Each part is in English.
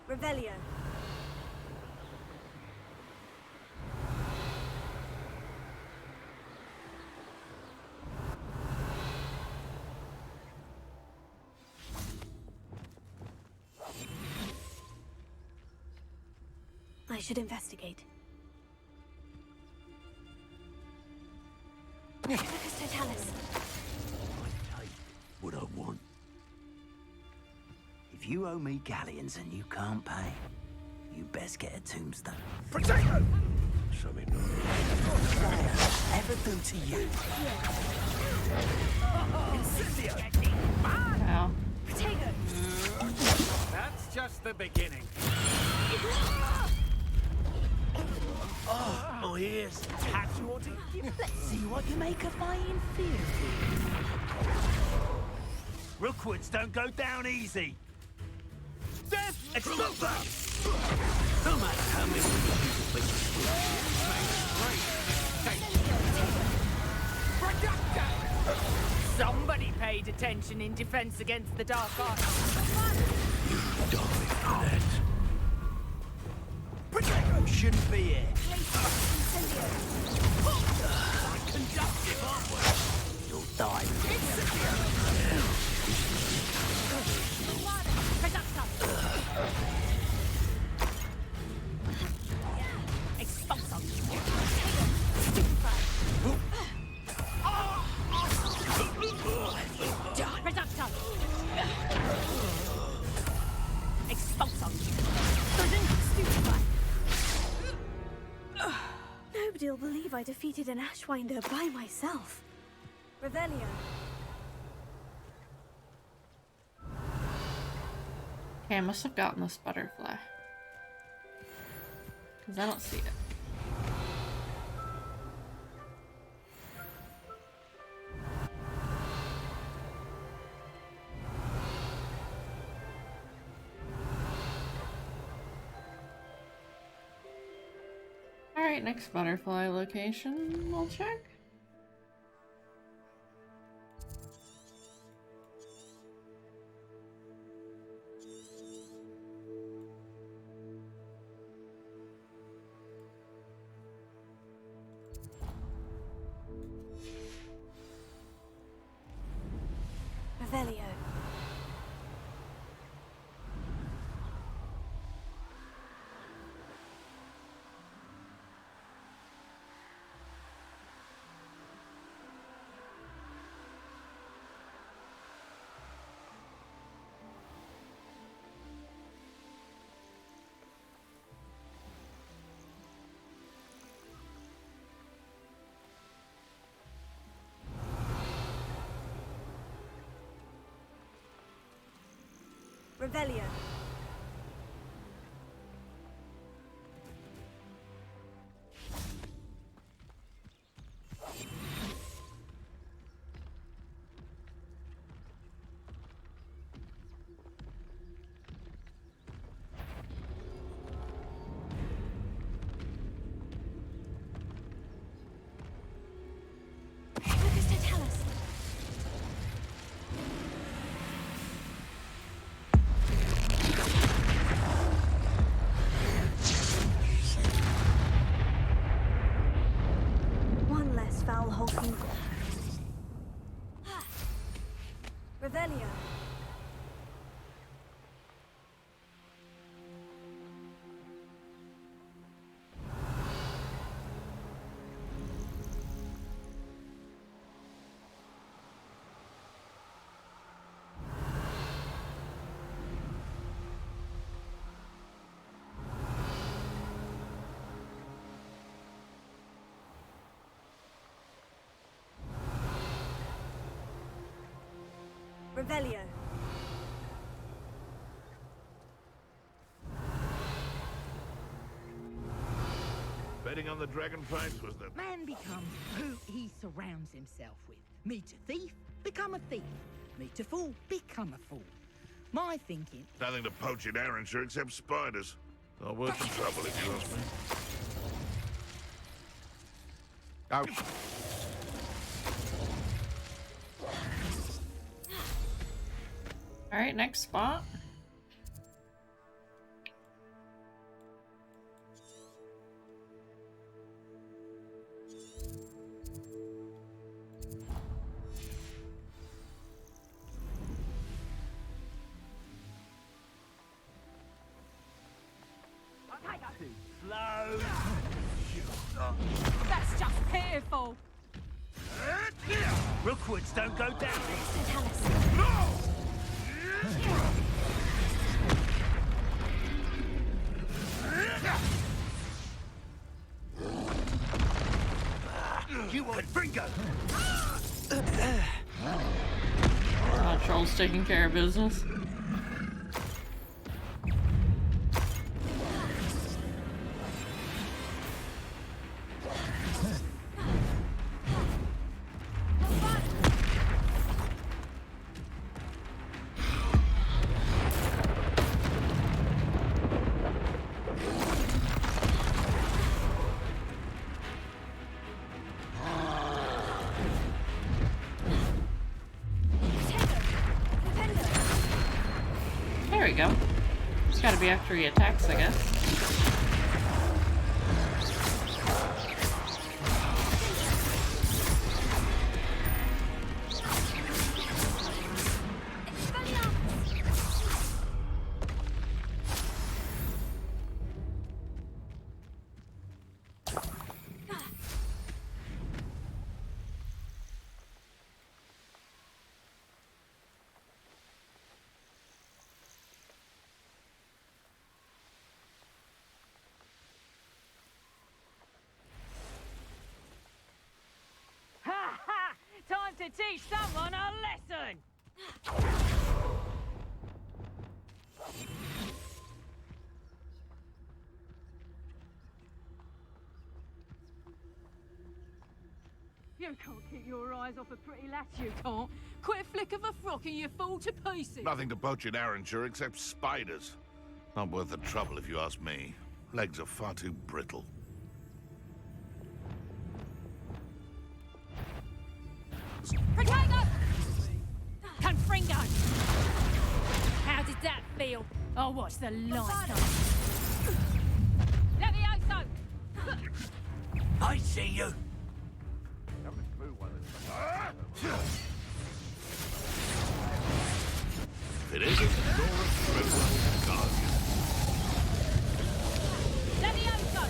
Revelio. I should investigate. Focus Totalis. I take what I want. If you owe me galleons and you can't pay, you best get a tombstone. Potato! Something Ever do to you? Incendio! Wow. Potato. That's just the beginning. Oh, my ears. Casualty? Let's see what you make of my inferior. Rookwoods don't go down easy. Death! Exploder! No matter how many Somebody paid attention in defense against the Dark Arts. die for that. Potato shouldn't be here. Conductive, aren't we? You'll die. Nobody'll believe I defeated an Ashwinder by myself. Revelio. Okay, I must have gotten this butterfly. Because I don't see it. Alright, next butterfly location, we'll check. Revelio. Revelio. Focus Totalis. One less foul hulking. Revelio. Revelio. Betting on the dragon price was the... Man becomes who he surrounds himself with. Meet a thief, become a thief. Meet a fool, become a fool. My thinking... Nothing to poach in Arrynshire except spiders. Not worth the trouble, if you ask me. Ouch. Alright, next spot. That's just pitiful. Rookwoods don't go down. You want Fringo? Troll's taking care of business. There we go. It's gotta be after he attacks, I guess. Ha ha! Time to teach someone a lesson! You can't keep your eyes off a pretty lass, you can't. Quick flick of a frock and you fall to pieces. Nothing to poach in Arranshire except spiders. Not worth the trouble if you ask me. Legs are far too brittle. Potato! Confringo! How did that feel? I'll watch the lights on. Levioso! I see you. If it isn't Nora Fringo's target. Levioso!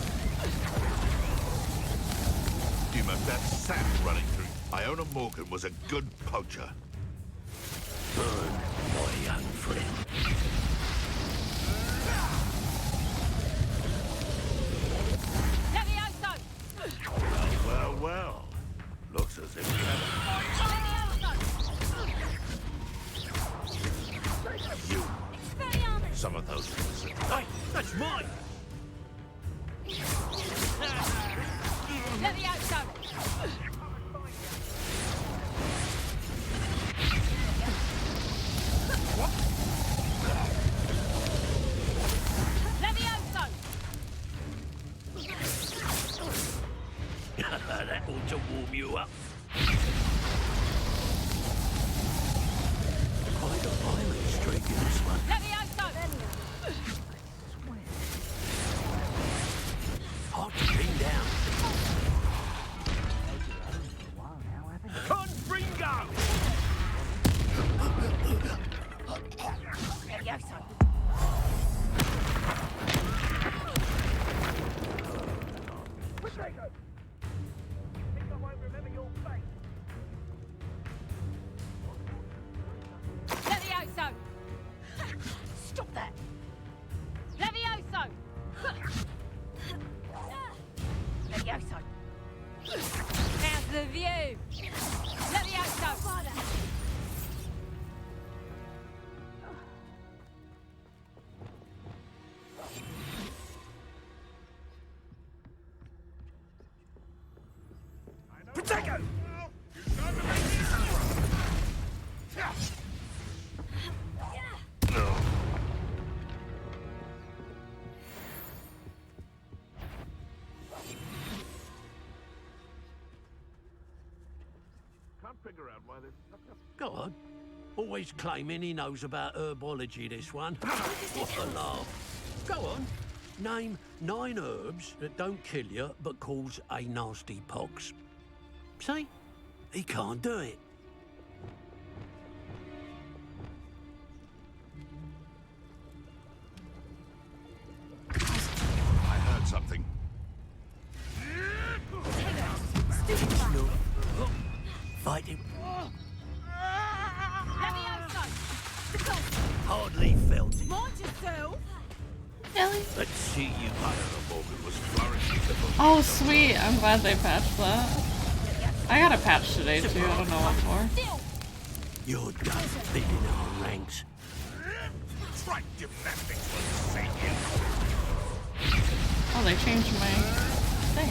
You must have sand running through. Iona Morgan was a good poacher. Burn, my young friend. Levioso! Well, well. Looks as if we have you. Some of those. Hey, that's mine. Levioso! Levioso! That ought to warm you up. Quite a violent streak in this one. Levioso! Hard to pin down. Confringo! Levioso! Levioso! Stop that! Levioso! Levioso! How's the view? Levioso! Potato! Can't figure out why this. Go on. Always claiming he knows about herbology, this one. What a laugh. Go on. Name 9 herbs that don't kill you but cause a nasty pox. See? He can't do it. I heard something. fighting. Levioso! Hardly felt it. Mind yourself! Ellie? Let's see you. Ira Morgan was flourishing before. Oh, sweet. I'm glad they patched that. I got a patch today, too. I don't know what for. You're done thinning our ranks. Try gymnastics will save you. Oh, they changed my thing.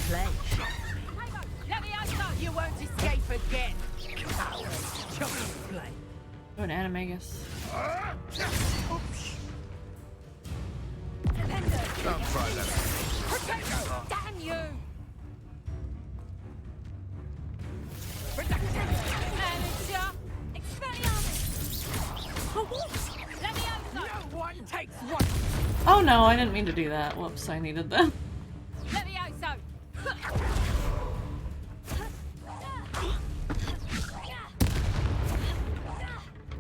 Play. Levioso! You won't escape again. Child's play. Oh, an animagus. Don't try that. Damn you! Manager! Expelliarmus! Levioso! No one takes one. Oh no, I didn't mean to do that. Whoops, I needed that. Levioso!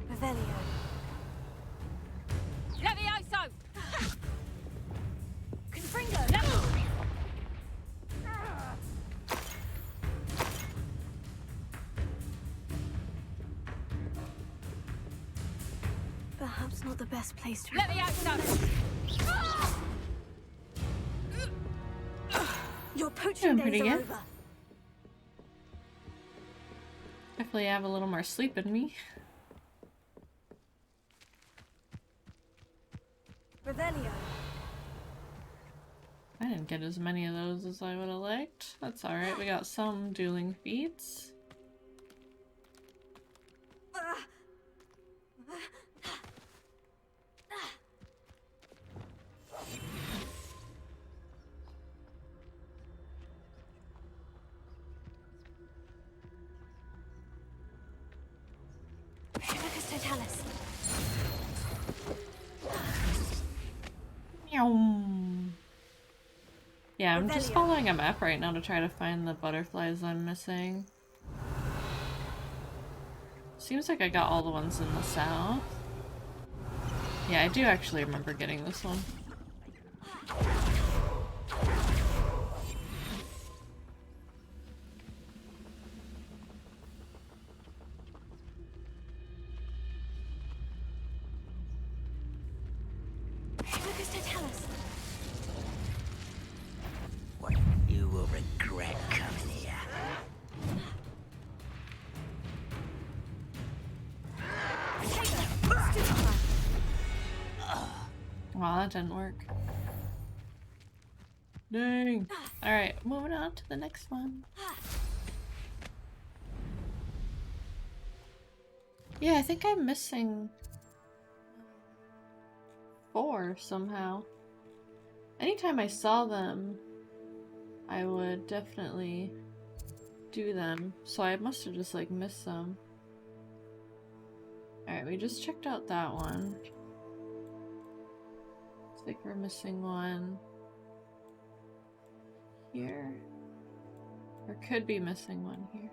Revelio. Levioso! Confringo. Perhaps not the best place to. Levioso! Your poaching Doing pretty days are good. over. Definitely have a little more sleep in me. Revelio. I didn't get as many of those as I would have liked. That's alright, we got some dueling feats. Focus Totalis. Yeah, I'm just Revelio. following a map right now to try to find the butterflies I'm missing. Seems like I got all the ones in the south. Yeah, I do actually remember getting this one. Focus Totalis. What you will regret coming here. Wow, that didn't work. Dang. Alright, moving on to the next one. Yeah, I think I'm missing 4 somehow. Anytime I saw them, I would definitely do them. So I must have just like missed some. Alright, we just checked out that one. Looks like we're missing one here. Or could be missing one here.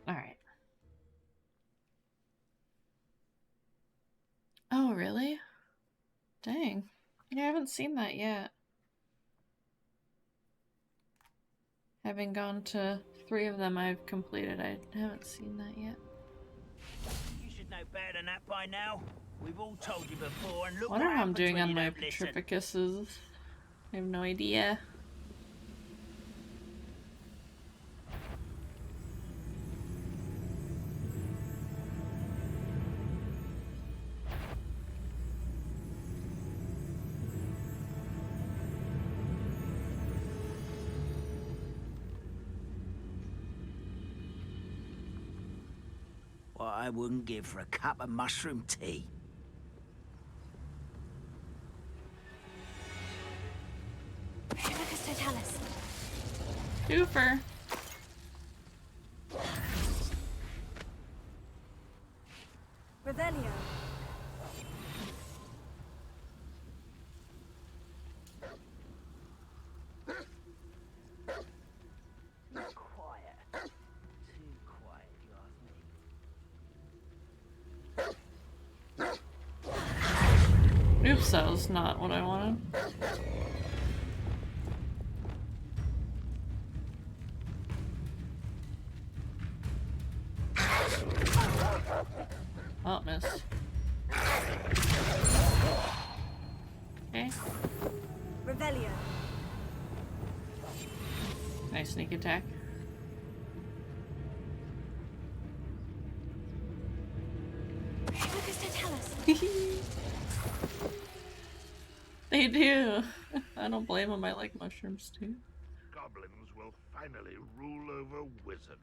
Alright. Oh, really? Dang. Yeah, I haven't seen that yet. Having gone to 3 of them I've completed, I haven't seen that yet. You should know better than that by now. We've all told you before, and look I wonder what how I'm happens doing when on you my don't listen. Petrificuses. I have no idea. what I wouldn't give for a cup of mushroom tea. Pacificus Totalis. Twofer. Revelio. Quiet. Too quiet, you ask me. Oops, that was not what I wanted. Oh, missed. Okay. Revelio. Nice sneak attack. Pacificus Totalis. They do. I don't blame them. I like mushrooms too. Goblins will finally rule over wizards.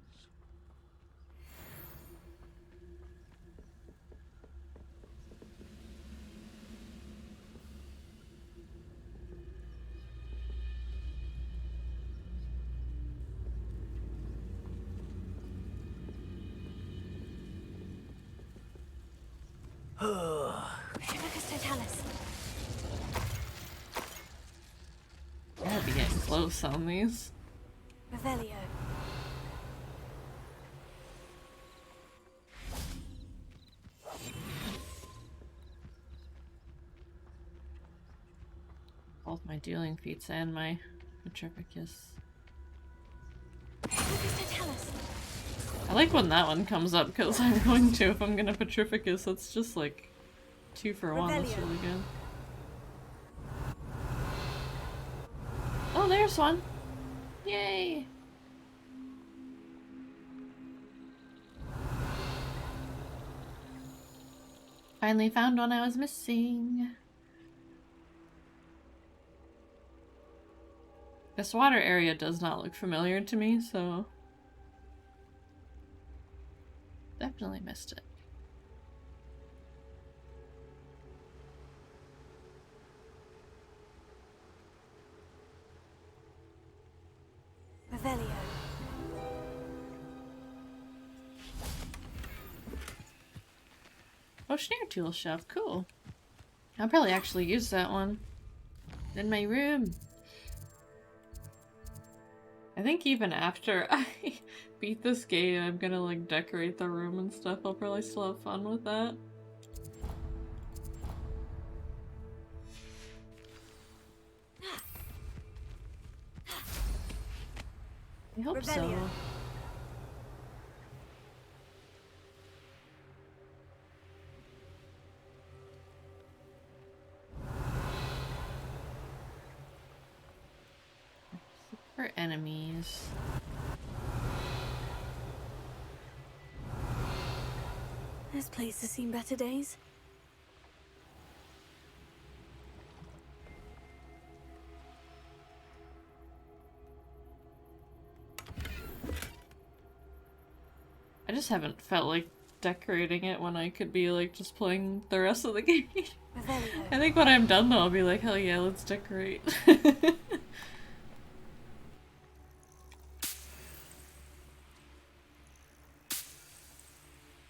Pacificus Totalis. Gotta be getting close on these. Revelio. Both my dueling feats and my Petrificus. Pacificus Totalis. I like when that one comes up because I'm going to if I'm gonna Petrificus. That's just like 2 for 1. That's Revelio. really good. Oh, there's one. Yay! Finally found one I was missing. This water area does not look familiar to me, so definitely missed it. Revelio. Oh, Snare Tool Shelf, cool. I'll probably actually use that one in my room. I think even after I beat this game, I'm gonna like decorate the room and stuff. I'll probably still have fun with that. I hope so. Revelio. For enemies. This place has seen better days. I just haven't felt like decorating it when I could be like just playing the rest of the game. Revelio. I think when I'm done though, I'll be like, hell yeah, let's decorate.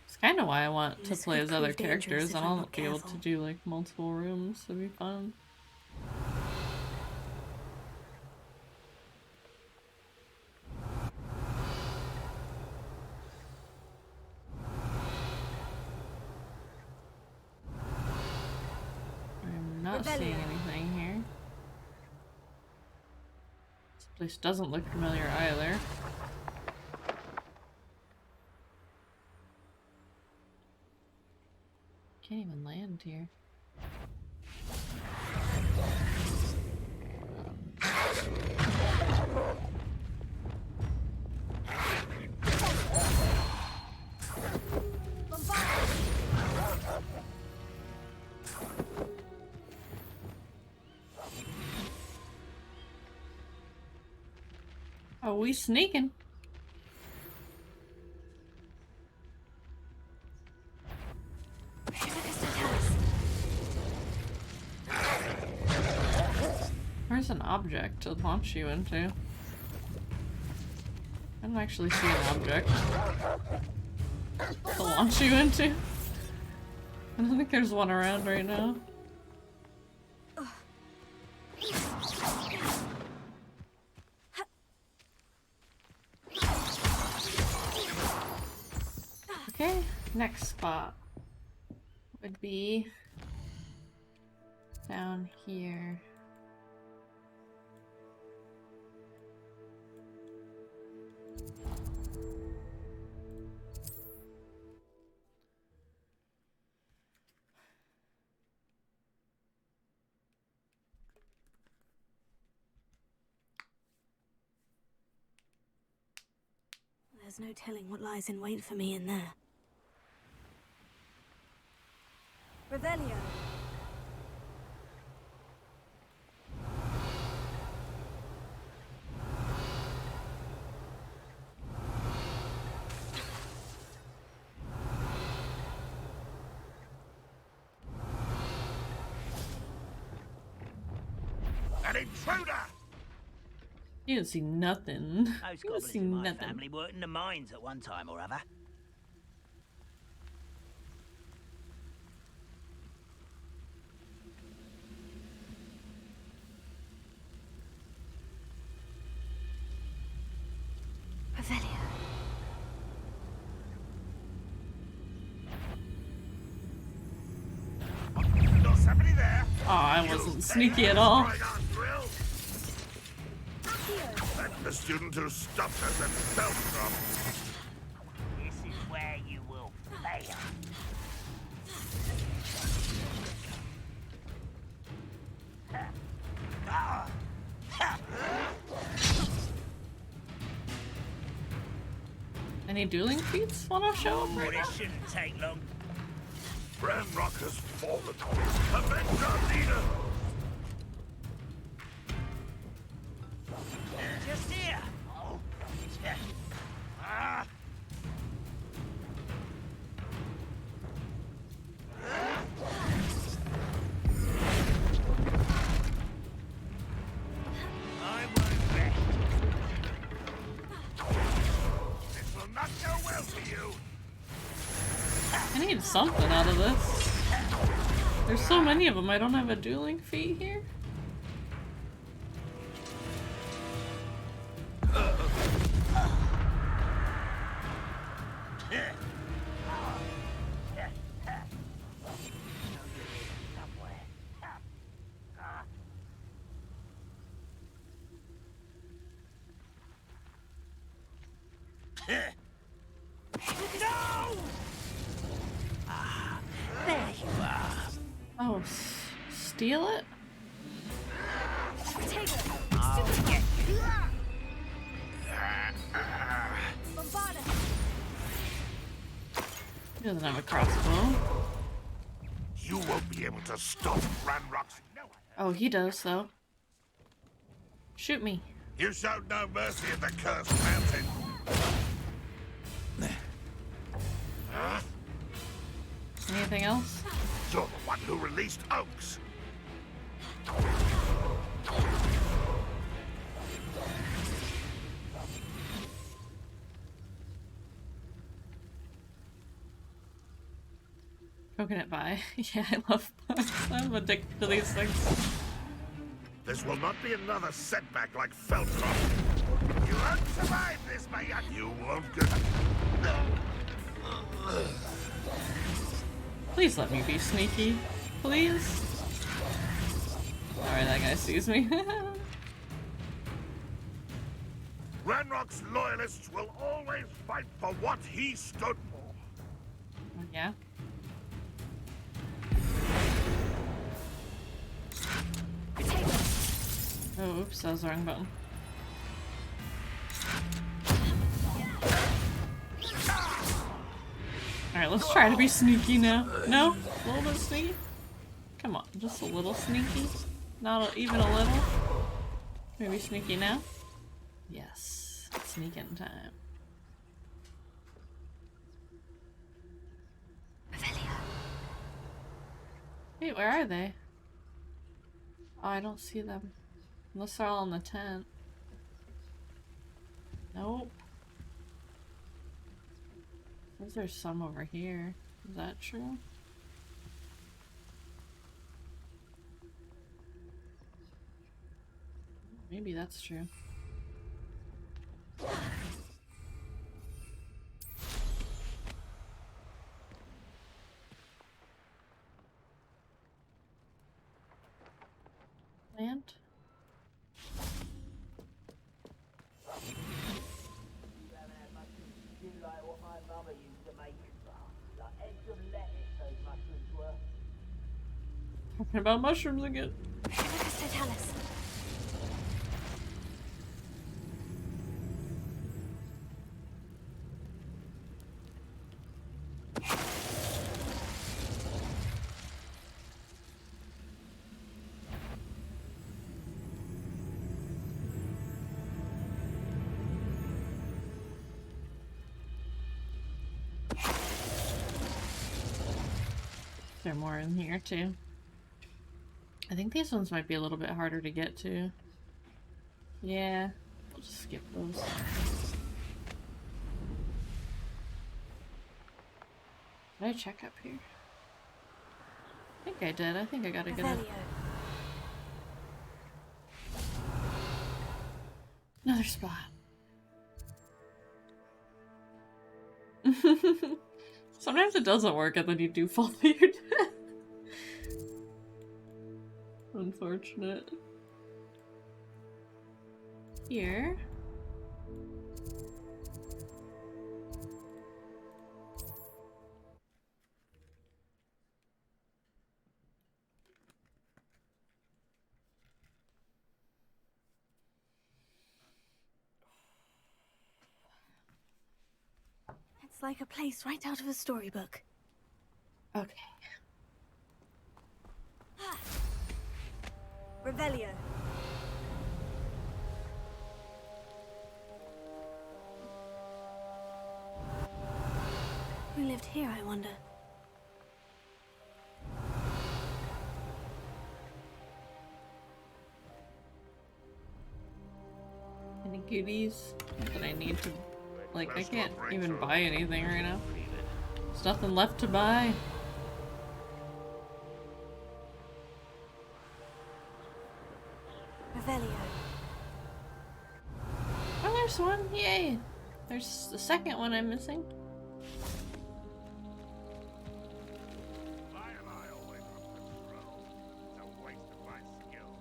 It's kind of why I want to This play could as other prove dangerous characters, if and I'm I'll not be able to careful. do like multiple rooms. It'd be fun. I'm not seeing Revelio. anything here. This place doesn't look familiar either. Can't even land here. Oh, we sneaking. object to launch you into. I don't actually see an object to launch you into. I don't think there's one around right now. Okay, next spot would be down here. There's no telling what lies in wait for me in there. Revelio. An intruder! You didn't see nothing. Those You didn't goblins see in my nothing. family worked in the mines at one time or other. Revelio. Got somebody there? Oh, I wasn't sneaky at all. Right on, drill. That's the student who stopped us at Feldcroft. This is where you will fail. Any dueling feats wanna show up right now? This shouldn't take long. Ranrock has fallen. Avenge our leader! Just here. Ah. I won't rest. This will not go well for you. I need something out of this. There's so many of them, I don't have a dueling feat here. There you are. Oh, steal it? I'll get you. Bombarda. He doesn't have a crossbow. You won't be able to stop Ranrock's. Oh, he does, though. Shoot me. You showed no mercy at the Cursed Mountain. Anything else? You're the one who released Oaks. Coconut pie. Yeah, I love pies. I'm addicted to these things. This will not be another setback like Feldcroft. You won't survive this, Maya. You won't get... Please let me be sneaky. Please. Alright, that guy sees me. Ranrock's loyalists will always fight for what he stood for. Yeah. Oh, oops, that was the wrong button. Alright, let's try to be sneaky now. No? A little bit sneaky? Come on, just a little sneaky? Not even a little? Maybe sneaky now? Yes. Sneaking time. Wait, where are they? Oh, I don't see them. Unless they're all in the tent. Nope. Says there's some over here. Is that true? Maybe that's true. Land? You like what my mother used to make. Like eggs and lettuce, those mushrooms were. Talking about mushrooms again. Amicus Totalis. There are more in here too. I think these ones might be a little bit harder to get to. Yeah, we'll just skip those. Did I check up here? I think I did. I think I gotta get a... another spot. Sometimes it doesn't work and then you do fall to your death. Unfortunate. Here. It's like a place right out of a storybook. Okay. Revelio. Who lived here, I wonder? Any goodies that I need to... like, I can't even buy anything right now. There's nothing left to buy. Revelio. Oh, there's one! Yay! There's the second one I'm missing. Why am I always on patrol? It's a waste of my skills.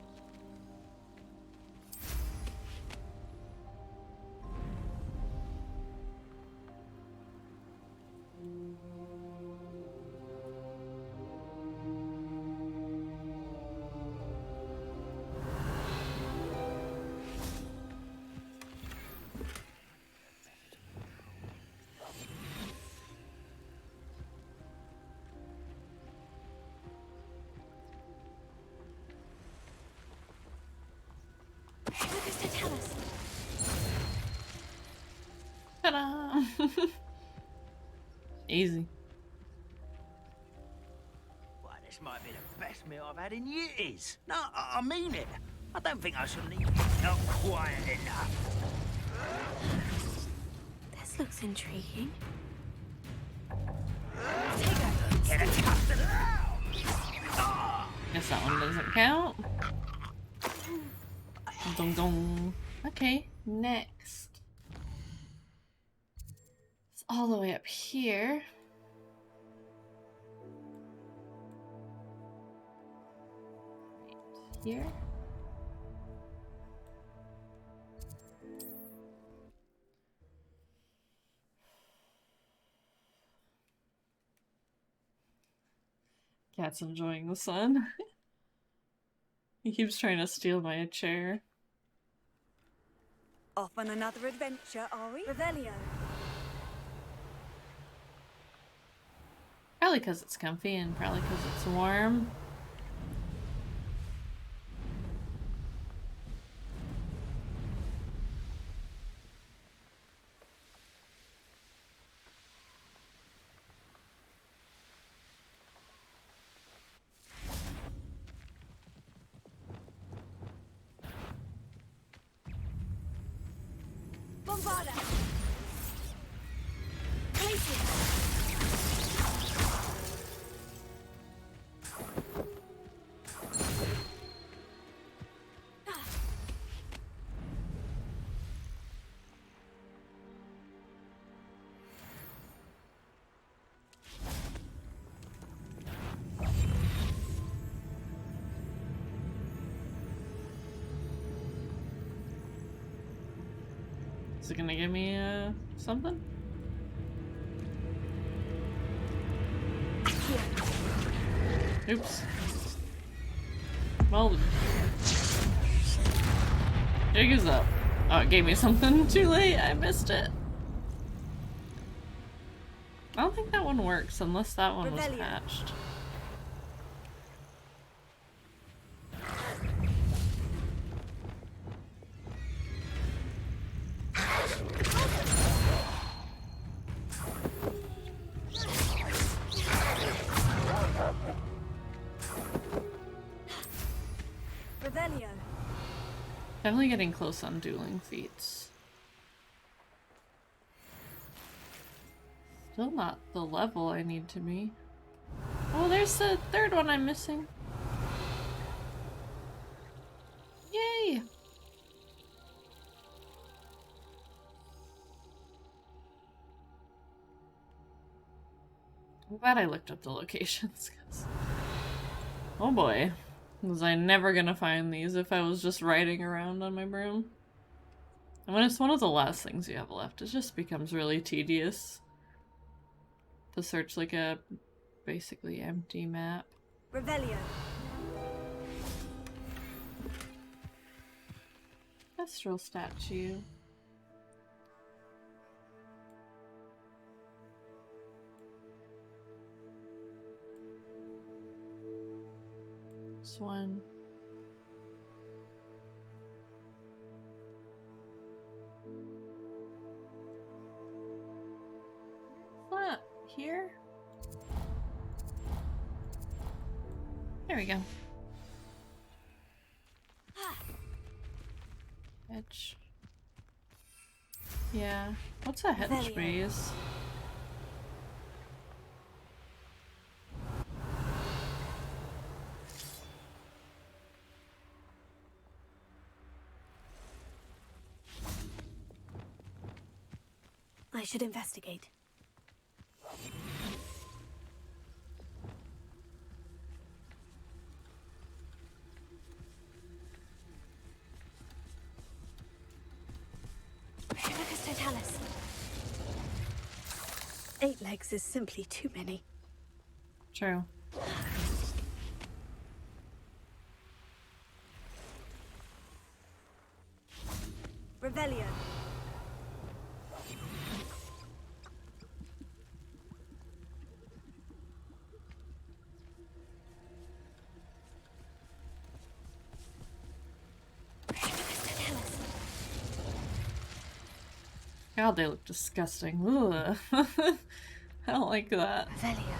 Amicus Totalis. Ta-da! Easy. Why, this might be the best meal I've had in years. No, I mean it. I don't think I should leave. Not quiet enough. This looks intriguing. Get a custard. Guess that one doesn't count. Dong dong. Okay, next. It's all the way up here. Right here. Cat's enjoying the sun. He keeps trying to steal my chair. Off on another adventure, are we? Revelio. Probably because it's comfy and probably because it's warm. Bombarda! Places! Is it gonna give me something? Oops. Well, jig is up. Oh, it gave me something too late. I missed it. I don't think that one works unless that one was Rebellion. patched. Revelio. Definitely getting close on dueling feats. Still not the level I need to be. Oh, there's the third one I'm missing. Yay! I'm glad I looked up the locations, 'cause... Oh boy. Was I never gonna find these if I was just riding around on my broom? And when it's one of the last things you have left, it just becomes really tedious to search like a basically empty map. Revelio. Kestrel statue. This one. What? Here? There we go. Hedge. Yeah. What's a hedge Revelio. maze? I should investigate. Lucas Totalis. 8 legs is simply too many. True. Revelio. God, they look disgusting. Ugh. I don't like that. Revelio.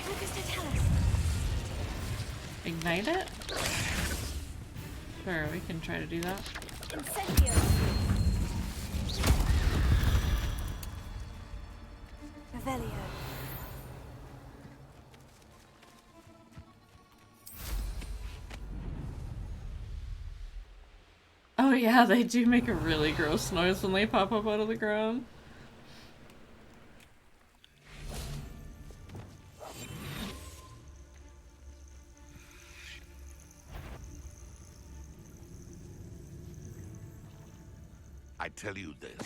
Lucas Totalis. Ignite it? Sure, we can try to do that. Incendio. Revelio. Oh yeah, they do make a really gross noise when they pop up out of the ground. I tell you this,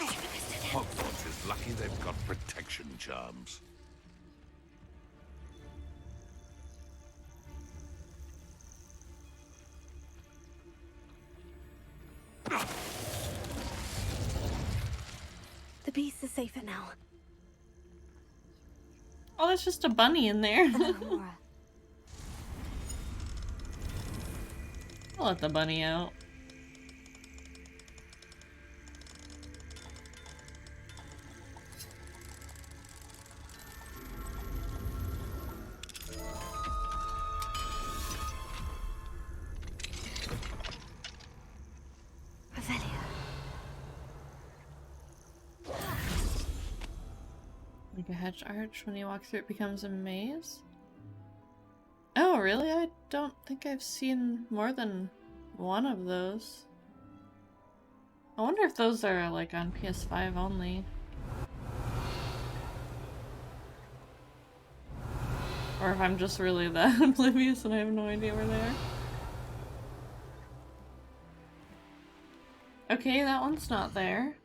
Hogwarts is lucky they've got protection charms. The beast is safer now. Oh, there's just a bunny in there. Aurora. I'll let the bunny out. a hedge arch. When you walk through it becomes a maze. Oh, really? I don't think I've seen more than one of those. I wonder if those are like on PS5 only. Or if I'm just really that oblivious and I have no idea where they are. Okay, that one's not there.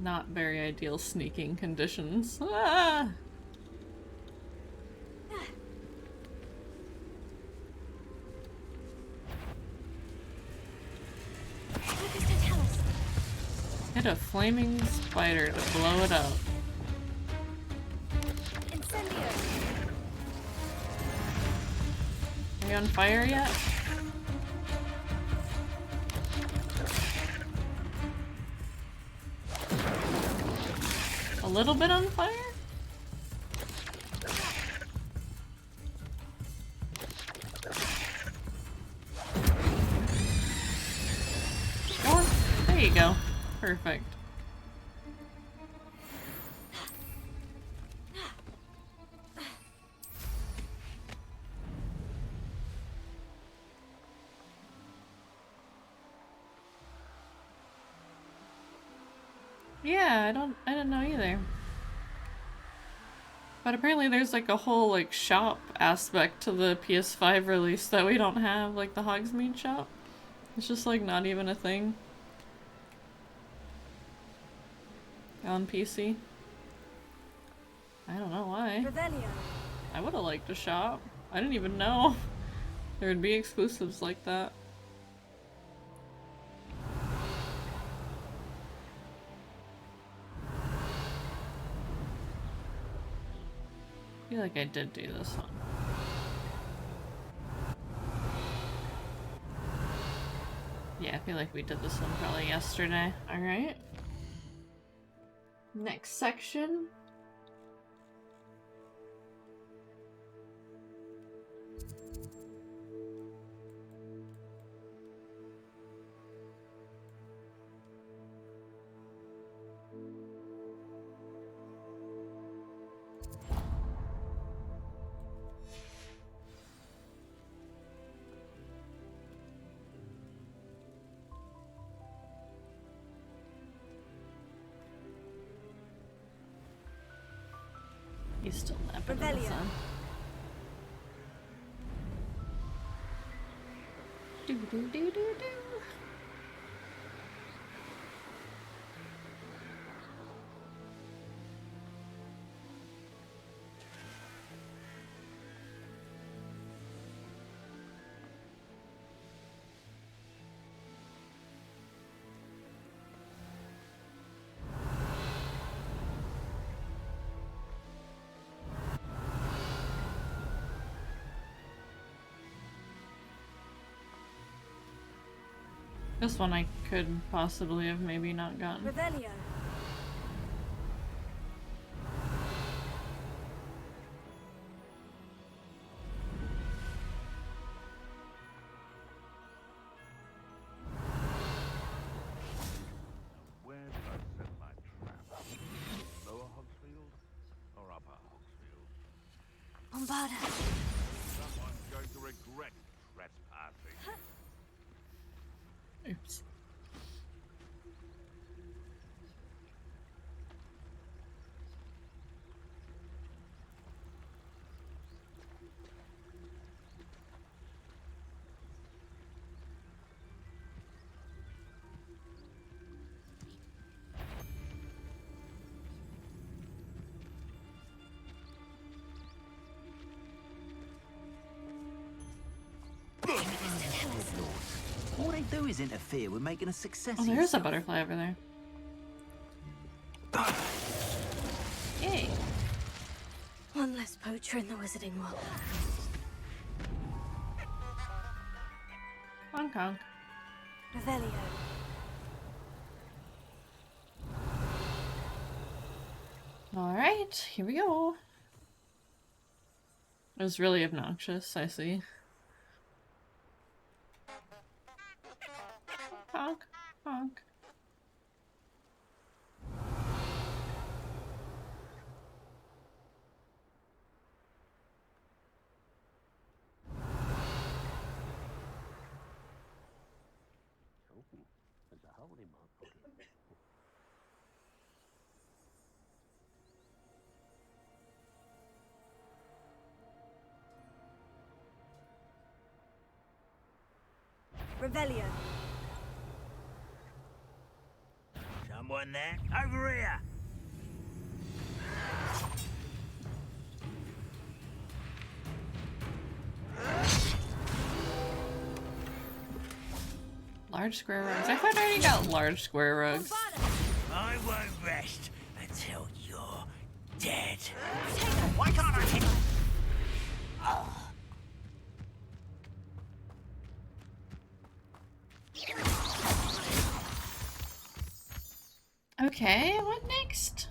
Not very ideal sneaking conditions. Ah! Hit a flaming spider to blow it up. Incendio. Are you on fire yet? A little bit on fire? Go on. There you go. Perfect. Yeah, I didn't know either. But apparently there's like a whole like shop aspect to the PS5 release that we don't have, like the Hogsmeade shop. It's just like not even a thing on PC. I don't know why. Revelio. I would have liked a shop. I didn't even know there would be exclusives like that. I feel like I did do this one. Yeah, I feel like we did this one probably yesterday. Alright. Next section. He's still napping in the Revelio. sun. Do do do do do. This one I could possibly have maybe not gotten. Revelio. Where did I set my trap? Lower Hogsfield or Upper Hogsfield? Bombarda. Someone's going to regret trespassing. Oops. All they do is interfere with making a success Oh, of there's a yourself. butterfly over there. Yay! One less poacher in the wizarding world. Hong Kong. Alright, here we go. It was really obnoxious, I see. Honk, honk. There's a hole in my pocket. Revelio. Someone there? Over here! Large square rugs. I thought I already got large square rugs. I won't rest until you're dead. Why can't I hit? Okay, what next?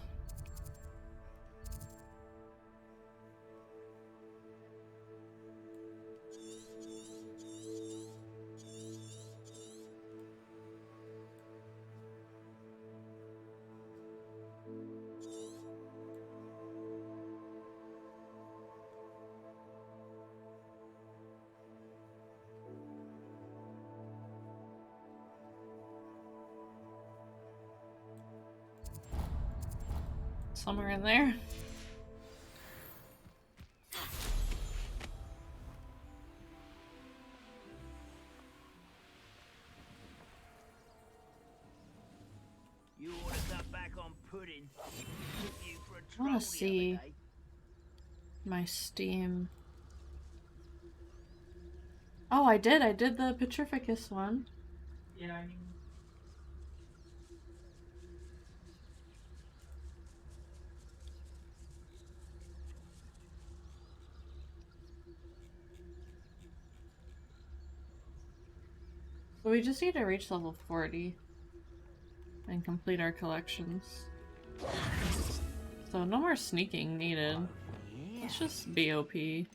Somewhere in there. You ought to cut back on pudding. You for a I troll wanna the see other day. my Steam. Oh, I did the Petrificus one. Yeah, I mean, So we just need to reach level 40 and complete our collections. So no more sneaking needed. Let's just BOP.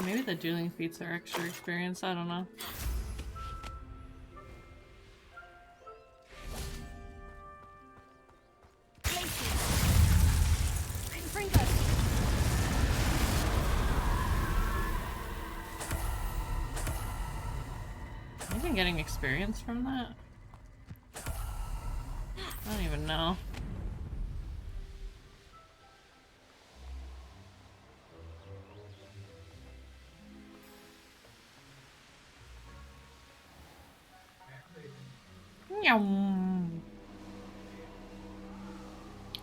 Maybe the dueling feats are extra experience, I don't know. Am I getting experience from that? I don't even know.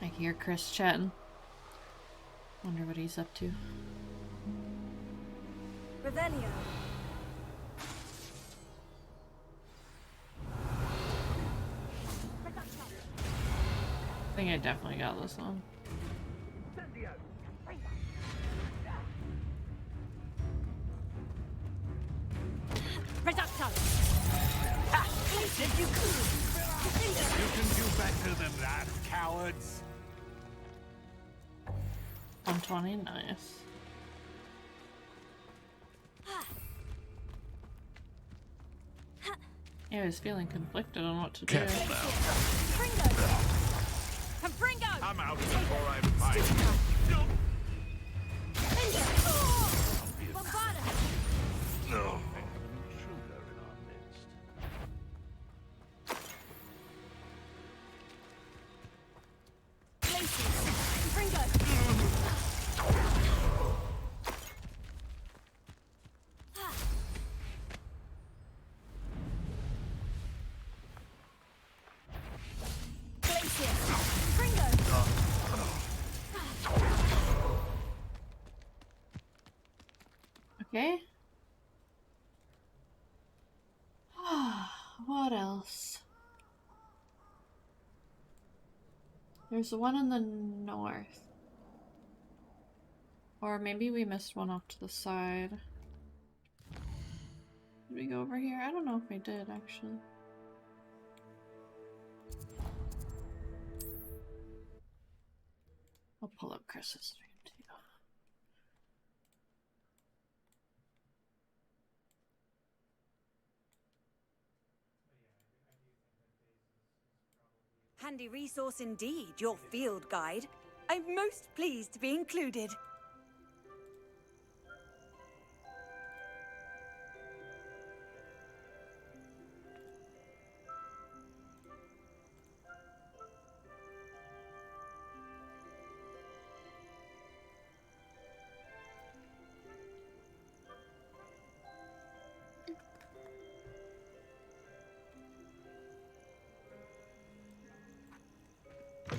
I hear Chris chatting. Wonder what he's up to. Revelio. I think I definitely got this one. Reducto. You can do better than that, cowards. 120, nice. Yeah, I was feeling conflicted on what to do. Careful now. Confringo. I'm out before I'm fired. Okay. What else? There's one in the north. Or maybe we missed one off to the side. Did we go over here? I don't know if we did, actually. I'll pull up Chris's stream too. Handy resource indeed, your field guide. I'm most pleased to be included.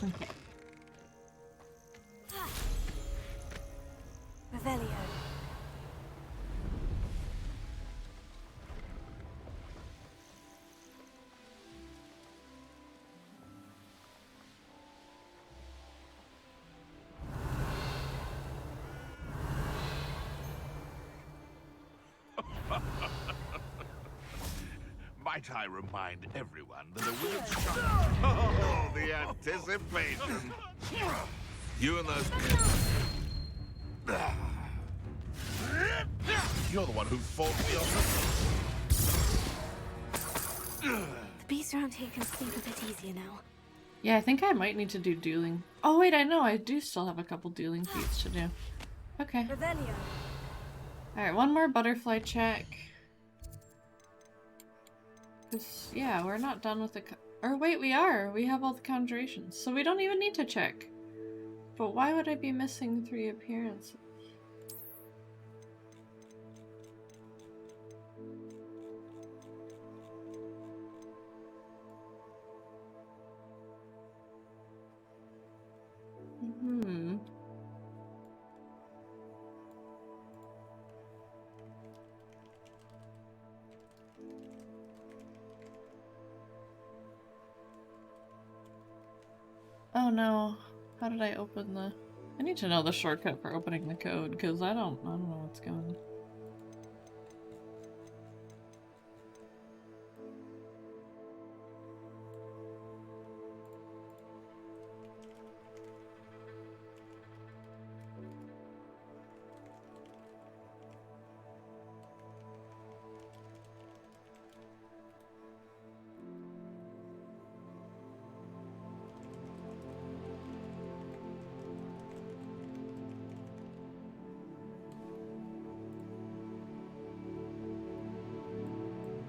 Okay. Revelio. Might I remind everyone that a wizard's shot... Oh, the anticipation! You and those... You're the one who fought me on The beasts around here can sleep a bit easier now. Yeah, I think I might need to do dueling. Oh wait, I know, I do still have a couple dueling feats to do. Okay. Revelio. Alright, one more butterfly check. Cause, yeah, we're not done with the or wait, we are! We have all the conjurations, so we don't even need to check. But why would I be missing 3 appearances? Hmm. Oh no. How did I open the... I need to know the shortcut for opening the code, because I don't know what's going on.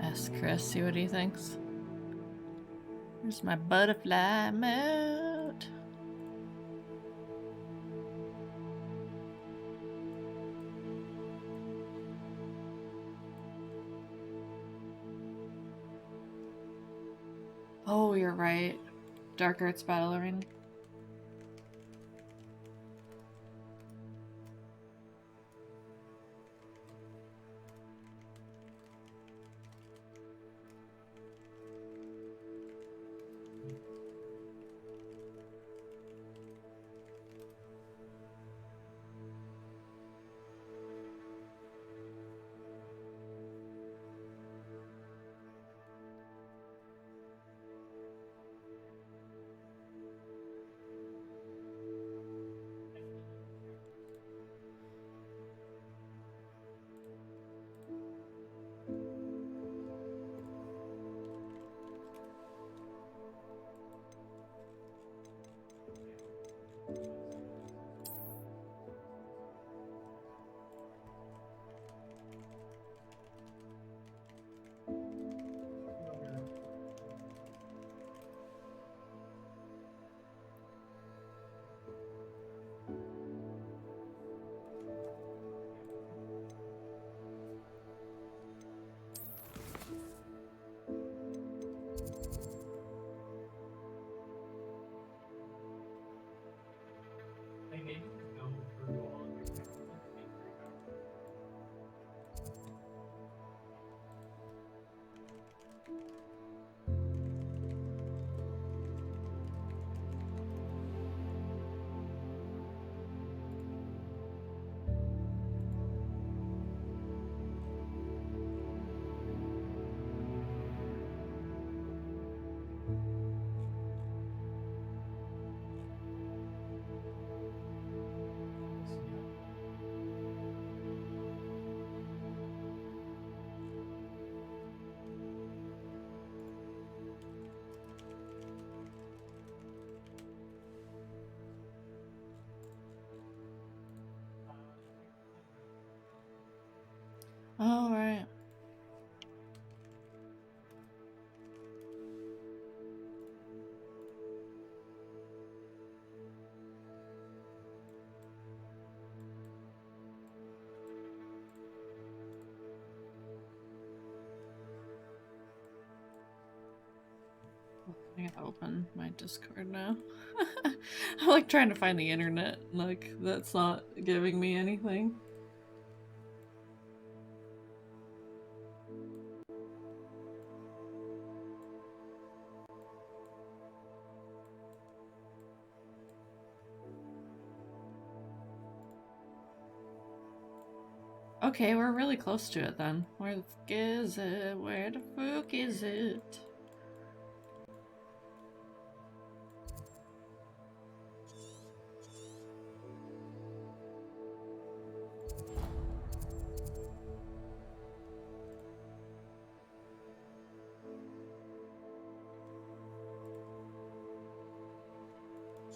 Ask Chris, see what he thinks. Here's my butterfly mode. Oh, you're right. Dark Arts Battle Arena. Oh, right. I gotta open my Discord now. I'm like trying to find the internet, like that's not giving me anything. Okay, we're really close to it then. Where the fuck is it? Where the fuck is it?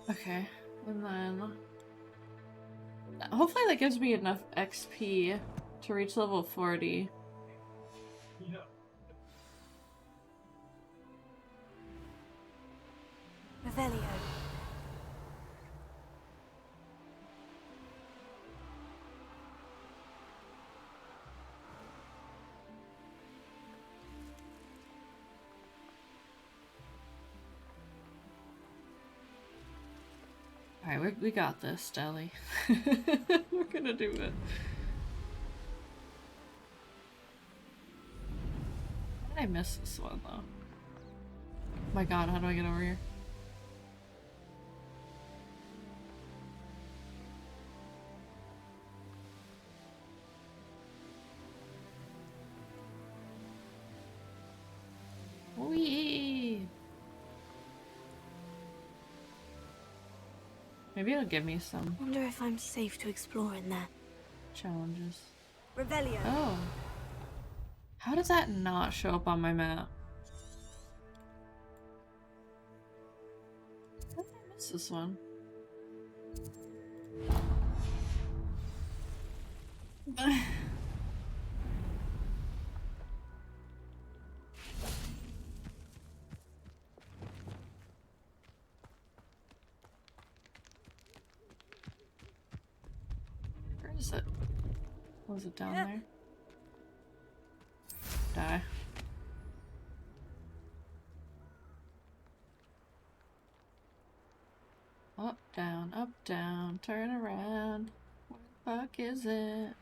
Okay, and then hopefully that gives me enough XP to reach level 40. Revelio. Alright, we got this, Deli. We're gonna do it. How did I miss this one, though? Oh my god, how do I get over here? Whee! Maybe it'll give me some Wonder if I'm safe to explore in there. challenges. Revelio. Oh. How does that not show up on my map? How did I miss this one? Where is it? Was it down there? Die. Up, down, turn around. Where the fuck is it?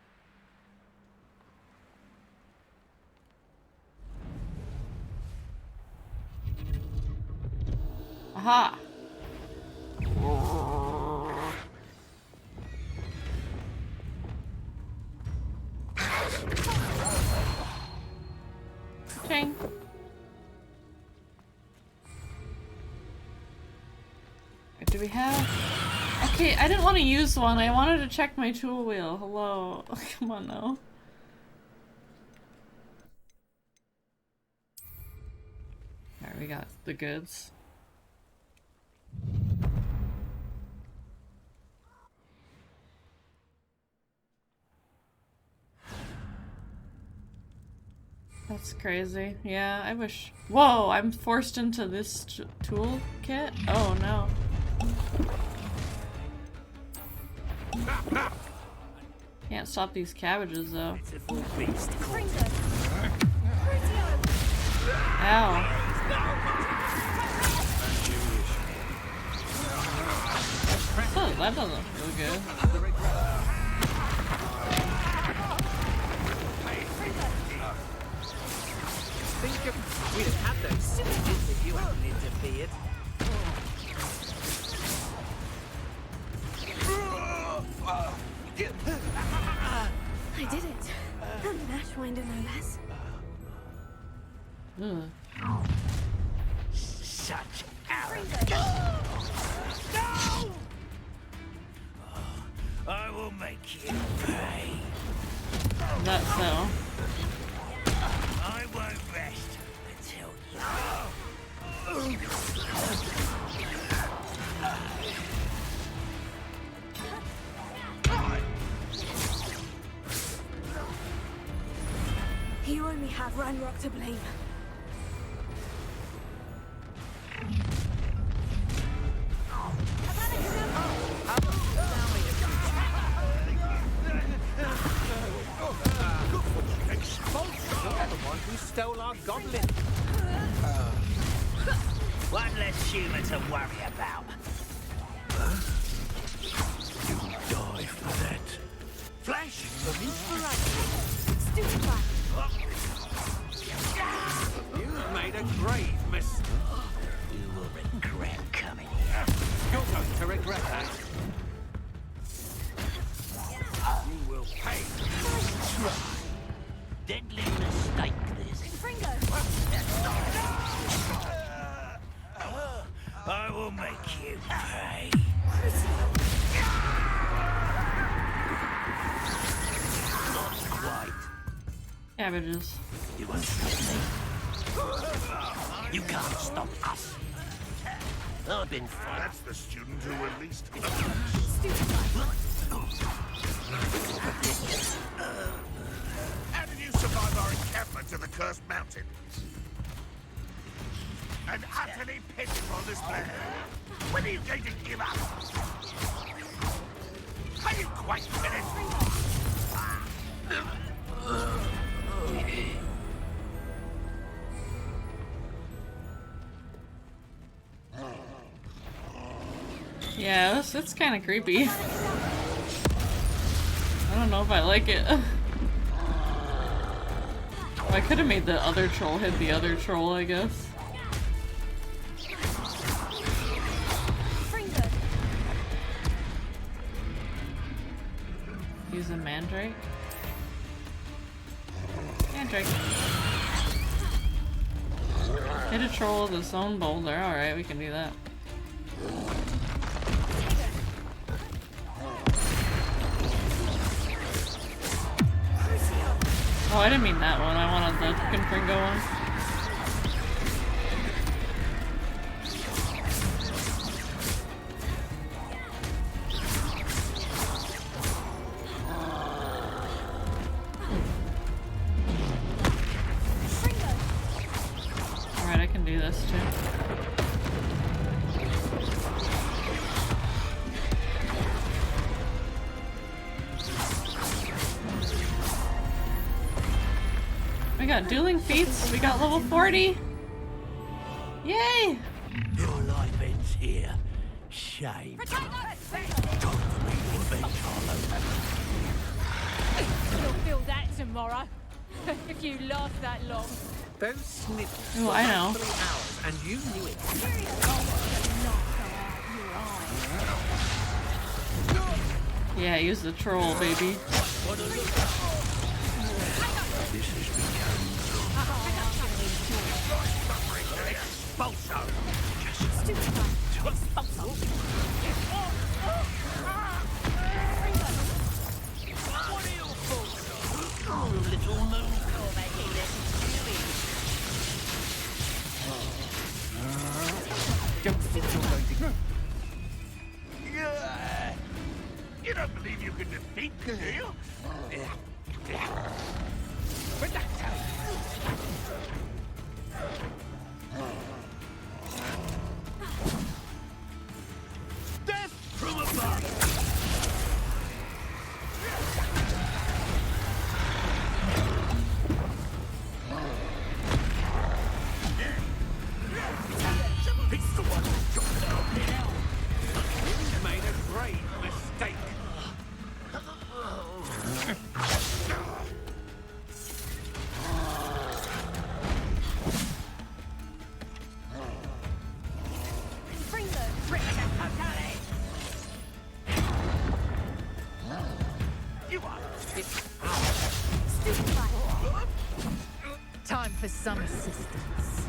Aha! Ching. Do we have... Okay, I didn't want to use one. I wanted to check my tool wheel. Hello. Come on now. Alright, we got the goods. That's crazy. Yeah, I wish... Whoa, I'm forced into this tool kit? Oh no. Can't stop these cabbages though. It's a full beast. Ow. Oh, that doesn't feel good. We'd have had those syringes if you hadn't interfered. I did it. I'm an Ashwinder, no less. Ugh. Such arrogance. No! I will make you pay. Is that so? I won't rest until you. have Ranrock to blame. You're the one who stole our goblin. One less human to worry about. You die for that. Flash of inspiration. Stupefy. You've made a grave mistake. You will regret coming here. You're going to regret that. You will pay. Deadly mistake, this. Fringo. I will make you pay. Not quite. Cabbages. You won't stop me. You can't stop us. I've been fighting. That's the student who released me. How did you survive our encampment to the Cursed Mountain? An utterly pitiful display. When are you going to give up? Are you quite finished? Yeah, it's kind of creepy. I don't know if I like it. I could have made the other troll hit the other troll, I guess. Use a mandrake. Mandrake. Hit a troll with its own boulder. Alright, we can do that. Oh, I didn't mean that one. I wanted the Confringo one. Alright, I can do this too. We got dueling feats. We got level 40. Yay! Your life ends here. Shame. Time for me to avenge Harlow. You'll feel that tomorrow. If you last that long. Those sniffles Oh, I know. 3 hours, and you knew it. Yeah, use the troll, baby. This has become Expulso. What are your thoughts? Oh, little moon. Oh, making this Don't think you're going to... Yeah. You don't believe you can defeat me, do you? Death from above. It's the one who dropped down. You made a grave mistake. You are. Time for some assistance.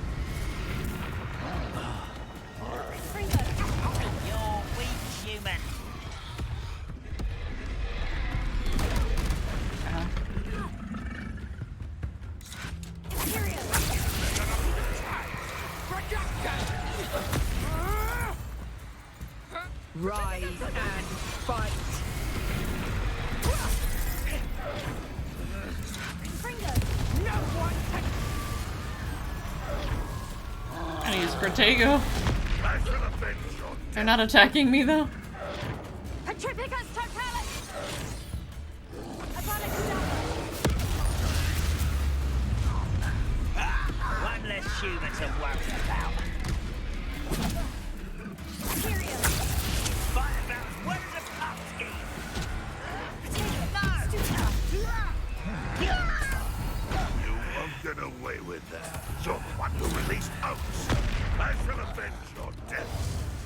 You're weak, human. Rise and fight. No one can I'm gonna use Protego. I shall avenge your They're not attacking me though. Petrificus totalis! One less human to worry about. Fight about what is a pumpkin? You won't get away with that. You're the one who released Oates. I shall avenge your death.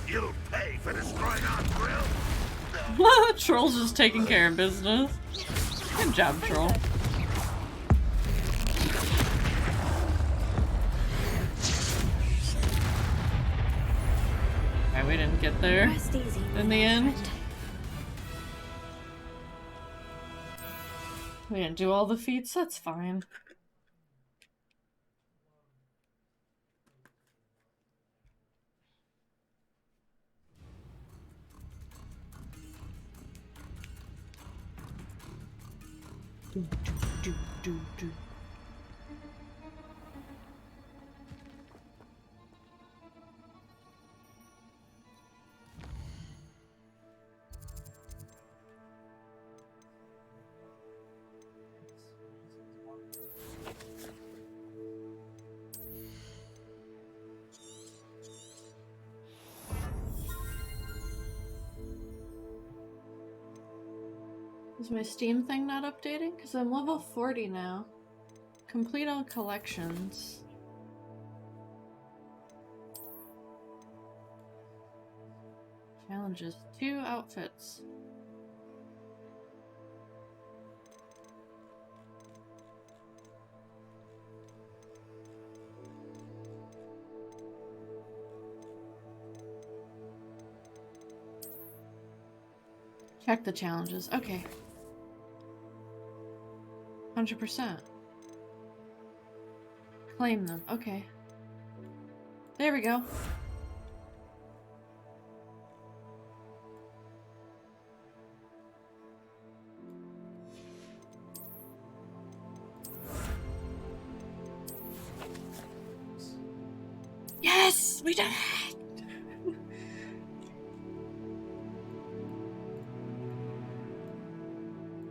You'll pay for destroying our grill. Troll's just taking care of business. Good job, Troll. Alright, we didn't get there Rest easy, in the end. We didn't do all the feats, that's fine. Do. Is my Steam thing not updating? Because I'm level 40 now. Complete all collections. Challenges. 2 outfits. Check the challenges. Okay. 100%. Claim them. Okay. There we go. Yes! We did it!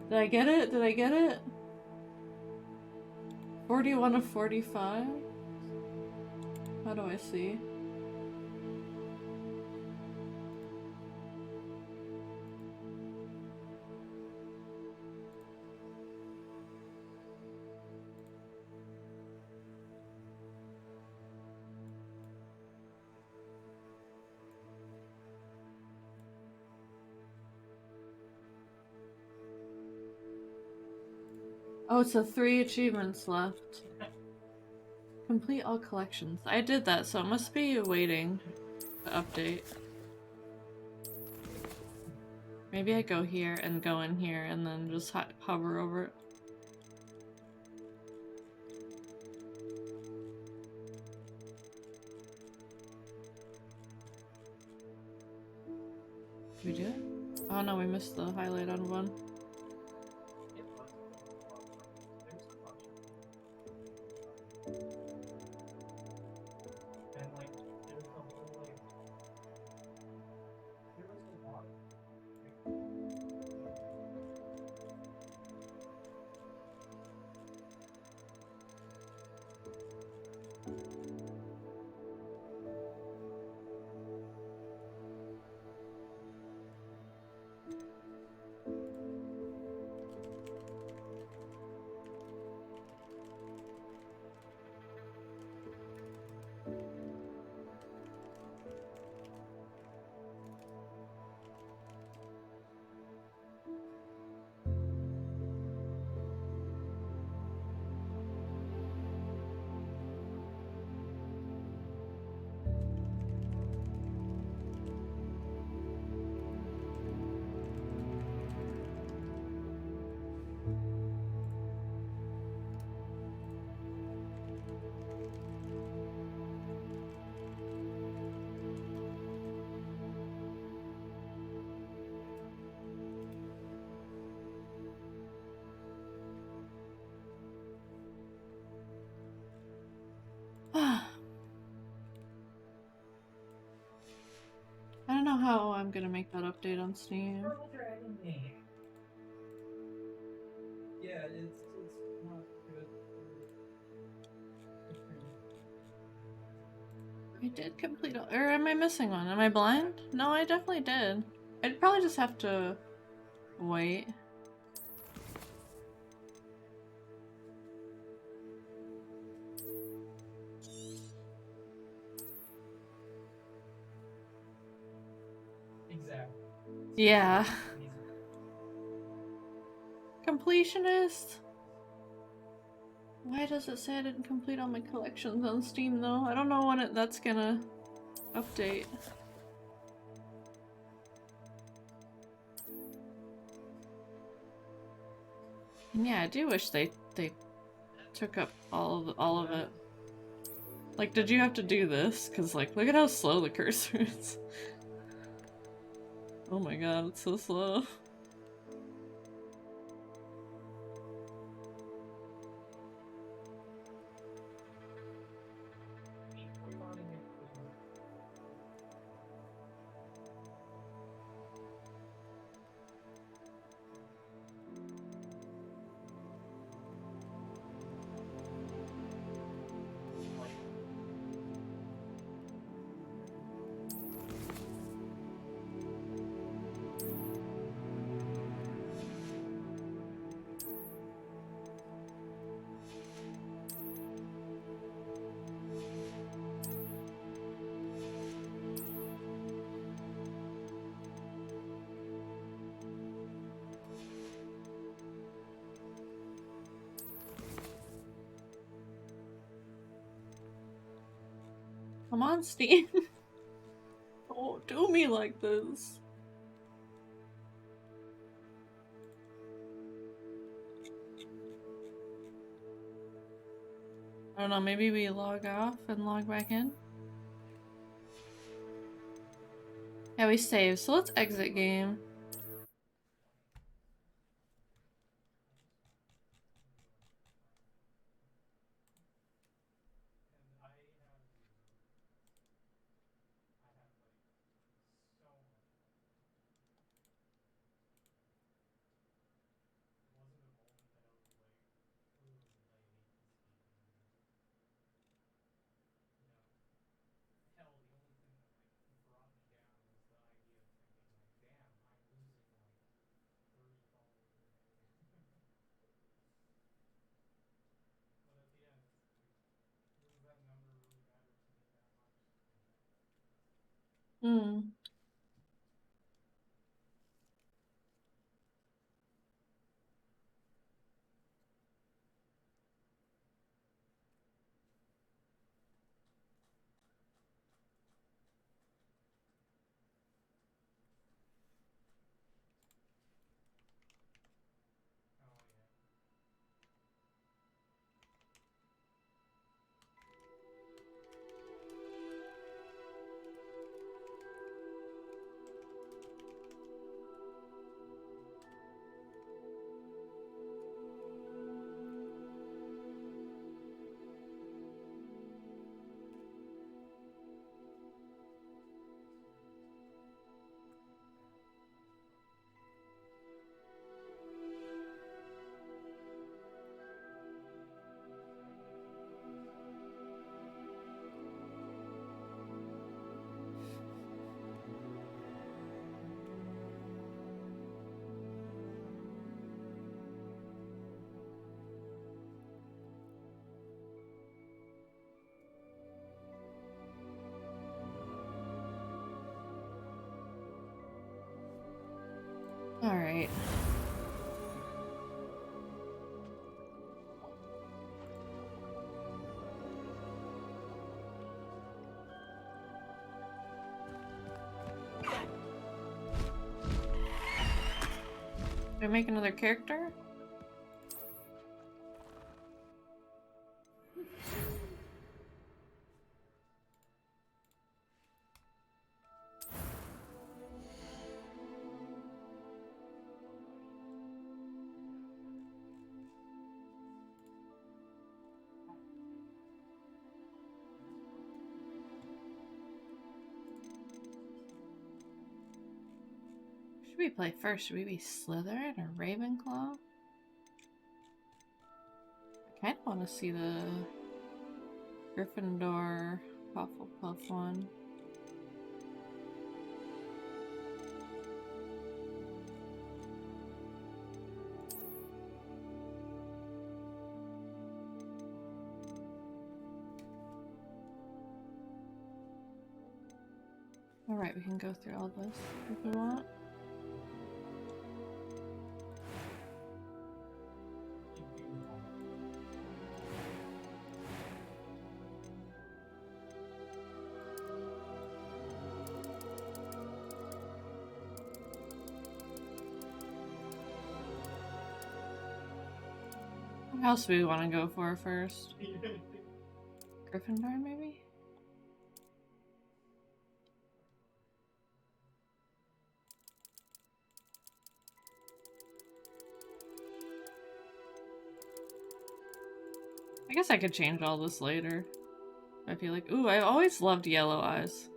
Did I get it? Did I get it? 41 of 45? How do I see? Oh, so 3 achievements left. Complete all collections. I did that, so it must be waiting to update. Maybe I go here and go in here and then just hover over it. Did we do it? Oh no, we missed the highlight on one. I don't know how I'm gonna make that update on Steam. Yeah, it's not good. I did complete all, or am I missing one? Am I blind? No, I definitely did. I'd probably just have to wait. Exactly. Yeah. Completionist? Why does it say I didn't complete all my collections on Steam though? I don't know when that's gonna update. And yeah, I do wish they took up all of it. Like, did you have to do this? Cause like, look at how slow the cursor is. Oh my god, it's so slow. Come on, Steam. Don't do me like this. I don't know, maybe we log off and log back in? Yeah, we saved, so let's exit game. Hmm. Alright. Do I make another character? Should we play first? Should we be Slytherin or Ravenclaw? I kind of want to see the Gryffindor Hufflepuff one. Alright, we can go through all this if we want. What else do we want to go for first? Gryffindor, maybe? I guess I could change all this later. I feel like, ooh, I always loved yellow eyes.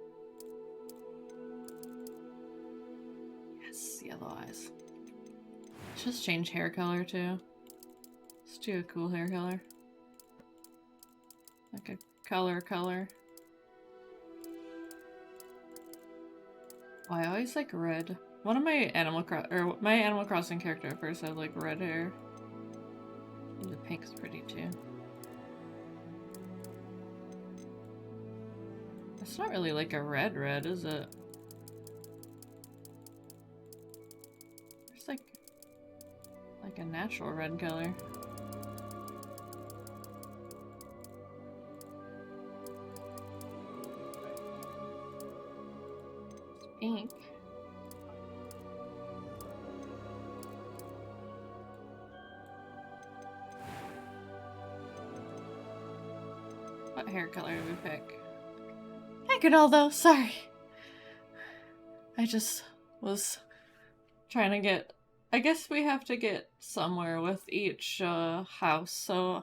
Yes, yellow eyes. Just change hair color too. Let's do a cool hair color. Like a color. Oh, I always like red. One of my Animal Crossing character at first had like red hair. And the pink's pretty too. It's not really like a red, is it? It's like a natural red color. It's pink. What hair color do we pick? Hi, Ronaldo. Sorry. I just was trying to get... I guess we have to get somewhere with each house, so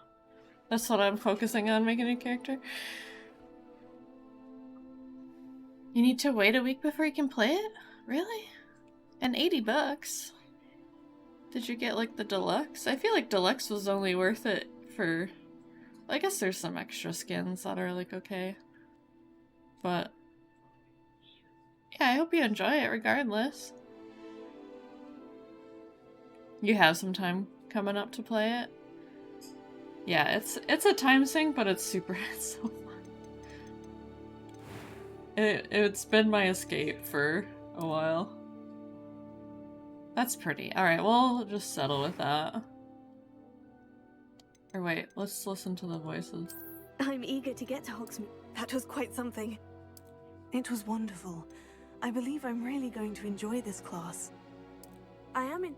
that's what I'm focusing on, making a character. You need to wait a week before you can play it? Really? And $80? Did you get, like, the deluxe? I feel like deluxe was only worth it for... I guess there's some extra skins that are, like, okay. But yeah, I hope you enjoy it regardless. You have some time coming up to play it. Yeah, it's a time sink, but it's so fun. It's been my escape for a while. That's pretty. Alright, we'll just settle with that. Or wait, let's listen to the voices. I'm eager to get to Hogsmeade. That was quite something. It was wonderful. I believe I'm really going to enjoy this class. I'm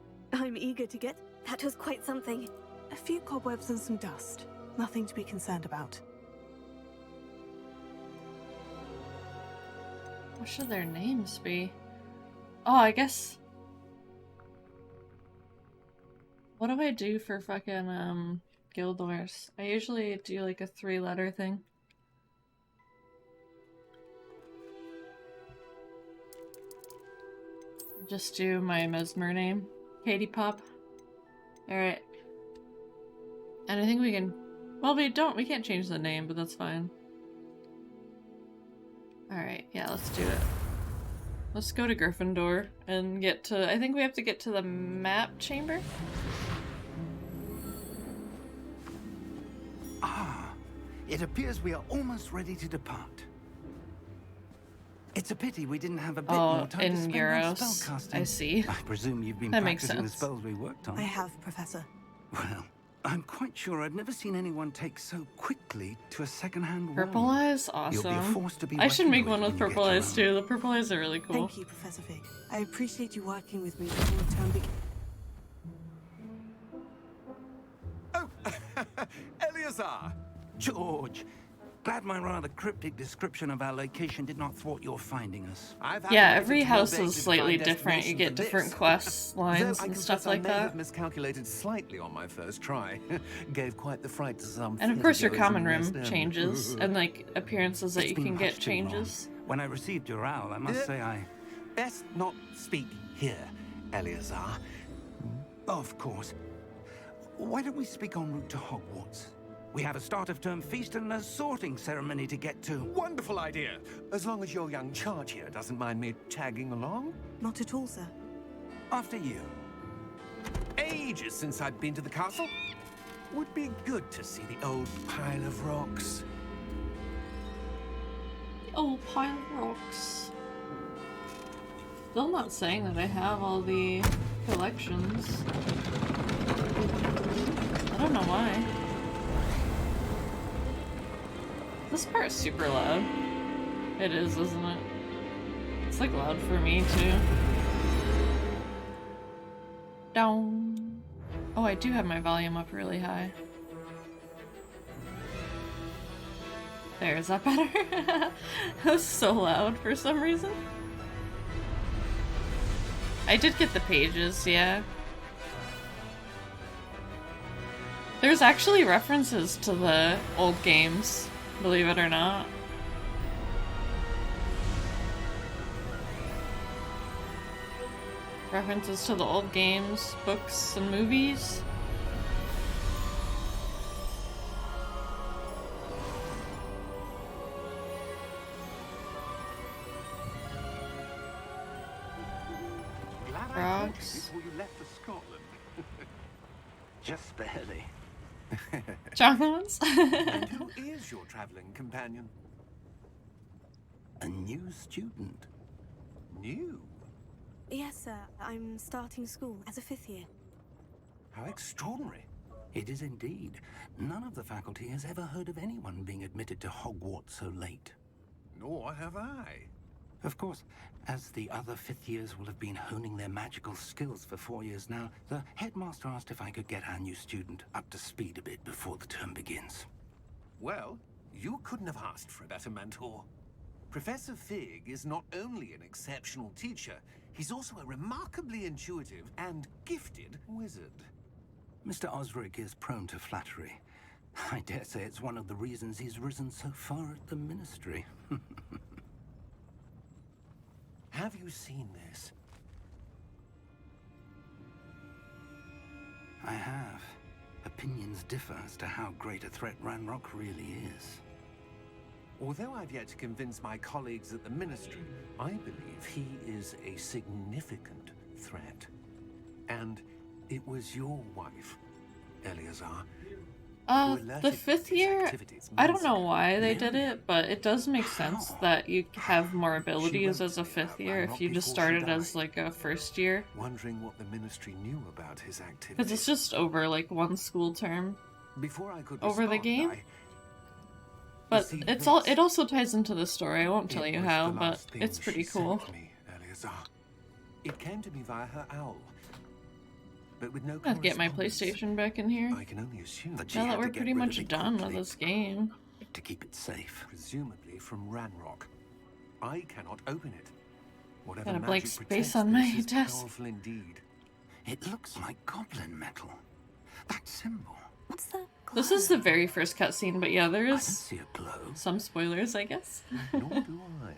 eager to get... That was quite something. A few cobwebs and some dust. Nothing to be concerned about. What should their names be? Oh, I guess... What do I do for fucking, Guild Wars? I usually do like a 3-letter thing. Just do my Mesmer name. Katie Pop. Alright. And I think we can... Well, we can't change the name, but that's fine. Alright, yeah, let's do it. Let's go to Gryffindor and get to... I think we have to get to the map chamber? Ah, it appears we are almost ready to depart. It's a pity we didn't have a bit more time to spend on spellcasting. I see. I presume you've been That makes practicing the sense. spells we worked on. I have, Professor. Well, I'm quite sure I've never seen anyone take so quickly to a second-hand Purple wand. eyes? You'll be Awesome. forced to be I should make one reckoned with when you purple get eyes your too. The purple eyes are really cool. Thank you, Professor Fig. I appreciate you working with me before the term begins. Oh, Eleazar! George, glad my rather cryptic description of our location did not thwart your finding us. Yeah, every house is slightly different. You get different quest lines Though I and confess stuff like I may have that. miscalculated slightly on my first try. Gave quite the fright to some. And of course your theatregoers common in room West End. changes, and like appearances that It's you been can much get too long. changes. When I received your owl, I must say I Best not speak here, Eleazar. Of course. Why don't we speak en route to Hogwarts? We have a start-of-term feast and a sorting ceremony to get to. Wonderful idea! As long as your young charge here doesn't mind me tagging along. Not at all, sir. After you. Ages since I've been to the castle. Would be good to see the old pile of rocks. The old pile of rocks. Still not saying that I have all the collections. I don't know why. This part's super loud. It is, isn't it? It's like loud for me too. Down. Oh, I do have my volume up really high. There, is that better? That was so loud for some reason. I did get the pages, yeah. There's actually references to the old games, believe it or not. References to the old games, books, and movies. Frogs. Before you left for Scotland. Just barely. Chocolates? And who is your traveling companion? A new student. New? Yes, sir. I'm starting school as a 5th year. How extraordinary. It is indeed. None of the faculty has ever heard of anyone being admitted to Hogwarts so late. Nor have I. Of course, as the other 5th years will have been honing their magical skills for 4 years now, the headmaster asked if I could get our new student up to speed a bit before the term begins. Well, you couldn't have asked for a better mentor. Professor Fig is not only an exceptional teacher, he's also a remarkably intuitive and gifted wizard. Mr. Osric is prone to flattery. I dare say it's one of the reasons he's risen so far at the Ministry. Have you seen this? I have. Opinions differ as to how great a threat Ranrock really is. Although I've yet to convince my colleagues at the Ministry, I believe he is a significant threat. And it was your wife, Eleazar, the 5th year, I don't know why they did it, but it does make sense that you have more abilities as a 5th year if you just started as like a 1st year. Wondering what the Ministry knew about his activities. Because it's just over like one school term. Before I could over the respond, game. But it's all. It also ties into the story. I won't tell you how, but it's pretty cool. It came to me via her owl. But with no I'll get my PlayStation back in here. I can only assume that now that we're pretty much done with this game. To keep it safe. Presumably from Ranrock. I cannot open it. Whatever got a blank magic space on my is desk. Powerful indeed. It looks like goblin metal. That symbol. What's that? This is the very first cutscene, but yeah, there I is see a glow. some spoilers, I guess. Nor do I.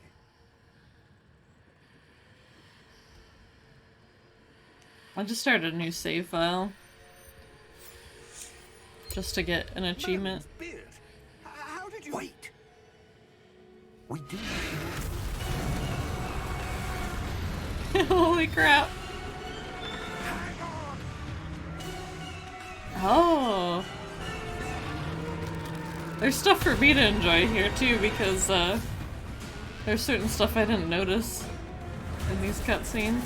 I just started a new save file. Just to get an achievement. Beard. How did you... Wait. We do. Holy crap. Oh. There's stuff for me to enjoy here too, because there's certain stuff I didn't notice in these cutscenes.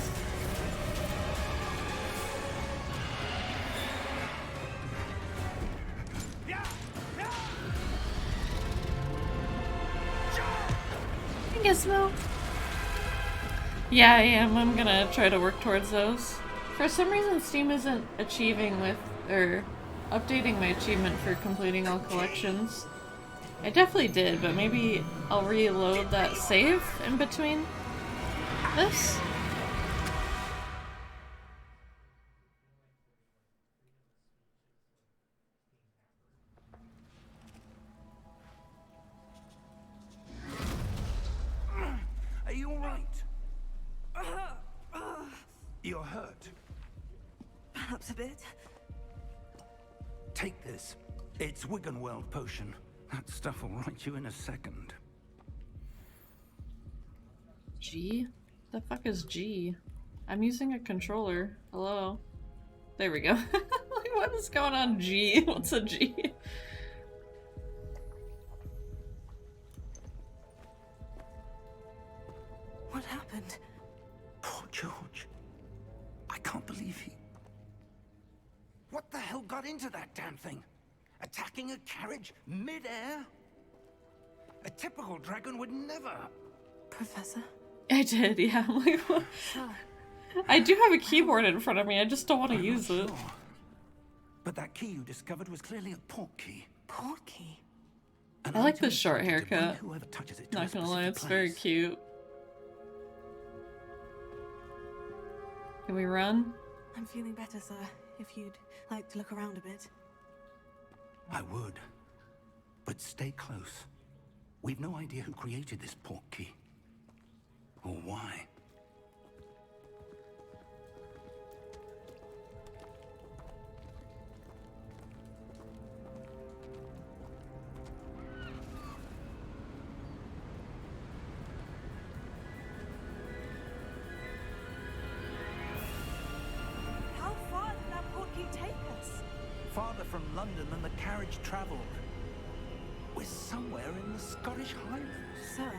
Gizmo. Yeah, I am. I'm gonna try to work towards those. For some reason, Steam isn't achieving with, or updating my achievement for completing all collections. I definitely did, but maybe I'll reload that save in between this. Are you alright? You're hurt. Perhaps a bit. Take this. It's Wiggenweld potion. That stuff will right you in a second. G? The fuck is G? I'm using a controller. Hello? There we go. Like, what is going on, G? What's a G? What happened? Poor George. I can't believe he... What the hell got into that damn thing? Attacking a carriage mid-air? A typical dragon would never... Professor? I did, yeah. I'm like, what? I do have a keyboard in front of me, I just don't want to use it. Sure. But that key you discovered was clearly a port key. Port key? And I like I'm the short tempted to bring haircut. whoever touches it to Not a gonna lie, specific it's very place. cute. Can we run? I'm feeling better, sir. If you'd like to look around a bit. I would. But stay close. We've no idea who created this port key. Or why. How far did that port key take us? Farther from London than the carriage travelled. We're somewhere in the Scottish Highlands. Sir,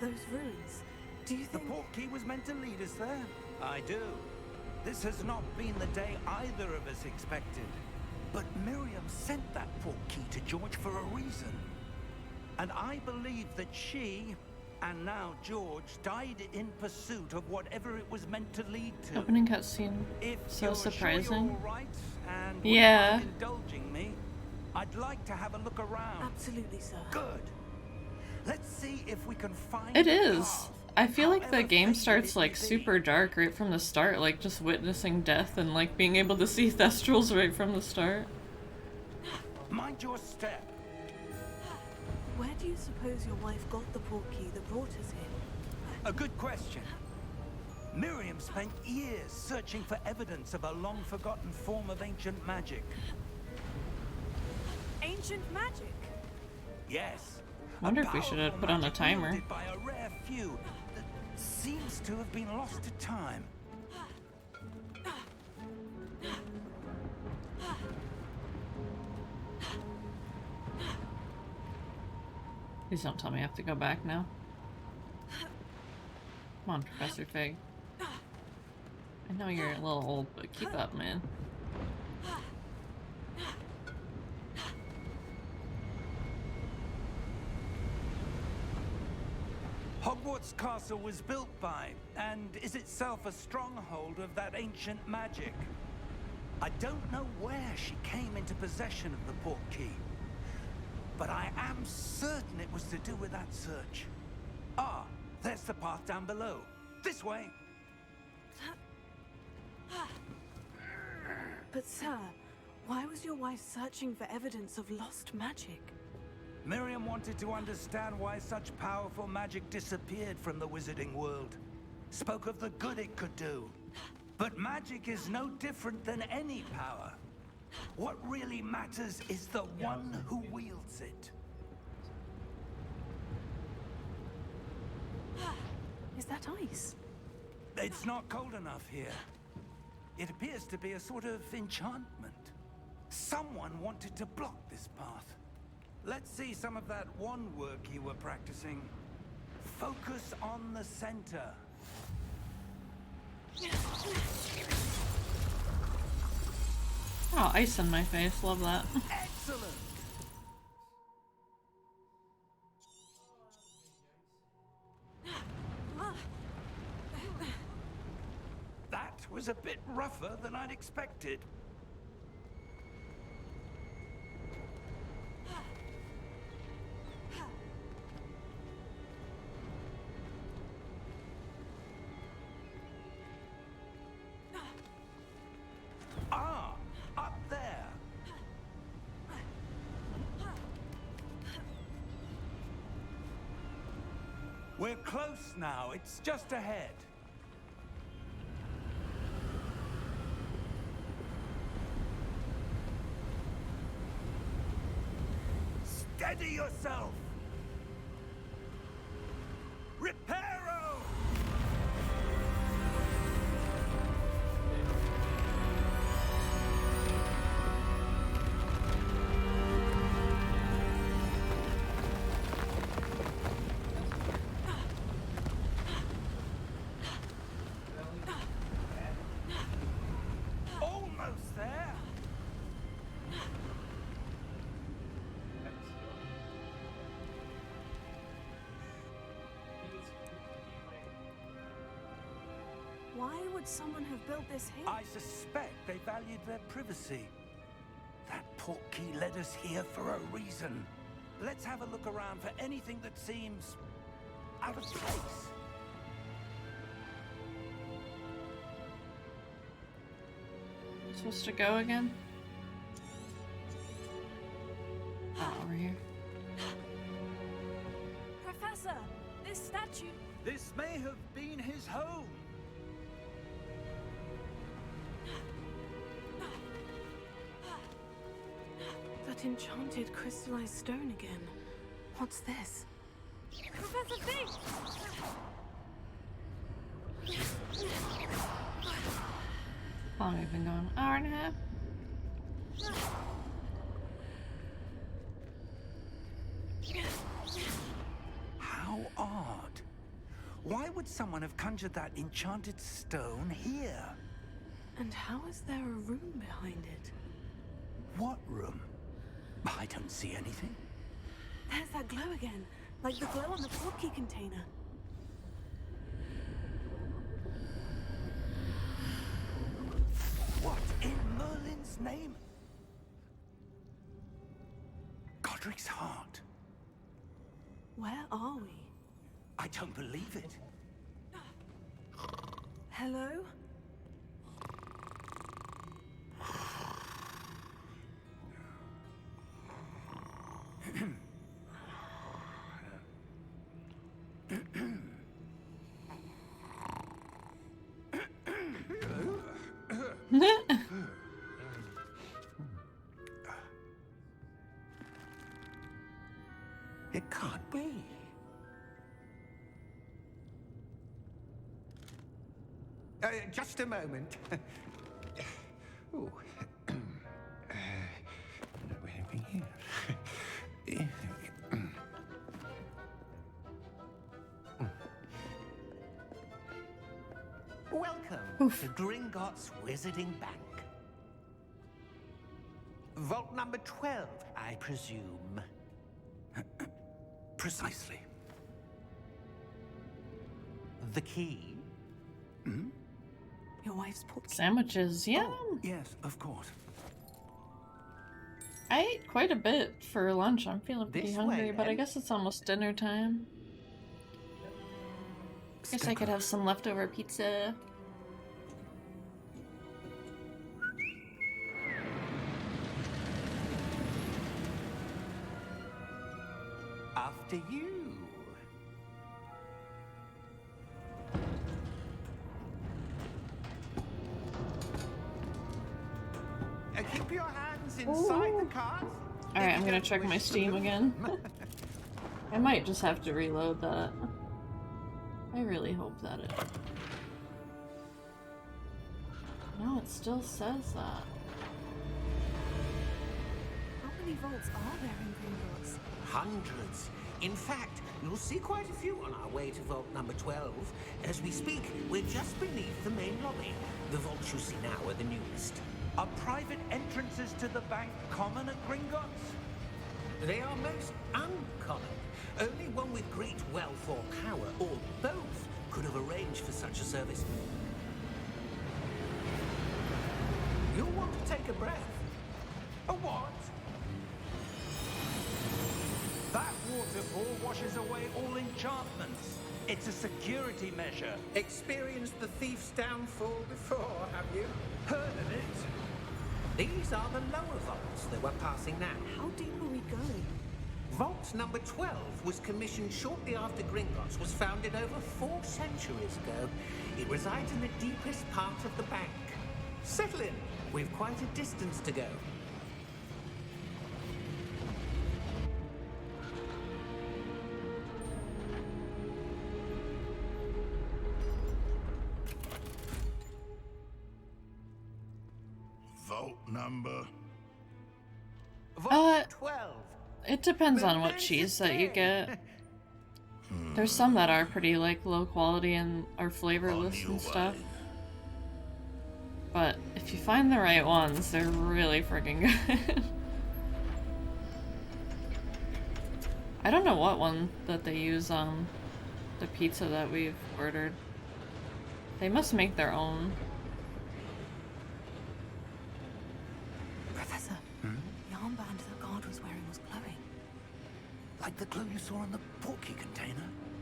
those ruins. Do you The think... port key was meant to lead us there. I do. This has not been the day either of us expected. But Miriam sent that port key to George for a reason. And I believe that she, and now George, died in pursuit of whatever it was meant to lead to. Opening cutscene. If So you're surprising. Sure you're all right and wouldn't Yeah. mind indulging me, I'd like to have a look around. Absolutely, sir. Good. Let's see if we can find It the is. path. I feel like the However game fated starts it may like be. super dark right from the start, like just witnessing death and like being able to see Thestrals right from the start. Mind your step. Where do you suppose your wife got the port key that brought us here? A good question. Miriam spent years searching for evidence of a long-forgotten form of ancient magic. Ancient magic? Yes. Wonder if we should have put on a magic timer. wielded by a rare few that seems to have been lost to time. Please don't tell me I have to go back now. Come on, Professor Fig. I know you're a little old, but keep up, man. Hogwarts Castle was built by, and is itself a stronghold of that ancient magic. I don't know where she came into possession of the port key, but I am certain it was to do with that search. Ah, there's the path down below. This way. But sir, why was your wife searching for evidence of lost magic? Miriam wanted to understand why such powerful magic disappeared from the wizarding world. Spoke of the good it could do. But magic is no different than any power. What really matters is the one who wields it. Is that ice? It's not cold enough here. It appears to be a sort of enchantment. Someone wanted to block this path. Let's see some of that wand work you were practicing. Focus on the center. Oh, ice on my face. Love that. Excellent! That was a bit rougher than I'd expected. Ah, up there. We're close now. It's just ahead. Steady yourself! Reparo! Almost there! Why would someone have built this here? I suspect they valued their privacy. That portkey led us here for a reason. Let's have a look around for anything that seems out of place. Supposed to go again? Oh, over here. Professor, this statue. This may have been his home. That enchanted crystallized stone again. What's this? Professor Fig! How long have we been going? Hour and a half? How odd. Why would someone have conjured that enchanted stone here? And how is there a room behind it? What room? I don't see anything. There's that glow again, like the glow on the portkey container. What in Merlin's name? Godric's heart. Where are we? I don't believe it. Hello? It can't be. Just a moment. Ooh. Where are we here? Welcome to Gringotts Wizarding Bank. Vault number 12, I presume. Precisely. The key? Hmm? Your wife's portkey. Sandwiches, yeah. Oh, yes, of course. I ate quite a bit for lunch. I'm feeling pretty This hungry, way, but I then. guess it's almost dinner time. Guess I could have some leftover pizza. After you. Keep your hands inside the cart. Alright, I'm gonna check my Steam again. I might just have to reload that. I really hope that it... No, it still says that. How many vaults are there in Gringotts? Hundreds. In fact, you'll see quite a few on our way to vault number 12. As we speak, we're just beneath the main lobby. The vaults you see now are the newest. Are private entrances to the bank common at Gringotts? They are most uncommon. Only one with great wealth or power, or both, could have arranged for such a service. You'll want to take a breath. A what? That waterfall washes away all enchantments. It's a security measure. Experienced the thief's downfall before, have you? Heard of it? These are the lower vaults that we're passing now. How deep are we going? Vault number 12 was commissioned shortly after Gringotts was founded over 4 centuries ago. It resides in the deepest part of the bank. Settle in. We've quite a distance to go. Vault number? Vault 12. It depends on what cheese that you get. There's some that are pretty like low quality and are flavorless and stuff. But if you find the right ones, they're really freaking good. I don't know what one that they use on the pizza that we've ordered. They must make their own. Professor, the armband that guard was wearing was glowing. Like the glow you saw on the porky container?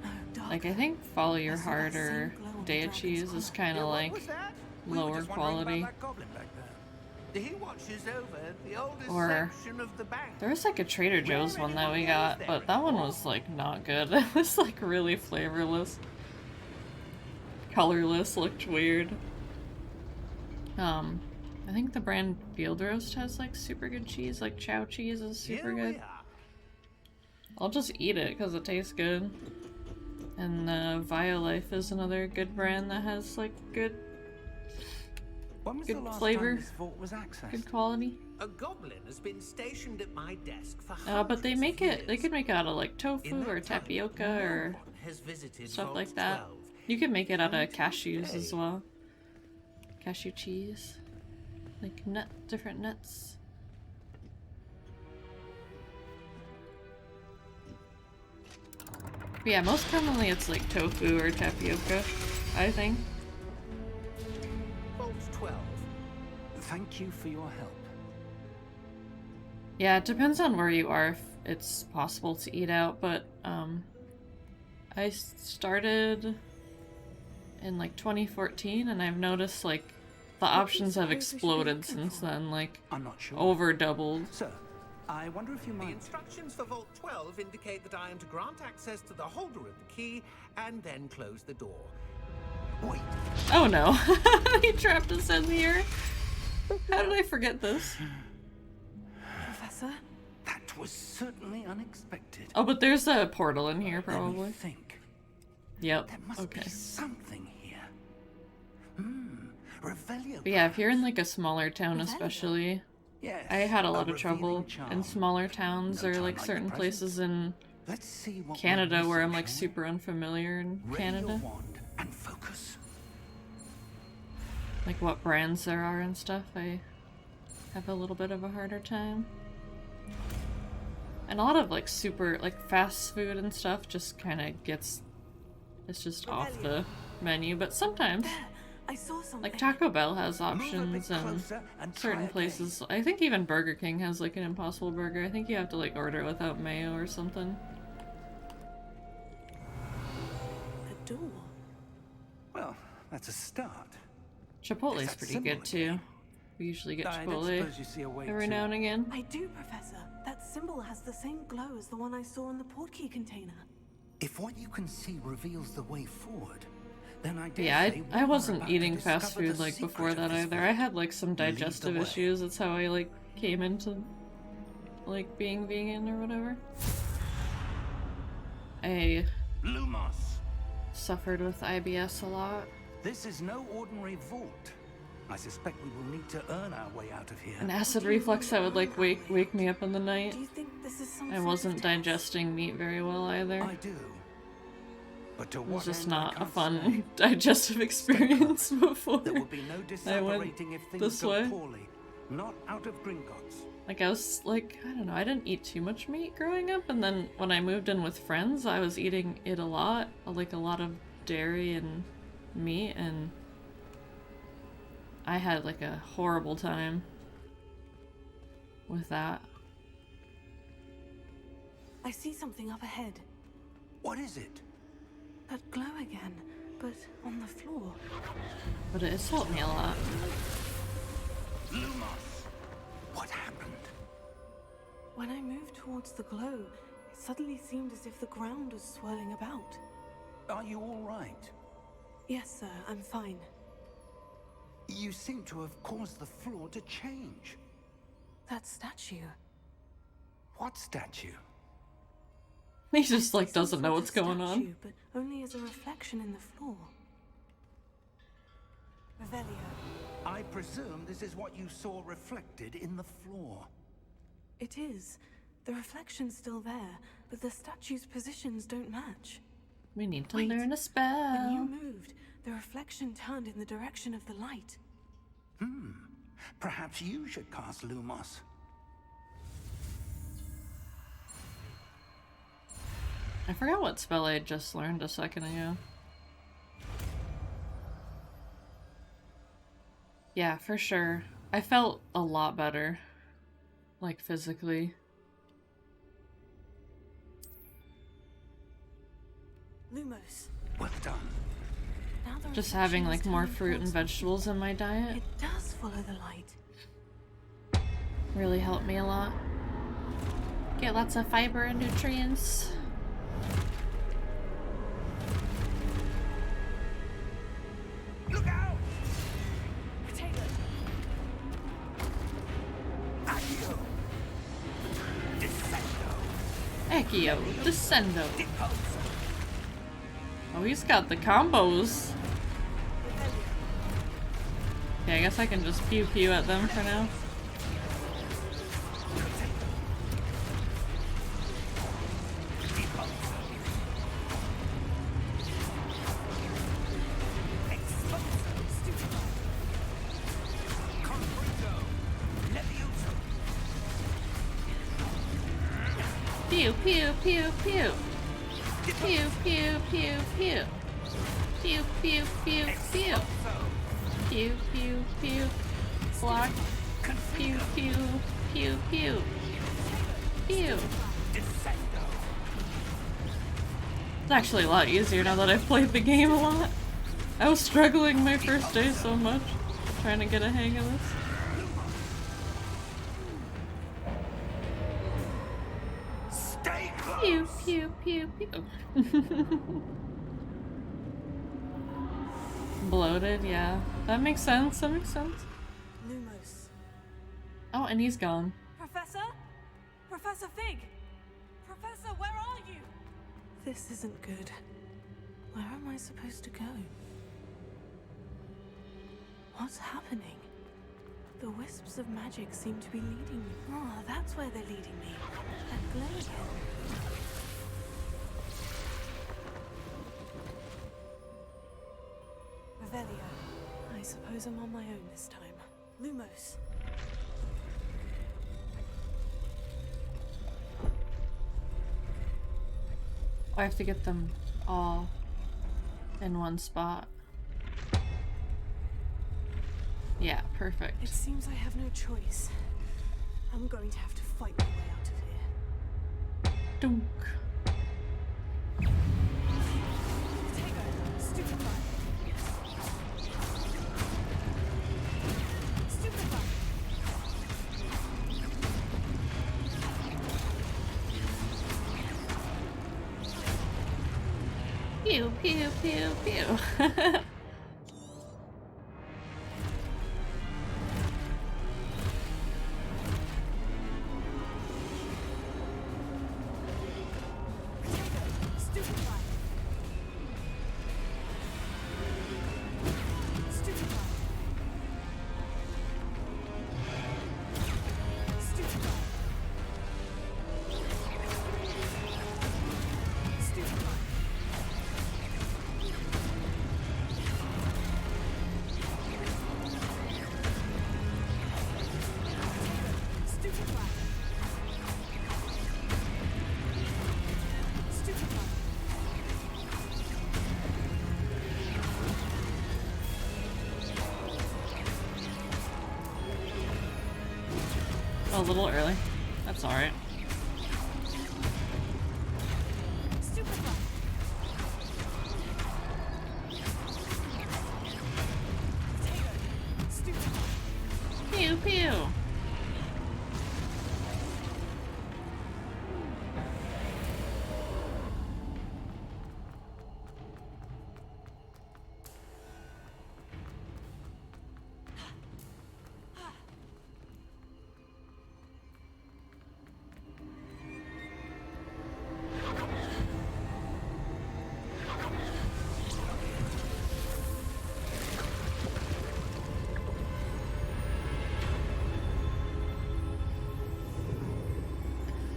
No, darker. Like, I think Follow Your Heart or Day of Cheese is kind of like lower quality. He watches over the oldest Or section of the bank. there was like a Trader Joe's one that we got, but that one was like not good. It was like really flavorless. Colorless, looked weird. I think the brand Field Roast has like super good cheese, like Chow cheese is super good. I'll just eat it because it tastes good. And Violife is another good brand that has like good flavor, good quality. A goblin has been stationed at my desk for But they make it, they could make it out of like tofu or tapioca or has visited stuff Vault like that. 12. You can make it out of cashews as well. Cashew cheese. Like different nuts. But yeah, most commonly it's like tofu or tapioca, I think. Vault 12. Thank you for your help. Yeah, it depends on where you are if it's possible to eat out, but I started in like 2014 and I've noticed like the options have exploded since then, like I'm not sure. over doubled. Sir, I wonder if you The might... instructions for Vault 12 indicate that I am to grant access to the holder of the key and then close the door. Wait. Oh no, he trapped us in here. How did I forget this? Professor? That was certainly unexpected. Oh, but there's a portal in here, Let me probably. think. Yep. There must Okay. be something here. Revelio. But yeah, if you're in like a smaller town, especially, Yes, I had a lot a of trouble revealing charm. in smaller towns No or time like like certain the present. places in Let's see what Canada we're where I'm missing, like shall we? super unfamiliar in Ready Canada. your wand and focus. Like what brands there are and stuff, I have a little bit of a harder time. And a lot of like super like fast food and stuff just kind of gets, it's just off the menu, but sometimes I saw something. like Taco Bell has options and closer and try certain again. places. I think even Burger King has like an Impossible Burger. I think you have to like order it without mayo or something. A door. Well, that's a start. Chipotle's that pretty symbol good too. We usually get I don't Chipotle suppose you see a way every to... now and again. I do, Professor. That symbol has the same glow as the one I saw in the portkey container. If what you can see reveals the way forward, then I But dare yeah, say I we are wasn't about to eating fast discover food the like secret before of that this either. vault. I had like some Lead the digestive way. issues. That's how I like came into like being vegan or whatever. I Lumos. suffered with IBS a lot. This is no ordinary vault. I suspect we will need to earn our way out of here. An acid reflux that would like wake me up in the night. Do you think this is some I sort of wasn't test? digesting meat very well either. I do. But to It what was just end, I not a can't fun say. digestive experience before There will be no I went disapparating if things this go way. poorly. Not out of Gringotts. Like I was like, I don't know, I didn't eat too much meat growing up, and then when I moved in with friends, I was eating it a lot, like a lot of dairy and meat, and I had like a horrible time with that. I see something up ahead. What is it? That glow again, but on the floor. But it's helped me a lot. Lumos! What happened? When I moved towards the glow, it suddenly seemed as if the ground was swirling about. Are you all right? Yes, sir, I'm fine. You seem to have caused the floor to change. That statue. What statue? He just like Some doesn't know sort what's of going on. statue, but only as a reflection in the floor. Revelio. I presume this is what you saw reflected in the floor. It is. The reflection's still there, but the statue's positions don't match. We need to Wait. learn a spell. When you moved, the reflection turned in the direction of the light. Perhaps you should cast Lumos. I forgot what spell I just learned a second ago. Yeah, for sure. I felt a lot better. Like, physically. Lumos. Well done. Now the Just having, like, reflection is more turning fruit and towards- vegetables in my diet It does follow the light. really helped me a lot. Get lots of fiber and nutrients. Look out! Potato. Accio! Descendo! Accio, Descendo. Deposo! Oh, he's got the combos. Yeah, I guess I can just pew pew at them for now. Pew pew pew pew. Pew pew pew pew. Pew pew pew pew. Pew pew pew. Block. Pew pew pew pew. Pew. It's actually a lot easier now that I've played the game a lot. I was struggling my first day so much, trying to get a hang of this. Stay close! Pew pew pew pew. Bloated, yeah. That makes sense, that makes sense. Lumos. Oh, and he's gone. Professor? Professor Fig! Professor, where are you? This isn't good. Where am I supposed to go? What's happening? The wisps of magic seem to be leading me. Oh, that's where they're leading me. That glow again. Revelio. I suppose I'm on my own this time. Lumos. I have to get them all in one spot. Yeah, perfect. It seems I have no choice. I'm going to have to fight my way out of here. Dunk. Potato. Stupefy. Stupefy. Pew pew pew pew. Stupefy. Stupefy. Stupefy. Stupefy. Stupefy. Stupefy. A little early. That's alright. Stupefy. Potato. Stupefy. Pew pew.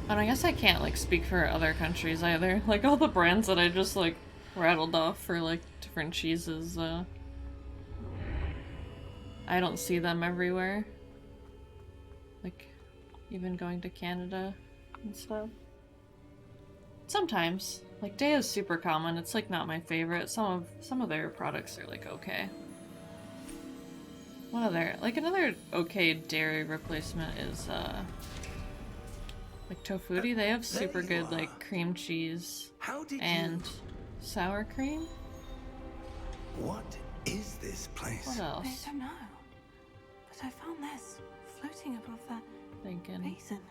And I guess I can't like speak for other countries either. Like all the brands that I just like rattled off for like different cheeses, I don't see them everywhere. Like even going to Canada and stuff. Sometimes. Like Day is super common, it's like not my favorite. Some of their products are like okay. One other another okay dairy replacement is like Tofutti. They have super good like cream cheese and sour cream. What is this place? What else? I don't know. But I found this floating above that basin.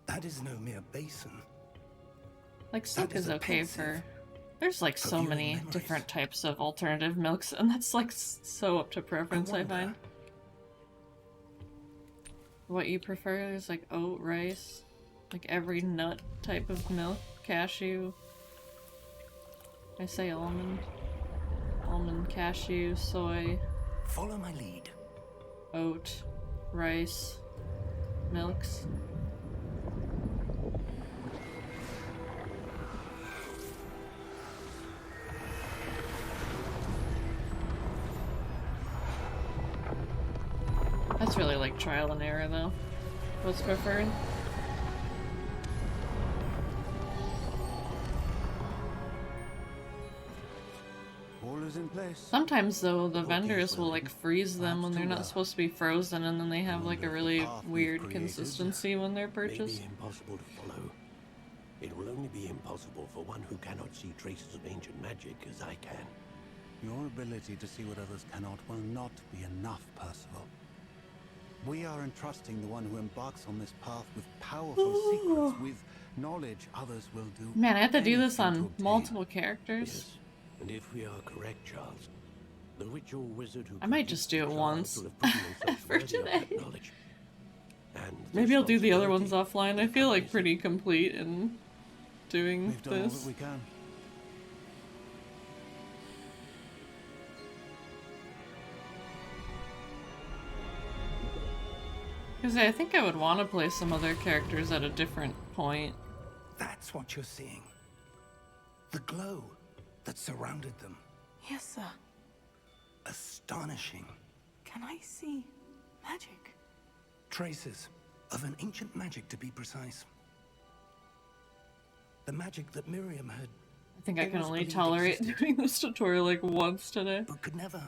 That is no mere basin. Like Silk is okay for... There's like so many different types of alternative milks, and that's like so up to preference, I find. What you prefer is like oat, rice, like every nut type of milk, cashew. I say almond, cashew, soy. Follow my lead. Oat, rice, milks. That's really like trial and error though. What's preferred? All is in place. Sometimes though, the vendors will like freeze them when they're not supposed to be frozen, and then they have like a really weird consistency when they're purchased. Maybe impossible to follow. It will only be impossible for one who cannot see traces of ancient magic as I can. Your ability to see what others cannot will not be enough, Percival. We are entrusting the one who embarks on this path with powerful secrets, with knowledge others will do. Man, I have to do this on multiple characters. Yes. And if we are correct, Charles, the witch or wizard who I might just do it once for today. And maybe I'll do the other ones offline. I feel like pretty complete in doing We've done all this. that we can. Because I think I would want to play some other characters at a different point. That's what you're seeing. The glow that surrounded them. Yes, sir. Astonishing. Can I see magic? Traces of an ancient magic, to be precise. The magic that Miriam had... I think I can only tolerate doing this tutorial like once today. But could never...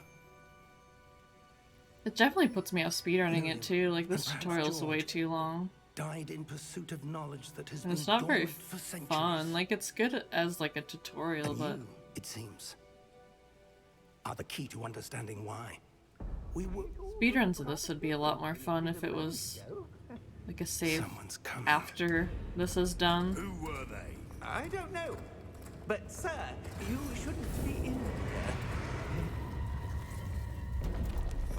It definitely puts me off speedrunning it too, like this tutorial's way too long. Died in pursuit of knowledge that has And it's been not very dormant for centuries. fun, like it's good as like a tutorial, And but... you, it seems, are the key to understanding why. We were... Speedruns of this would be a lot more fun if it was like a save after this is done. Who were they? I don't know. But, sir, you shouldn't be in here.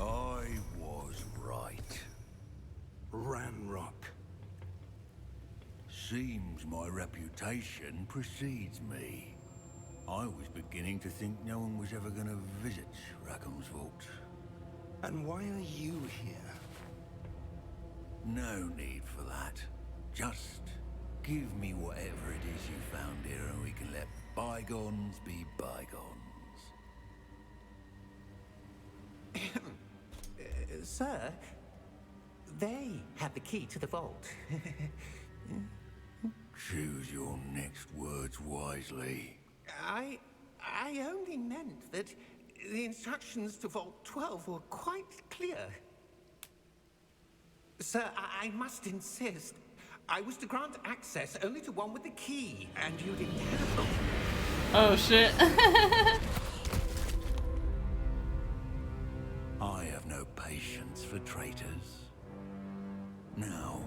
I was right. Ranrock. Seems my reputation precedes me. I was beginning to think no one was ever going to visit Rackham's vault. And why are you here? No need for that. Just give me whatever it is you found here and we can let bygones be bygones. Sir, they have the key to the vault. Choose your next words wisely. I only meant that the instructions to Vault 12 were quite clear. Sir, I must insist. I was to grant access only to one with the key, and you didn't have... Oh shit. I have no patience for traitors. Now,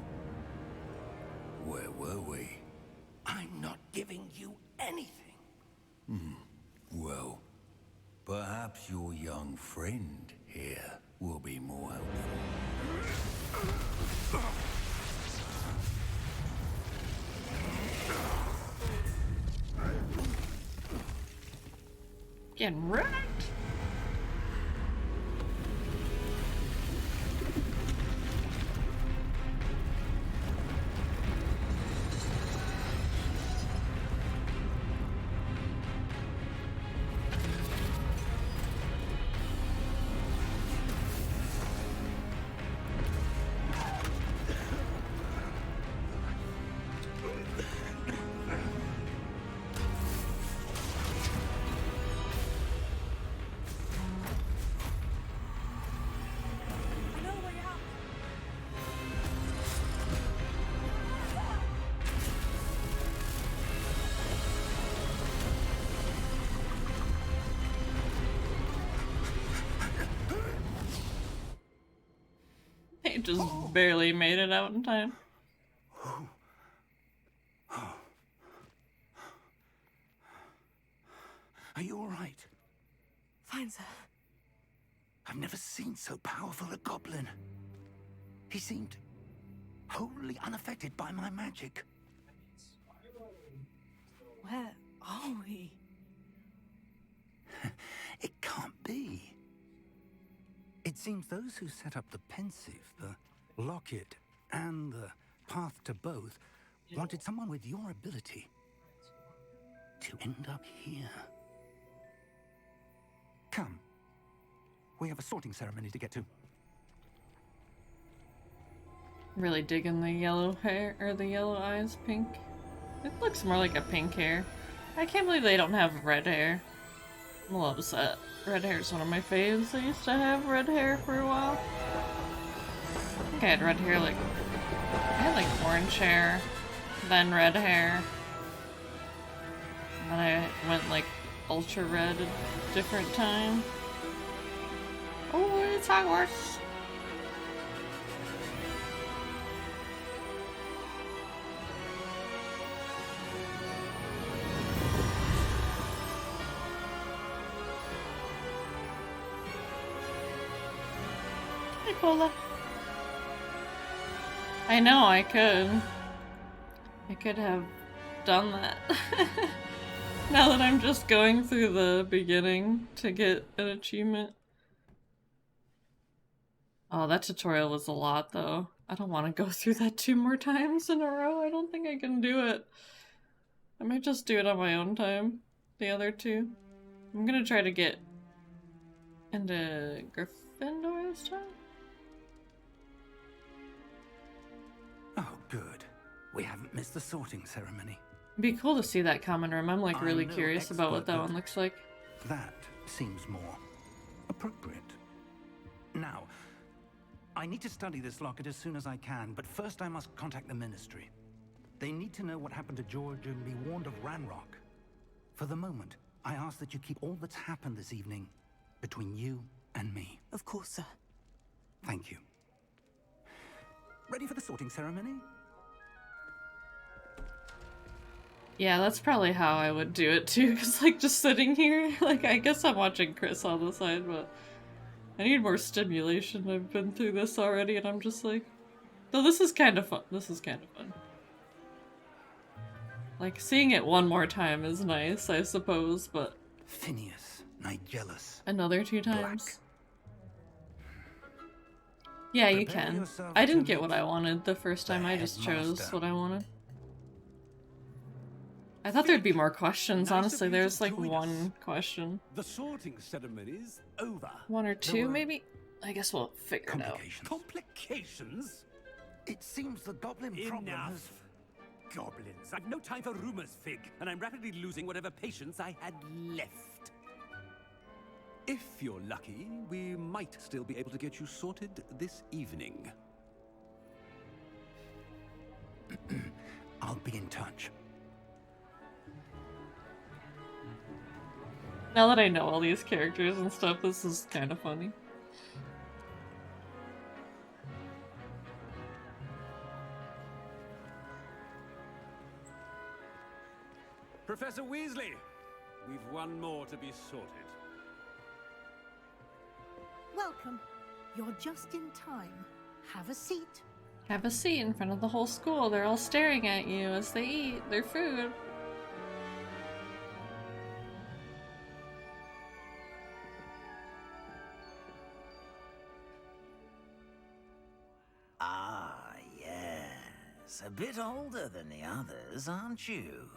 where were we? I'm not giving you anything. Well, perhaps your young friend here will be more helpful. Getting wrecked. just barely made it out in time. Are you all right? Fine, sir. I've never seen so powerful a goblin. He seemed wholly unaffected by my magic. Where are we? It can't be. It seems those who set up the Pensieve, the Locket, and the Path to Both wanted someone with your ability to end up here. Come. We have a sorting ceremony to get to. Really digging the yellow hair, or the yellow eyes pink. It looks more like a pink hair. I can't believe they don't have red hair. I'm a little upset. Red hair is one of my faves. I used to have red hair for a while. I think I had red hair I had like orange hair, then red hair. And then I went like ultra red at a different time. Oh, it's Hogwarts! Hey, Cola. I know, I could. I could have done that. Now that I'm just going through the beginning to get an achievement. Oh, that tutorial was a lot, though. I don't want to go through that 2 more times in a row. I don't think I can do it. I might just do it on my own time. The other 2. I'm gonna try to get into Gryffindor this time. Oh, good. We haven't missed the sorting ceremony. It'd be cool to see that common room. I'm like really I'm no curious about what expert, that but one looks like. That seems more appropriate. Now, I need to study this locket as soon as I can, but first I must contact the Ministry. They need to know what happened to George and be warned of Ranrock. For the moment, I ask that you keep all that's happened this evening between you and me. Of course, sir. Thank you. Ready for the sorting ceremony? Yeah, that's probably how I would do it too, because like just sitting here, like I guess I'm watching Chris on the side, but I need more stimulation. I've been through this already and I'm just like, no, this is kind of fun. This is kind of fun. Like seeing it one more time is nice, I suppose, but Phineas, Nigellus. Another 2 times. Yeah, you Prepare can. yourself I didn't to get what meet I wanted the first time. I just chose headmaster. what I wanted. I thought there'd be more questions, Nice of honestly. you to There's like join one question. The sorting ceremony's over. 1 or 2, maybe? I guess we'll figure it out. Complications? It seems the goblin problem has... Enough. Goblins. I've no time for rumors, Fig, and I'm rapidly losing whatever patience I had left. If you're lucky, we might still be able to get you sorted this evening. I'll be in touch. Now that I know all these characters and stuff, this is kind of funny. Professor Weasley, we've one more to be sorted. Welcome. You're just in time. Have a seat. Have a seat in front of the whole school. They're all staring at you as they eat their food. Ah, yes. A bit older than the others, aren't you?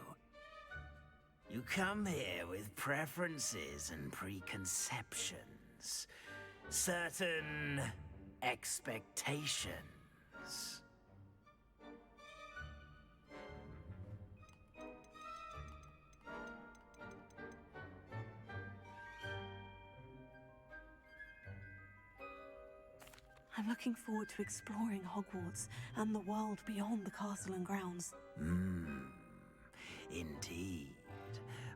You come here with preferences and preconceptions. Certain expectations. I'm looking forward to exploring Hogwarts and the world beyond the castle and grounds. Indeed.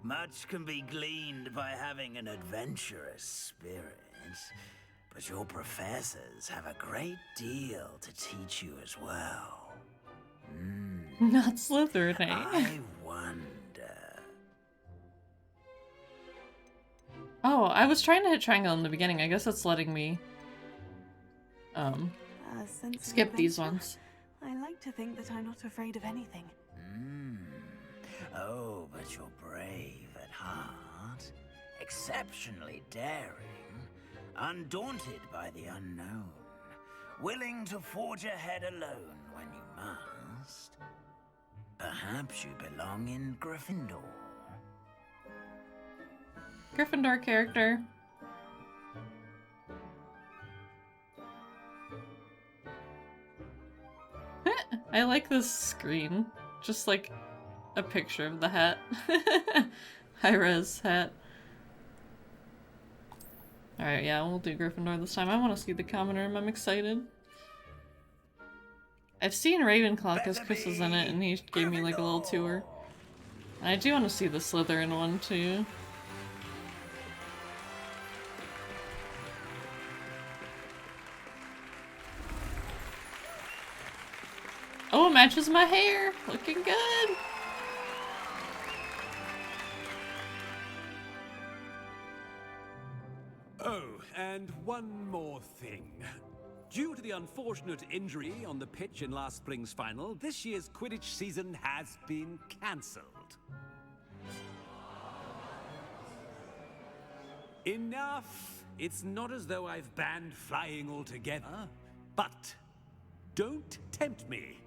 Much can be gleaned by having an adventurous spirit. but your professors have a great deal to teach you as well. Not Slytherin, eh? I wonder. Oh, I was trying to hit triangle in the beginning. I guess it's letting me skip these ones. I like to think that I'm not afraid of anything. Oh, but you're brave at heart, exceptionally daring, undaunted by the unknown, willing to forge ahead alone when you must. Perhaps you belong in Gryffindor. Gryffindor character. I like this screen. Just like a picture of the hat. High-res hat. Alright, yeah, we'll do Gryffindor this time. I want to see the common room. I'm excited. I've seen Ravenclaw because Chris was in it and he gave me like a little tour. And I do want to see the Slytherin one too. Oh, it matches my hair! Looking good! Oh, and one more thing. Due to the unfortunate injury on the pitch in last spring's final, this year's Quidditch season has been cancelled. Enough! It's not as though I've banned flying altogether, but don't tempt me.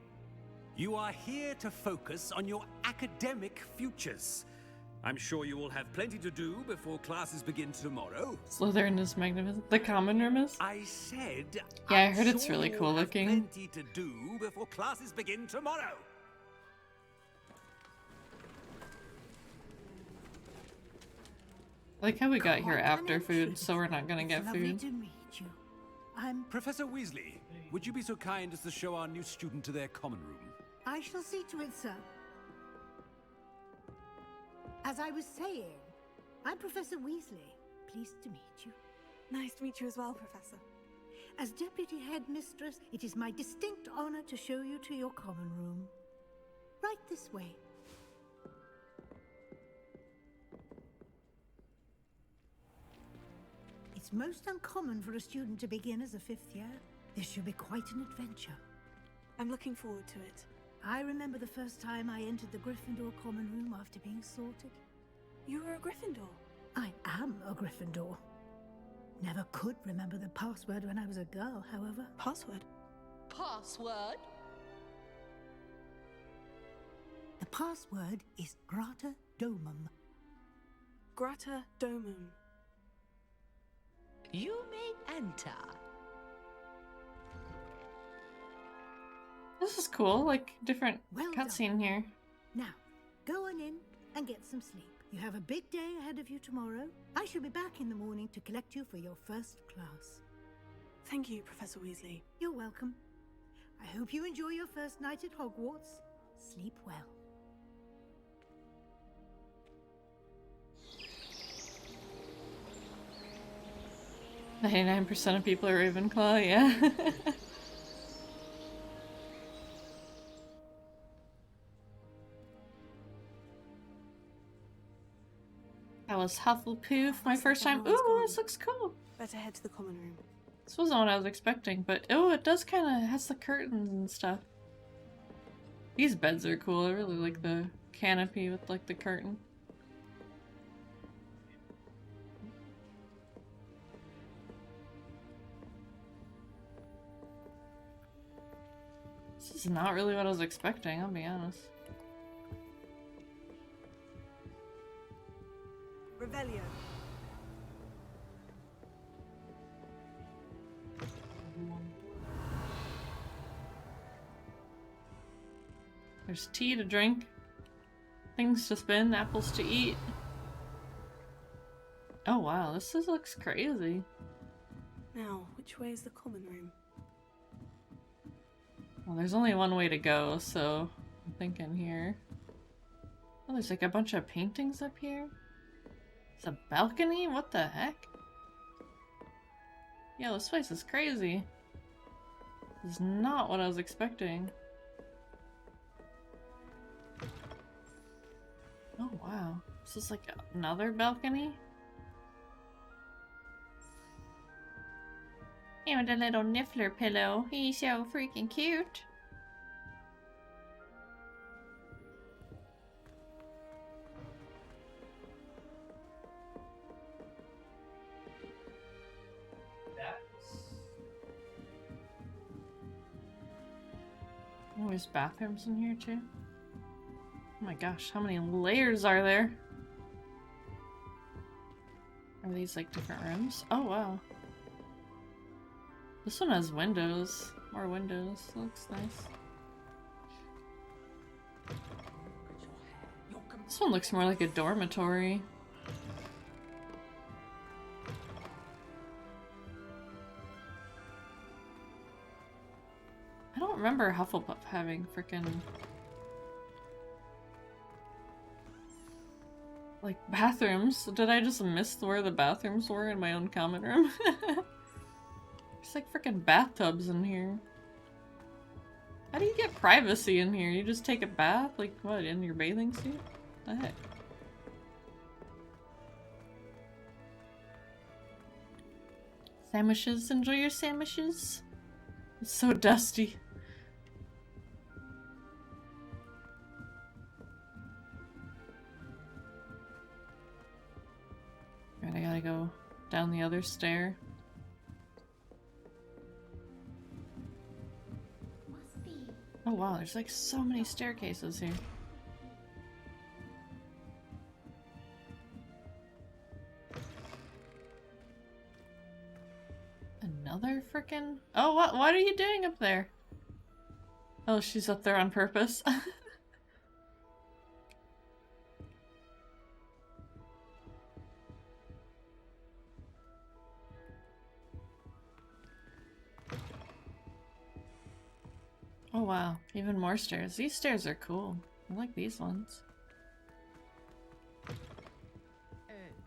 You are here to focus on your academic futures. I'm sure you will have plenty to do before classes begin tomorrow. Slytherin is magnificent. The common room is? I said, yeah, I heard I'm it's sure really you cool will have looking. Plenty to do before classes begin tomorrow. Like how we got here after food, so we're not gonna get Lovely food. to meet you. I'm... Professor Weasley, would you be so kind as to show our new student to their common room? I shall see to it, sir. As I was saying, I'm Professor Weasley. Pleased to meet you. Nice to meet you as well, Professor. As Deputy Headmistress, it is my distinct honor to show you to your common room. Right this way. It's most uncommon for a student to begin as a 5th year. This should be quite an adventure. I'm looking forward to it. I remember the first time I entered the Gryffindor common room after being sorted. You were a Gryffindor? I am a Gryffindor. Never could remember the password when I was a girl, however. Password? Password? The password is Grata Domum. Grata Domum. You may enter. This is cool, like different cutscene here. Now, go on in and get some sleep. You have a big day ahead of you tomorrow. I shall be back in the morning to collect you for your first class. Thank you, Professor Weasley. You're welcome. I hope you enjoy your first night at Hogwarts. Sleep well. 99% of people are Ravenclaw, yeah. That was Hufflepuff, my first time. Ooh, this looks cool. Better head to the common room. This wasn't what I was expecting, but oh, it does kind of has the curtains and stuff. These beds are cool. I really like the canopy with like the curtain. This is not really what I was expecting, I'll be honest. Revelio. There's tea to drink, things to spin, apples to eat. Oh wow, this looks crazy. Now, which way is the common room? Well, there's only one way to go, so I'm thinking here. Oh, there's like a bunch of paintings up here. It's a balcony? What the heck? Yeah, this place is crazy. This is not what I was expecting. Oh wow. Is this like another balcony? He with a little niffler pillow. He's so freaking cute. Oh, there's bathrooms in here too. Oh my gosh, how many layers are there? Are these like different rooms? Oh wow. This one has windows. More windows. Looks nice. This one looks more like a dormitory. I don't remember Hufflepuff having frickin' like bathrooms. Did I just miss where the bathrooms were in my own common room? There's like frickin' bathtubs in here. How do you get privacy in here? You just take a bath? Like what, in your bathing suit? What the heck? Sandwiches, enjoy your sandwiches. It's so dusty. Right, I gotta go down the other stair. Oh wow, there's like so many staircases here. Another frickin'... Oh, what are you doing up there? Oh, she's up there on purpose. Oh wow, even more stairs. These stairs are cool. I like these ones.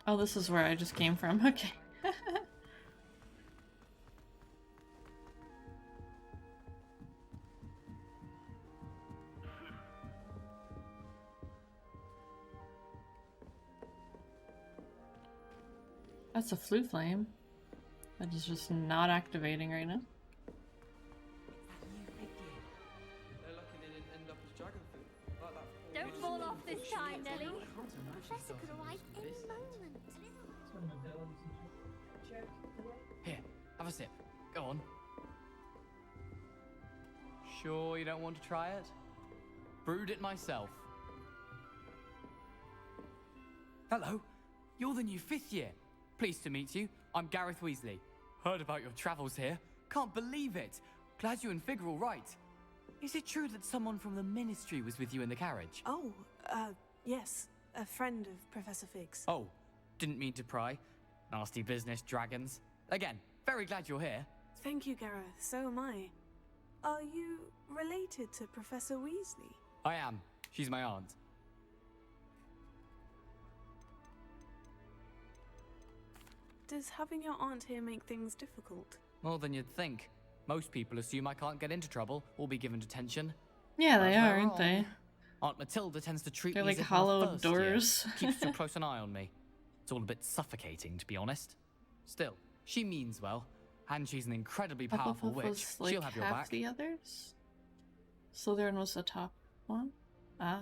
Oh, this is where I just came from. Okay. That's a flue flame. That is just not activating right now. Don't fall off this time, Nelly. Professor could arrive any moment. Here, have a sip. Go on. Sure you don't want to try it? Brewed it myself. Hello, you're the new 5th year. Pleased to meet you. I'm Gareth Weasley. Heard about your travels here. Can't believe it. Glad you and Fig are all right. Is it true that someone from the Ministry was with you in the carriage? Oh, yes. A friend of Professor Fig's. Oh, didn't mean to pry. Nasty business, dragons. Again, very glad you're here. Thank you, Gareth. So am I. Are you related to Professor Weasley? I am. She's my aunt. Does having your aunt here make things difficult? More than you'd think. Most people assume I can't get into trouble or be given detention. Yeah, they But are, they're aren't they? wrong. Aunt Matilda tends to treat They're me like as if I'm hollowed first year. doors. Keeps too close an eye on me. It's all a bit suffocating, to be honest. Still, she means well, and she's an incredibly powerful Hufflepuff witch. was like She'll have your half back. the others? Slytherin was the top one? Ah.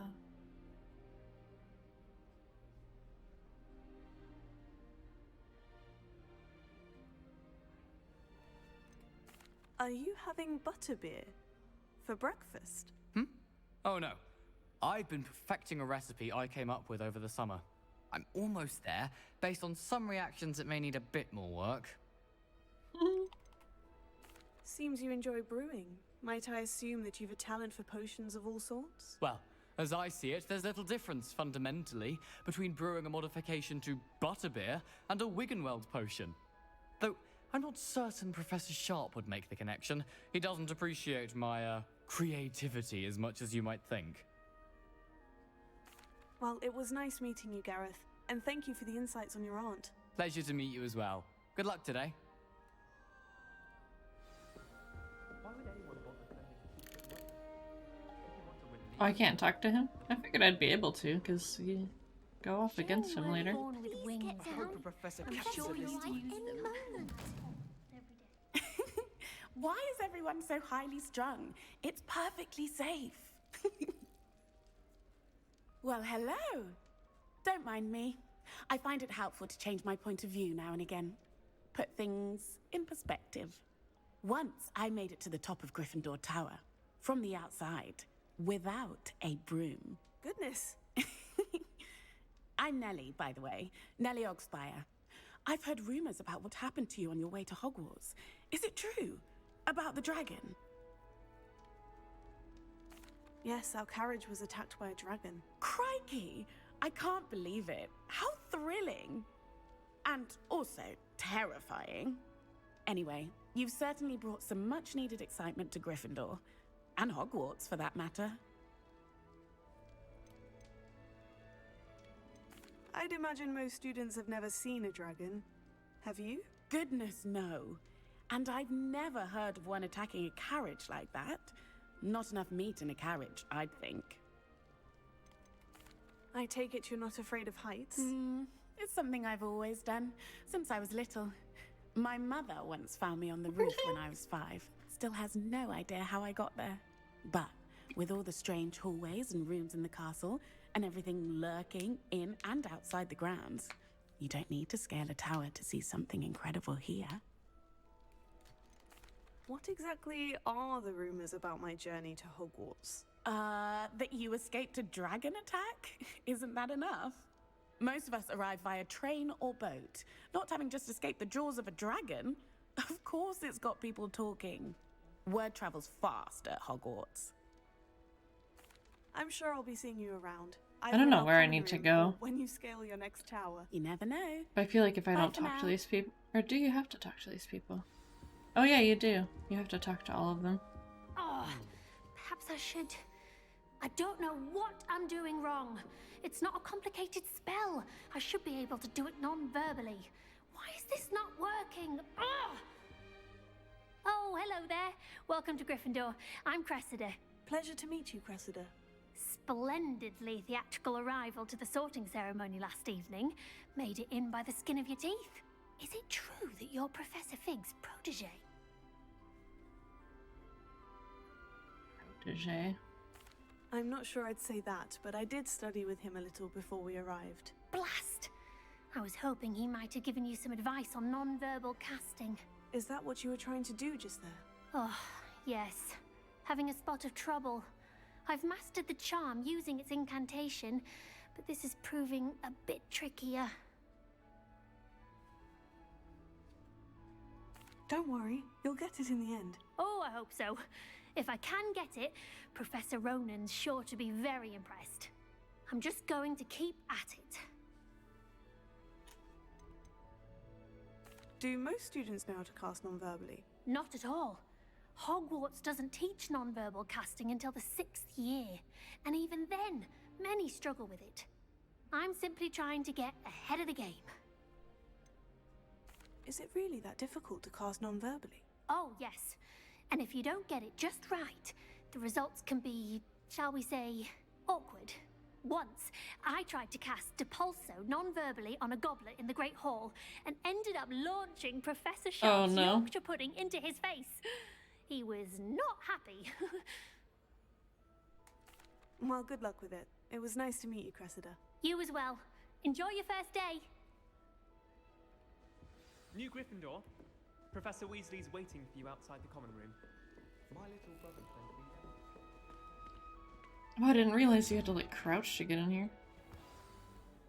Are you having butterbeer for breakfast? Oh no. I've been perfecting a recipe I came up with over the summer. I'm almost there. Based on some reactions, it may need a bit more work. Seems you enjoy brewing. Might I assume that you've a talent for potions of all sorts? Well, as I see it, there's little difference, fundamentally, between brewing a modification to butterbeer and a Wiggenweld potion. Though, I'm not certain Professor Sharp would make the connection. He doesn't appreciate my, creativity as much as you might think. Well, it was nice meeting you, Gareth. And thank you for the insights on your aunt. Pleasure to meet you as well. Good luck today. Oh, I can't talk to him? I figured I'd be able to, because you go off against him later. Born with wings. I hope a professor I'm catches sure this. you might use them. Why is everyone so highly strung? It's perfectly safe. Well, hello. Don't mind me. I find it helpful to change my point of view now and again. Put things in perspective. Once I made it to the top of Gryffindor Tower, from the outside, without a broom. Goodness. I'm Nellie, by the way. Nellie Ogspire. I've heard rumors about what happened to you on your way to Hogwarts. Is it true? About the dragon? Yes, our carriage was attacked by a dragon. Crikey! I can't believe it. How thrilling! And also terrifying. Anyway, you've certainly brought some much-needed excitement to Gryffindor. And Hogwarts, for that matter. I'd imagine most students have never seen a dragon. Have you? Goodness, no. And I've never heard of one attacking a carriage like that. Not enough meat in a carriage, I'd think. I take it you're not afraid of heights? It's something I've always done, since I was little. My mother once found me on the roof when I was 5. Still has no idea how I got there. But with all the strange hallways and rooms in the castle, and everything lurking in and outside the grounds, you don't need to scale a tower to see something incredible here. What exactly are the rumors about my journey to Hogwarts? That you escaped a dragon attack? Isn't that enough? Most of us arrive via train or boat, not having just escaped the jaws of a dragon. Of course it's got people talking. Word travels fast at Hogwarts. I'm sure I'll be seeing you around. I don't know where I need to go. When you scale your next tower. You never know. But I feel like if I don't talk to these people... Or do you have to talk to these people? Oh yeah, you do. You have to talk to all of them. Oh, perhaps I should. I don't know what I'm doing wrong. It's not a complicated spell. I should be able to do it non-verbally. Why is this not working? Ugh! Oh, hello there. Welcome to Gryffindor. I'm Cressida. Pleasure to meet you, Cressida. Splendidly theatrical arrival to the sorting ceremony last evening. Made it in by the skin of your teeth. Is it true that you're Professor Fig's protege? Protege? I'm not sure I'd say that, but I did study with him a little before we arrived. Blast! I was hoping he might have given you some advice on non-verbal casting. Is that what you were trying to do just there? Oh, yes. Having a spot of trouble. I've mastered the charm using its incantation, but this is proving a bit trickier. Don't worry, you'll get it in the end. Oh, I hope so. If I can get it, Professor Ronan's sure to be very impressed. I'm just going to keep at it. Do most students know how to cast non-verbally? Not at all. Hogwarts doesn't teach non-verbal casting until the 6th year, and even then, many struggle with it. I'm simply trying to get ahead of the game. Is it really that difficult to cast non-verbally? Oh, yes. And if you don't get it just right, the results can be, shall we say, awkward. Once, I tried to cast Depulso non-verbally on a goblet in the Great Hall and ended up launching Professor Sharp's Yorkshire pudding into his face. He was not happy. Well, good luck with it. It was nice to meet you, Cressida. You as well. Enjoy your first day. New Gryffindor. Professor Weasley's waiting for you outside the common room. My little brother played Oh, I didn't realize you had to like crouch to get in here.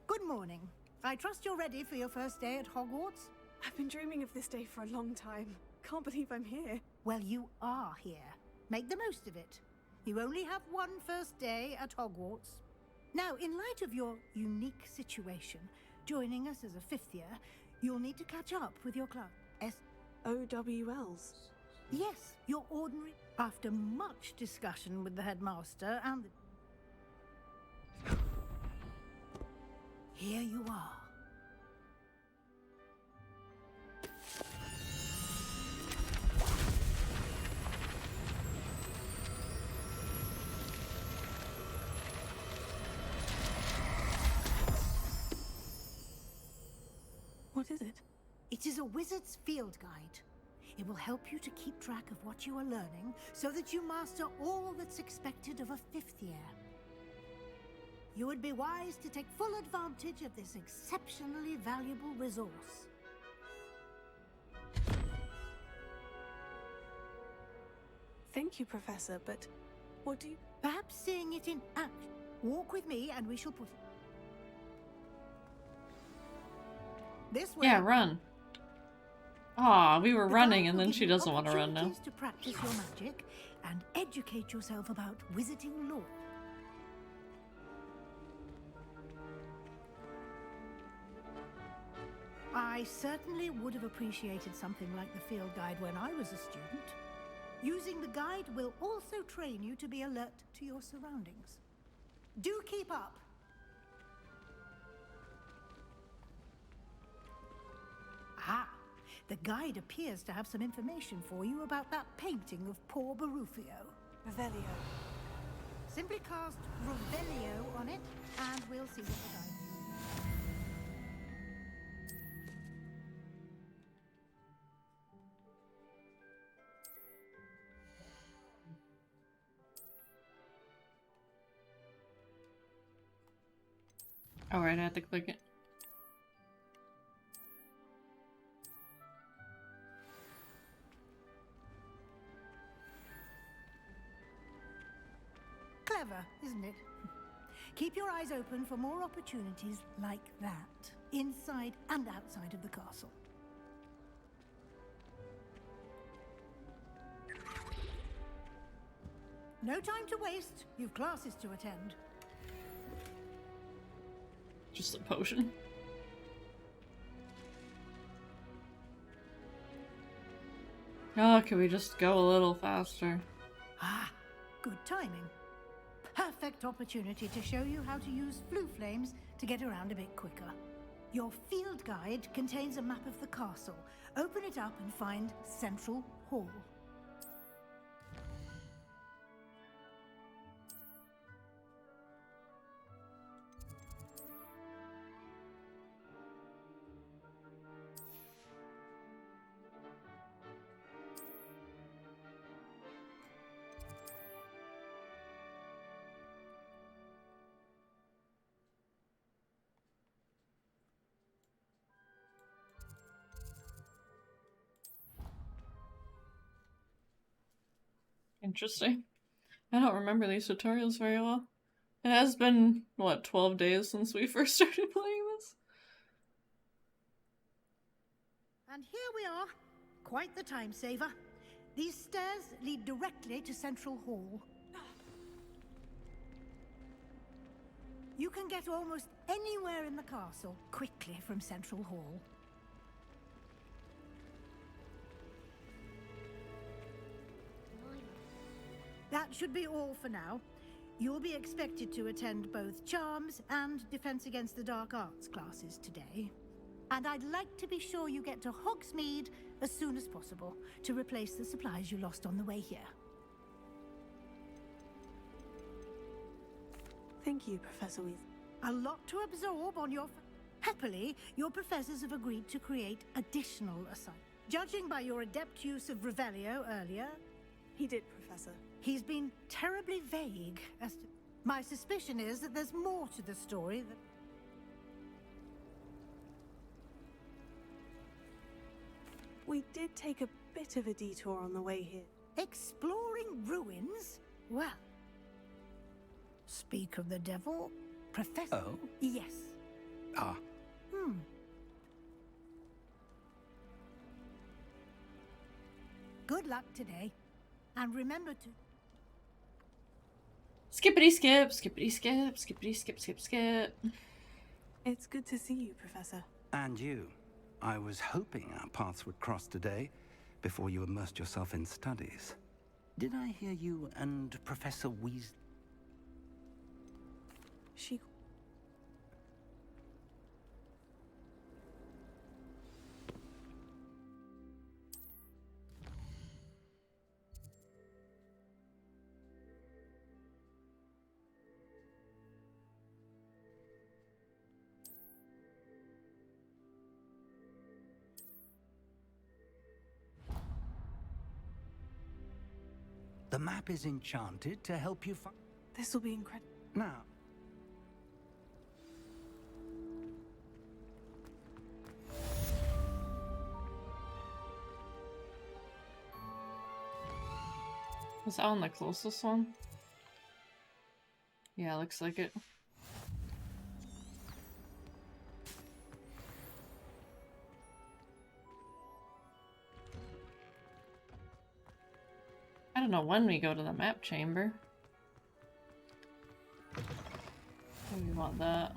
Good morning. I trust you're ready for your first day at Hogwarts? I've been dreaming of this day for a long time. Can't believe I'm here. Well, you are here. Make the most of it. You only have one first day at Hogwarts. Now, in light of your unique situation, joining us as a 5th year, you'll need to catch up with your class. OWLs? Yes, your ordinary... After much discussion with the headmaster and the... Here you are. It is a wizard's field guide. It will help you to keep track of what you are learning so that you master all that's expected of a 5th year. You would be wise to take full advantage of this exceptionally valuable resource. Thank you, Professor, but what do you... Perhaps seeing it in action. Walk with me and we shall put it... This way. Yeah, run. Aw, we were running and then she doesn't want to run now. To practice your magic and educate yourself about wizarding lore. I certainly would have appreciated something like the field guide when I was a student. Using the guide will also train you to be alert to your surroundings. Do keep up! Ah, the guide appears to have some information for you about that painting of poor Barufio. Revelio. Simply cast Revelio on it, and we'll see what the guide Alright, I have to click it. Clever, isn't it? Keep your eyes open for more opportunities like that, inside and outside of the castle. No time to waste. You've classes to attend. Just a potion. Oh, can we just go a little faster? Ah, good timing. Perfect opportunity to show you how to use flue flames to get around a bit quicker. Your field guide contains a map of the castle. Open it up and find Central Hall. Interesting. I don't remember these tutorials very well. It has been, what, 12 days since we first started playing this? And here we are. Quite the time saver. These stairs lead directly to Central Hall. You can get almost anywhere in the castle quickly from Central Hall. That should be all for now. You'll be expected to attend both Charms and Defense Against the Dark Arts classes today. And I'd like to be sure you get to Hogsmeade as soon as possible to replace the supplies you lost on the way here. Thank you, Professor Weasley. A lot to absorb on your... Happily, your professors have agreed to create additional assignments. Judging by your adept use of Revelio earlier... He did, Professor. He's been terribly vague as to... My suspicion is that there's more to the story that... We did take a bit of a detour on the way here. Exploring ruins? Well... Speak of the devil, Professor... Oh? Yes. Ah. Good luck today. And remember to... Skippity skip, skippity skip, skippity skip, skip, skip. It's good to see you, Professor. And you. I was hoping our paths would cross today, before you immersed yourself in studies. Did I hear you and Professor Weasley... She... The map is enchanted to help you find... This will be incredible. Now... Was that one the closest one? Yeah, looks like it. I don't know when we go to the map chamber. Maybe we want that.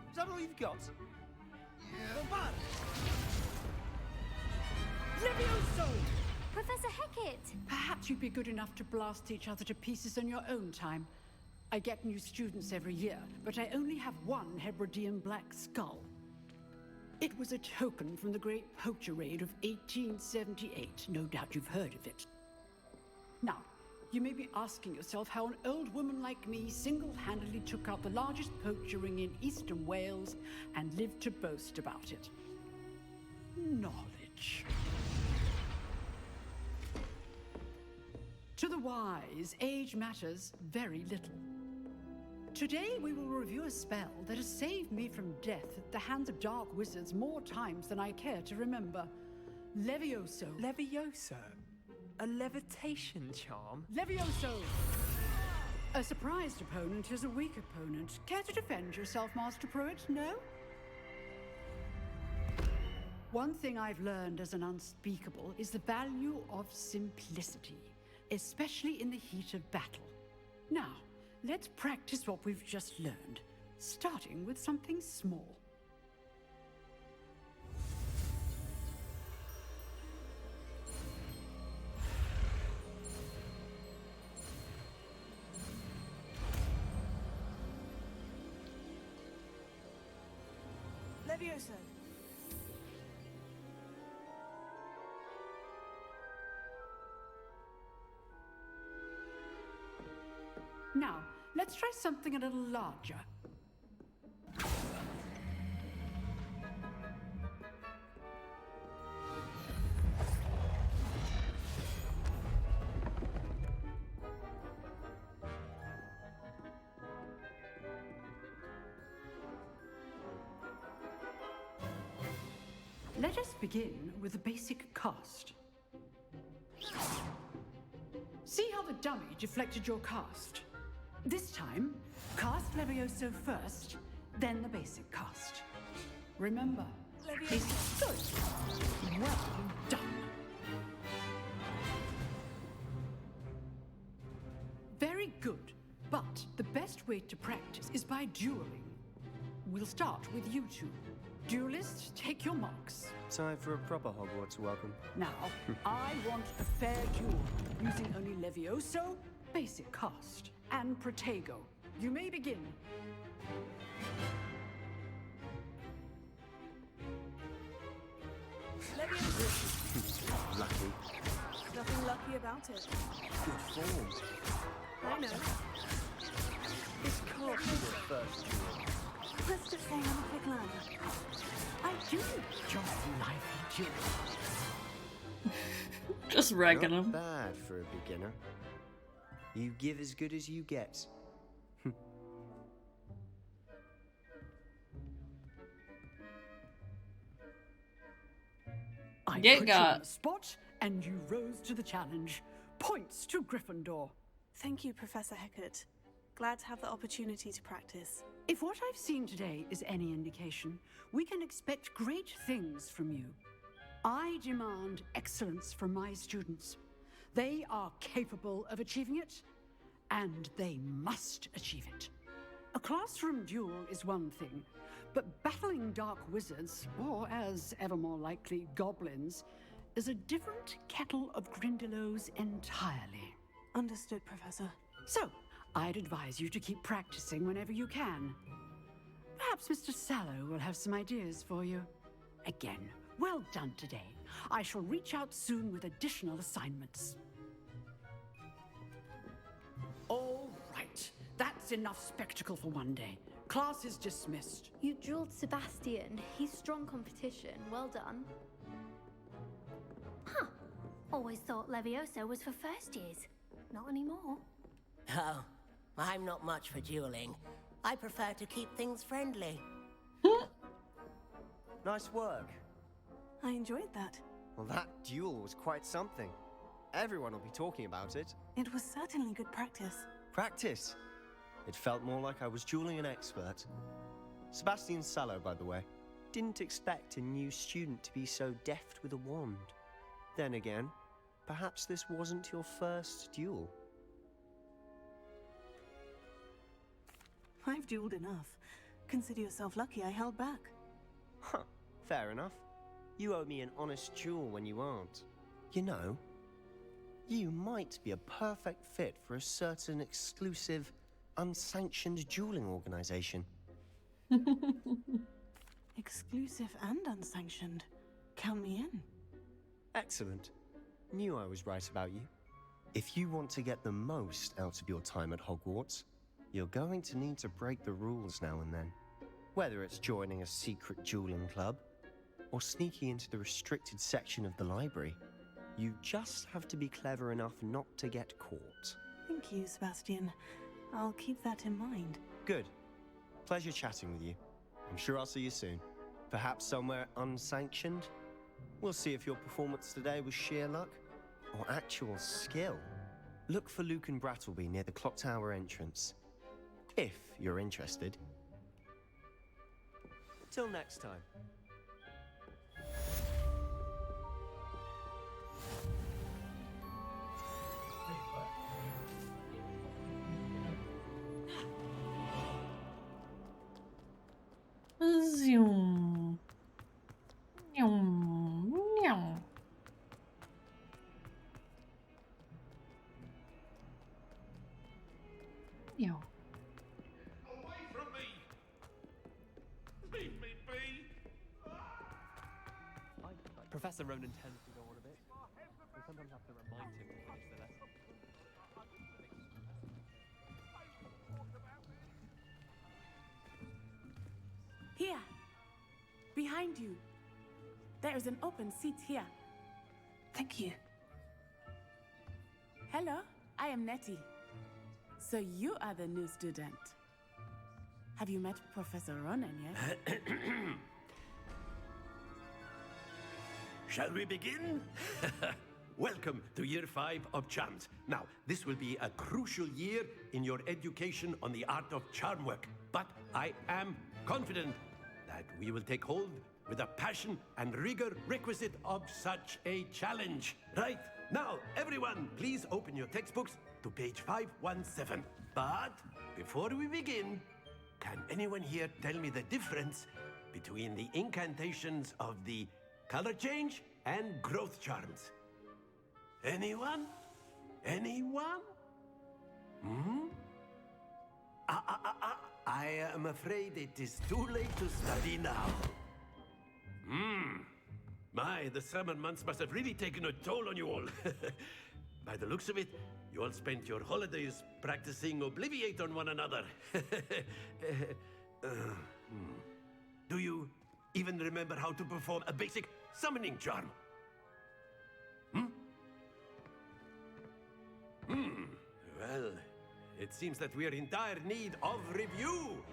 Is that all you've got? Levioso! Professor Hecat! Perhaps you'd be good enough to blast each other to pieces on your own time. I get new students every year, but I only have one Hebridean black skull. It was a token from the Great Poacher Raid of 1878. No doubt you've heard of it. Now, you may be asking yourself how an old woman like me single-handedly took out the largest poacher ring in eastern Wales and lived to boast about it. Knowledge. To the wise, age matters very little. Today we will review a spell that has saved me from death at the hands of dark wizards more times than I care to remember. Levioso. Levioso? A levitation charm? Levioso! A surprised opponent is a weak opponent. Care to defend yourself, Master Pruitt? No? One thing I've learned as an unspeakable is the value of simplicity, especially in the heat of battle. Now, let's practice what we've just learned, starting with something small. Levioso. Now, let's try something a little larger. Let us begin with a basic cast. See how the dummy deflected your cast? This time, cast Levioso first, then the basic cast. Remember, it's good. Well done. Very good, but the best way to practice is by dueling. We'll start with you two. Duelists, take your marks. Time for a proper Hogwarts welcome. Now, I want a fair duel, using only Levioso, basic cast, and Protego. You may begin. Levioso. Lucky. Nothing lucky about it. Good form. I know. This can't be the first duel. Let's just say I'm a quick learner. I do enjoy lively duels. Just ragging Not him. bad for a beginner. You give as good as you get. I Get put you on the spot, and you rose to the challenge. Points to Gryffindor. Thank you, Professor Hecat. Glad to have the opportunity to practice. If what I've seen today is any indication, we can expect great things from you. I demand excellence from my students. They are capable of achieving it, and they must achieve it. A classroom duel is one thing, but battling dark wizards, or as ever more likely, goblins, is a different kettle of Grindylows entirely. Understood, Professor. So, I'd advise you to keep practicing whenever you can. Perhaps Perhaps Mr. Sallow will have some ideas for you. Again, well done today. I shall reach out soon with additional assignments. All right. That's enough spectacle for one day. Class is dismissed. You drilled Sebastian. He's strong competition. Well done. Huh. Always thought Levioso was for first years. Not anymore. Oh, I'm not much for dueling. I prefer to keep things friendly. Nice work. I enjoyed that. Well, that duel was quite something. Everyone will be talking about it. It was certainly good practice. Practice? It felt more like I was dueling an expert. Sebastian Sallow, by the way. Didn't expect a new student to be so deft with a wand. Then again, perhaps this wasn't your first duel. I've dueled enough. Consider yourself lucky I held back. Huh, fair enough. You owe me an honest duel when you aren't. You know, you might be a perfect fit for a certain exclusive, unsanctioned dueling organization. Exclusive and unsanctioned. Count me in. Excellent. Knew I was right about you. If you want to get the most out of your time at Hogwarts, you're going to need to break the rules now and then. Whether it's joining a secret dueling club, or sneaking into the restricted section of the library, you just have to be clever enough not to get caught. Thank you, Sebastian. I'll keep that in mind. Good. Pleasure chatting with you. I'm sure I'll see you soon. Perhaps somewhere unsanctioned? We'll see if your performance today was sheer luck or actual skill. Look for Luke and Brattleby near the clock tower entrance. If you're interested. Till next time. Zoom. Meow. Meow. Meow. Away from me! Leave me be! Professor Ronan tends to go on a bit. We sometimes have to remind him to finish the lesson. Here. Behind you. There is an open seat here. Thank you. Hello, I am Nettie. So you are the new student. Have you met Professor Ronan yet? Shall we begin? Welcome to Year 5 of Charms. Now, this will be a crucial year in your education on the art of charm work. But I am confident that we will take hold with the passion and rigor requisite of such a challenge. Right, now, everyone, please open your textbooks to page 517. But before we begin, can anyone here tell me the difference between the incantations of the color change and growth charms? Anyone? Anyone? Hmm? I am afraid it is too late to study now. My, the summer months must have really taken a toll on you all. By the looks of it, you all spent your holidays practicing Obliviate on one another. Do you even remember how to perform a basic summoning charm? Well, it seems that we are in dire need of review.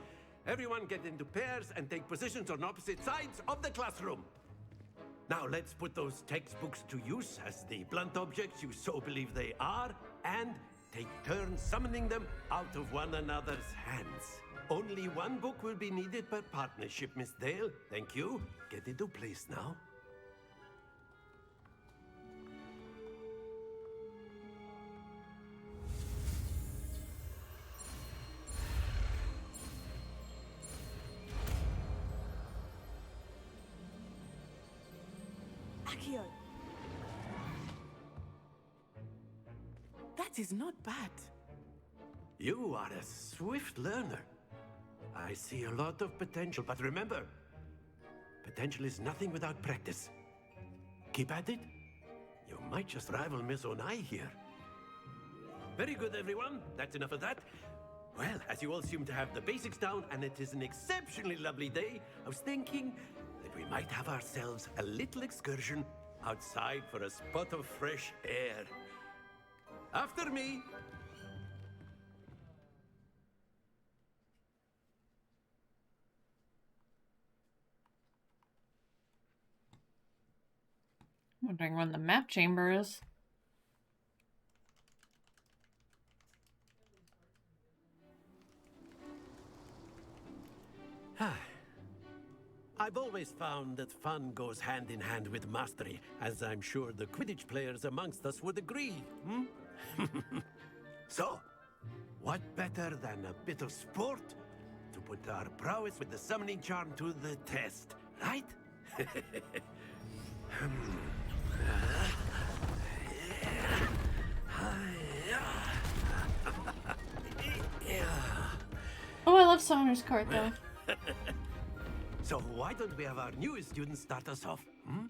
Everyone get into pairs and take positions on opposite sides of the classroom. Now let's put those textbooks to use as the blunt objects you so believe they are, and take turns summoning them out of one another's hands. Only one book will be needed per partnership, Miss Dale. Thank you. Get into place now. Accio. That is not bad. You are a swift learner. I I see a lot of potential, but remember, potential is nothing without practice. Keep at it. You might just rival Miss Onai here. Very good, everyone. That's enough of that. Well, as you all seem to have the basics down, and it is an exceptionally lovely day, I was thinking that we might have ourselves a little excursion outside for a spot of fresh air. After me. Wondering when the map chamber is. I've always found that fun goes hand in hand with mastery, as I'm sure the Quidditch players amongst us would agree, hmm? So, what better than a bit of sport to put our prowess with the summoning charm to the test, right? Oh, I love Summoner's Court, though. So why don't we have our newest student start us off? Hmm?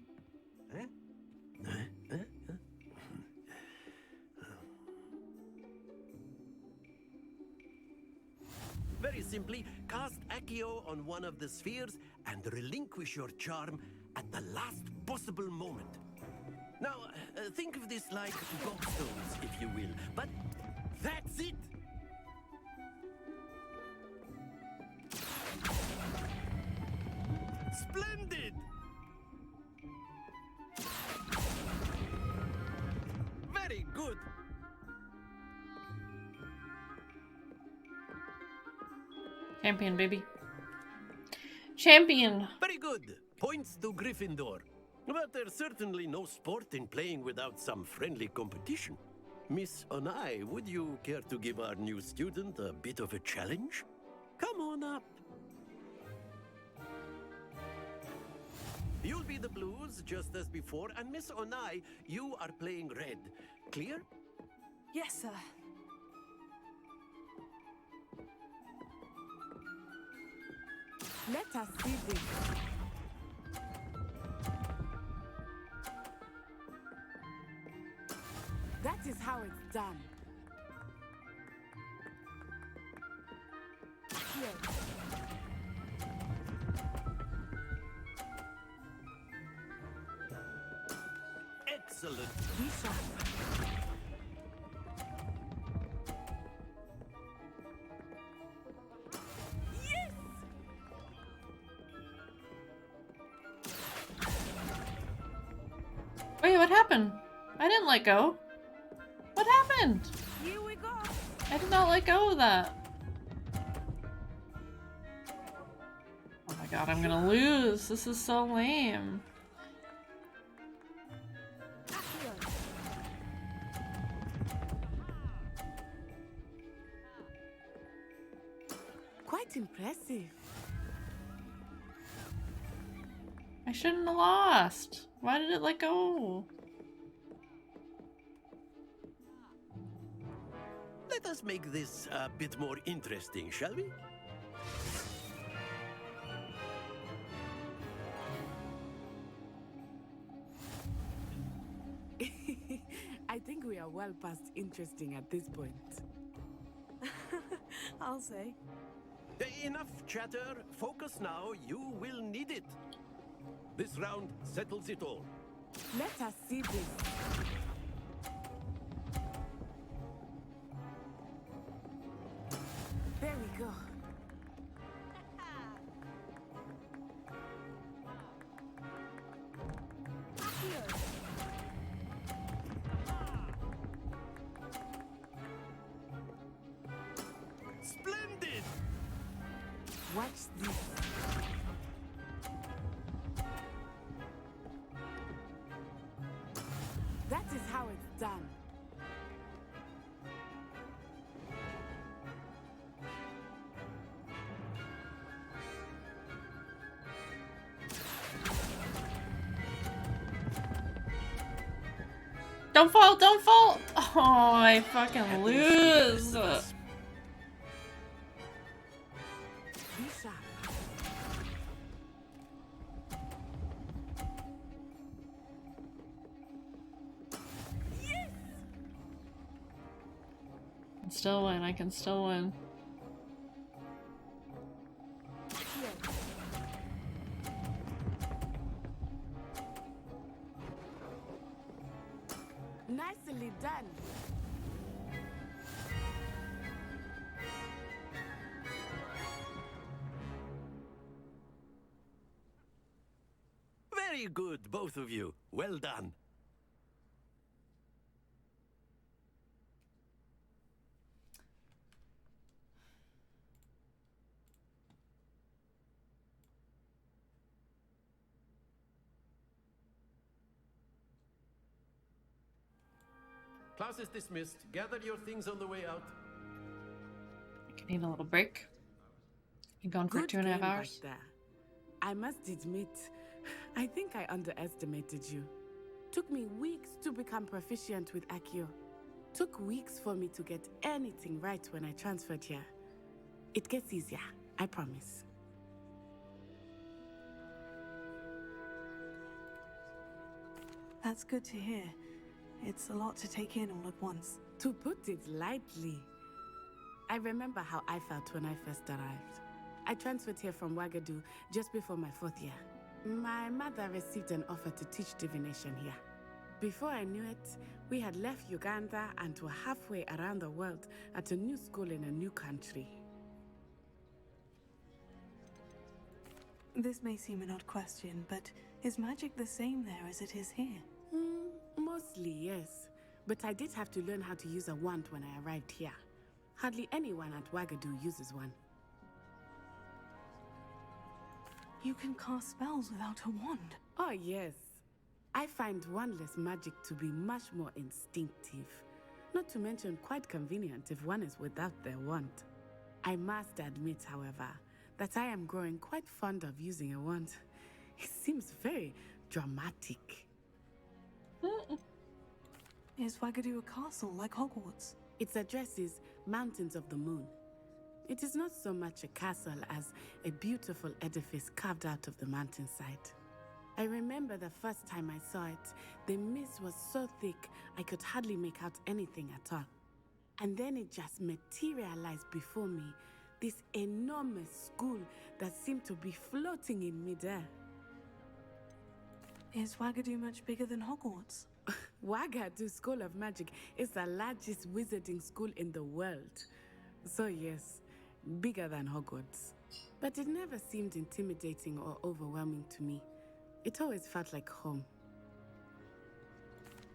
Very simply, cast Accio on one of the spheres and relinquish your charm at the last possible moment. Now, think of this like gobstones, if you will, but that's it! Splendid! Very good! Champion, baby. Champion! Very good! Points to Gryffindor. But there's certainly no sport in playing without some friendly competition. Miss Onai, would you care to give our new student a bit of a challenge? Come on up. You'll be the blues, just as before, and Miss Onai, you are playing red. Clear? Yes, sir. Let us see this. That is how it's done. Here. Excellent. Yes! Wait, what happened? I didn't let go. What happened? Here we go. I did not let go of that. Oh my god, I'm gonna lose. This is so lame. Quite impressive. I shouldn't have lost. Why did it let go? Let us make this a bit more interesting, shall we? I think we are well past interesting at this point. I'll say. Enough chatter. Focus now. You will need it. This round settles it all. Let us see this. There we go. Splendid! Watch this. That is how it's done. Don't fall, don't fall! Oh, I fucking lose. Be sharp. I can still win, I can still win. Nicely done. Very good, both of you. Well done. Class is dismissed. Gather your things on the way out. I can need a little break. Been gone for Good 2.5 game back hours. there. I must admit, I think I underestimated you. Took me weeks to become proficient with Accio. Took weeks for me to get anything right when I transferred here. It gets easier, I promise. That's good to hear. It's a lot to take in all at once. To put it lightly, I remember how I felt when I first arrived. I transferred here from Wagadu just before my 4th year. My mother received an offer to teach divination here. Before I knew it, we had left Uganda and were halfway around the world at a new school in a new country. This may seem an odd question, but is magic the same there as it is here? Mostly, yes. But I did have to learn how to use a wand when I arrived here. Hardly anyone at Wagadu uses one. You can cast spells without a wand. Oh, yes. I find wandless magic to be much more instinctive. Not to mention quite convenient if one is without their wand. I must admit, however, that I am growing quite fond of using a wand. It seems very dramatic. Is Wagadu a castle like Hogwarts? Its address is Mountains of the Moon. It is not so much a castle as a beautiful edifice carved out of the mountainside. I remember the first time I saw it, the mist was so thick I could hardly make out anything at all. And then it just materialized before me, this enormous school that seemed to be floating in midair. Is Wagadu much bigger than Hogwarts? Wagadu School of Magic is the largest wizarding school in the world. So yes, bigger than Hogwarts. But it never seemed intimidating or overwhelming to me. It always felt like home.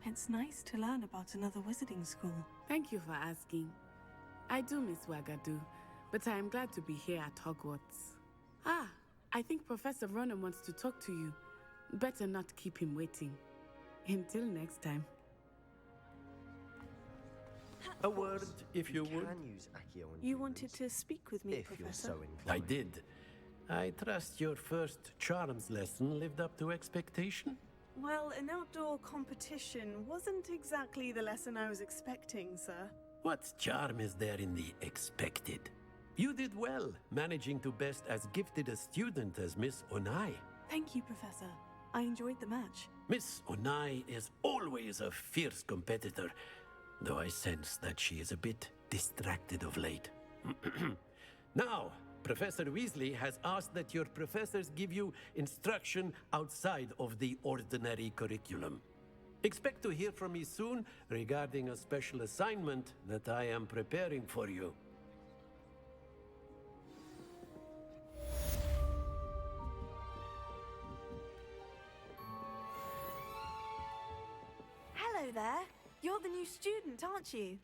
It's nice to learn about another wizarding school. Thank you for asking. I do miss Wagadu, but I am glad to be here at Hogwarts. Ah, I think Professor Ronen wants to talk to you. Better not keep him waiting. Until next time. A word, if you would. You wanted to speak with me, if Professor? you're so I inclined. did. I trust your first charms lesson lived up to expectation? Well, an outdoor competition wasn't exactly the lesson I was expecting, sir. What charm is there in the expected? You did well, managing to best as gifted a student as Miss Onai. Thank you, Professor. I enjoyed the match. Miss Onai is always a fierce competitor, though I sense that she is a bit distracted of late. Now, Professor Weasley has asked that your professors give you instruction outside of the ordinary curriculum. Expect to hear from me soon regarding a special assignment that I am preparing for you. Hello there. You're the new student, aren't you?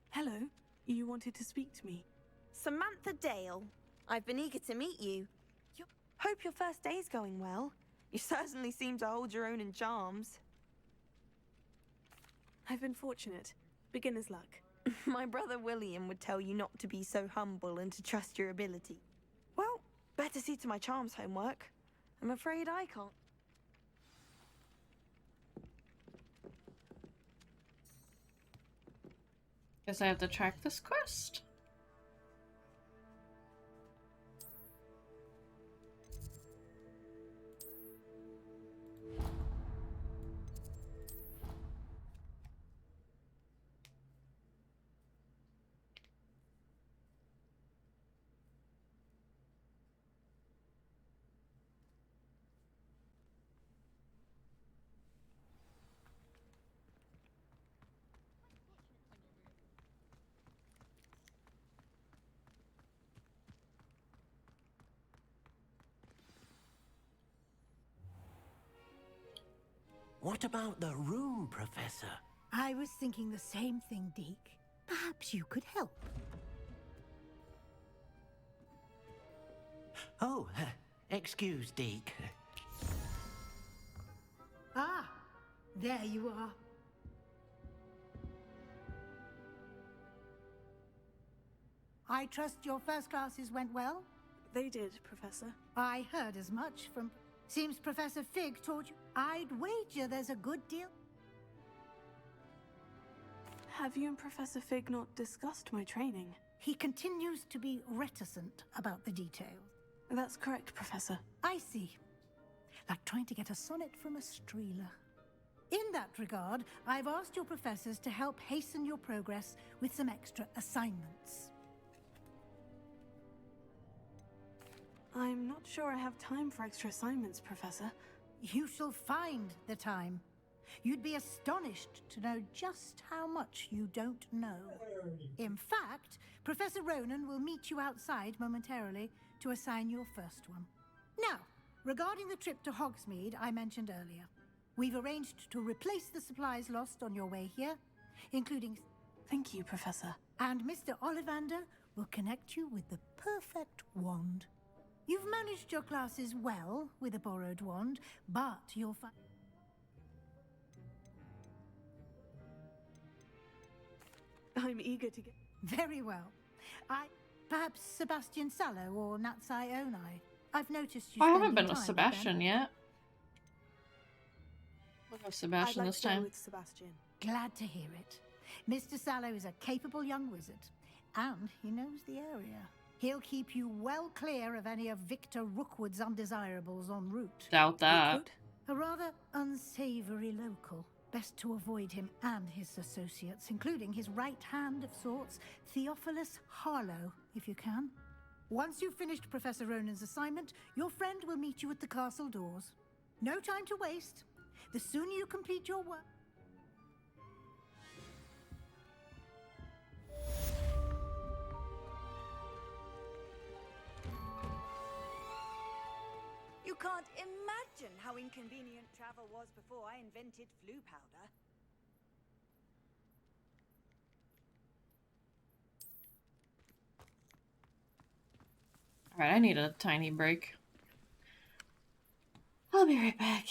Hello. You wanted to speak to me. Samantha Dale. I've been eager to meet you. Hope your first day's going well. You certainly seem to hold your own in charms. I've been fortunate. Beginner's luck. My brother William would tell you not to be so humble and to trust your ability. Well, better see to my charms homework. I'm afraid I can't. Guess I have to track this quest. What about the room, Professor? I was thinking the same thing, Deke. Perhaps you could help. Oh, excuse, Deke. Ah, there you are. I trust your first classes went well? They did, Professor. I heard as much from... Seems Professor Fig taught you... I'd wager there's a good deal... Have you and Professor Fig not discussed my training? He continues to be reticent about the details. That's correct, Professor. I see. Like trying to get a sonnet from a streeler. In that regard, I've asked your professors to help hasten your progress with some extra assignments. I'm not sure I have time for extra assignments, Professor. You shall find the time. You'd be astonished to know just how much you don't know. In fact, Professor Ronan will meet you outside momentarily to assign your first one. Now, regarding the trip to Hogsmeade I mentioned earlier, we've arranged to replace the supplies lost on your way here, including... Thank you, Professor. And Mr. Ollivander will connect you with the perfect wand. You've managed your classes well with a borrowed wand, but you'll find... I'm eager to get... Very well. Perhaps Sebastian Sallow or Natsai Onai. I've noticed you I haven't spending been with time Sebastian them. yet. We'll have Sebastian I'd like this to go time. with Sebastian. Glad to hear it. Mr. Sallow is a capable young wizard, and he knows the area. He'll keep you well clear of any of Victor Rookwood's undesirables en route. Doubt that. A rather unsavory local. Best to avoid him and his associates, including his right hand of sorts, Theophilus Harlow, if you can. Once you've finished Professor Ronan's assignment, your friend will meet you at the castle doors. No time to waste. The sooner you complete your work... You can't imagine how inconvenient travel was before I invented flu powder. Alright, I need a tiny break. I'll be right back.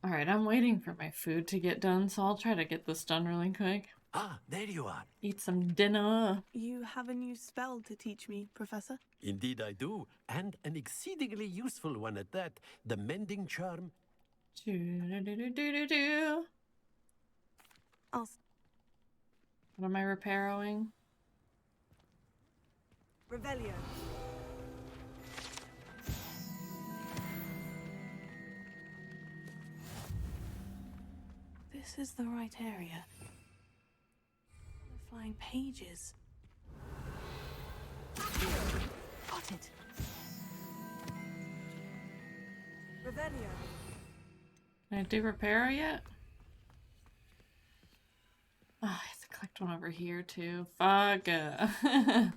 Alright, I'm waiting for my food to get done, so I'll try to get this done really quick. Ah, there you are. Eat some dinner. You have a new spell to teach me, Professor? Indeed I do, and an exceedingly useful one at that. The Mending Charm. Do-do-do-do-do-do. What am I repairing? Revelio. This is the right area. The flying pages. Got it. Revelio. Can I do repair yet? Oh, I have to collect one over here too. Fuck. A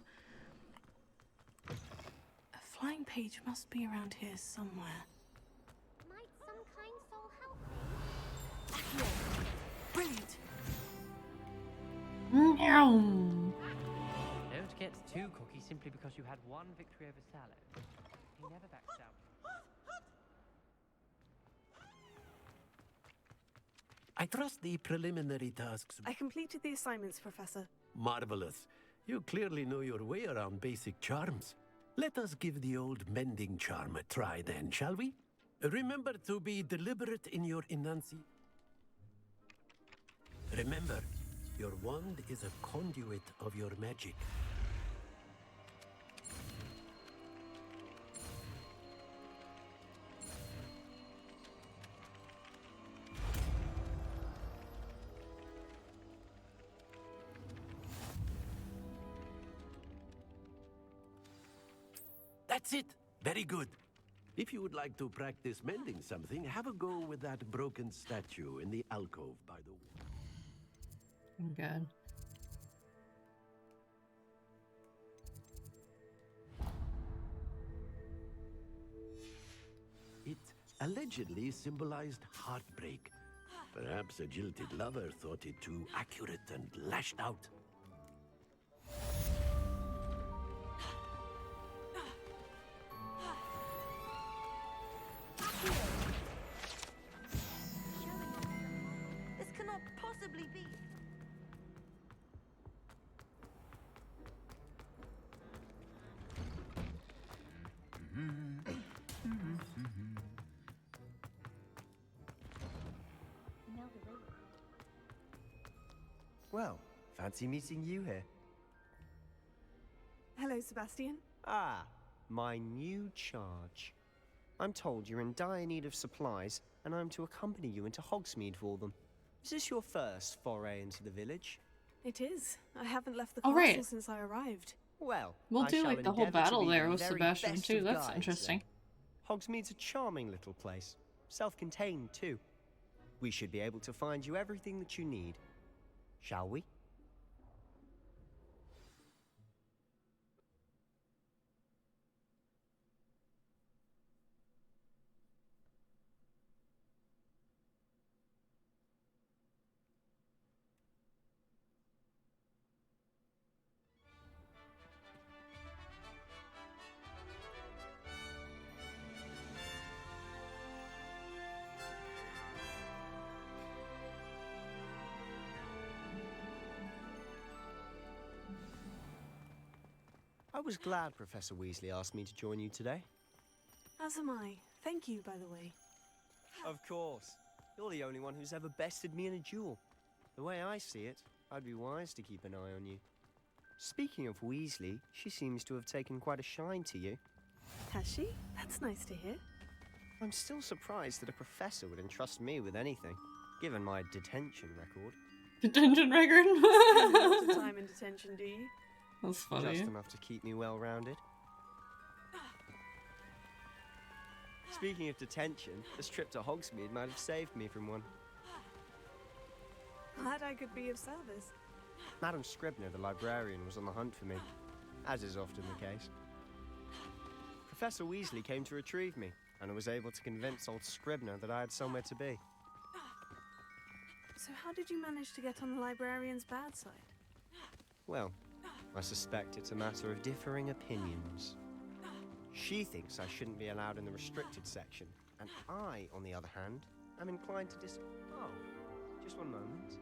flying page must be around here somewhere. Might some kind soul help me? Brilliant. Don't get too cocky simply because you had one victory over Sallow. He never backs down. I trust the preliminary tasks. I completed the assignments, Professor. Marvelous. You clearly know your way around basic charms. Let us give the old Mending Charm a try then, shall we? Remember to be deliberate in your enunciation. Remember, your wand is a conduit of your magic. That's it. Very good. If you would like to practice mending something, have a go with that broken statue in the alcove by the wall. I'm good. It allegedly symbolized heartbreak. Perhaps a jilted lover thought it too accurate and lashed out. This cannot possibly be. Well, fancy meeting you here. Hello, Sebastian. Ah, my new charge. I'm told you're in dire need of supplies, and I'm to accompany you into Hogsmeade for them. Is this your first foray into the village? It is. I haven't left the Oh, castle right. since I arrived. Well, We'll I do shall like the whole endeavour to battle be there the with very Sebastian best too. of That's guides, interesting. Hogsmeade's a charming little place, self-contained too. We should be able to find you everything that you need. Shall we? I was glad Professor Weasley asked me to join you today. As am I. Thank you, by the way. Of course. You're the only one who's ever bested me in a duel. The way I see it, I'd be wise to keep an eye on you. Speaking of Weasley, she seems to have taken quite a shine to you. Has she? That's nice to hear. I'm still surprised that a professor would entrust me with anything, given my detention record. Detention record? Lots of time in detention, do you? That's funny. Just enough to keep me well-rounded. Speaking of detention, this trip to Hogsmeade might have saved me from one. Glad I could be of service. Madam Scribner, the librarian, was on the hunt for me, as is often the case. Professor Weasley came to retrieve me, and I was able to convince old Scribner that I had somewhere to be. So how did you manage to get on the librarian's bad side? Well, I suspect it's a matter of differing opinions. She thinks I shouldn't be allowed in the restricted section, and I, on the other hand, I'm inclined to Oh, just one moment.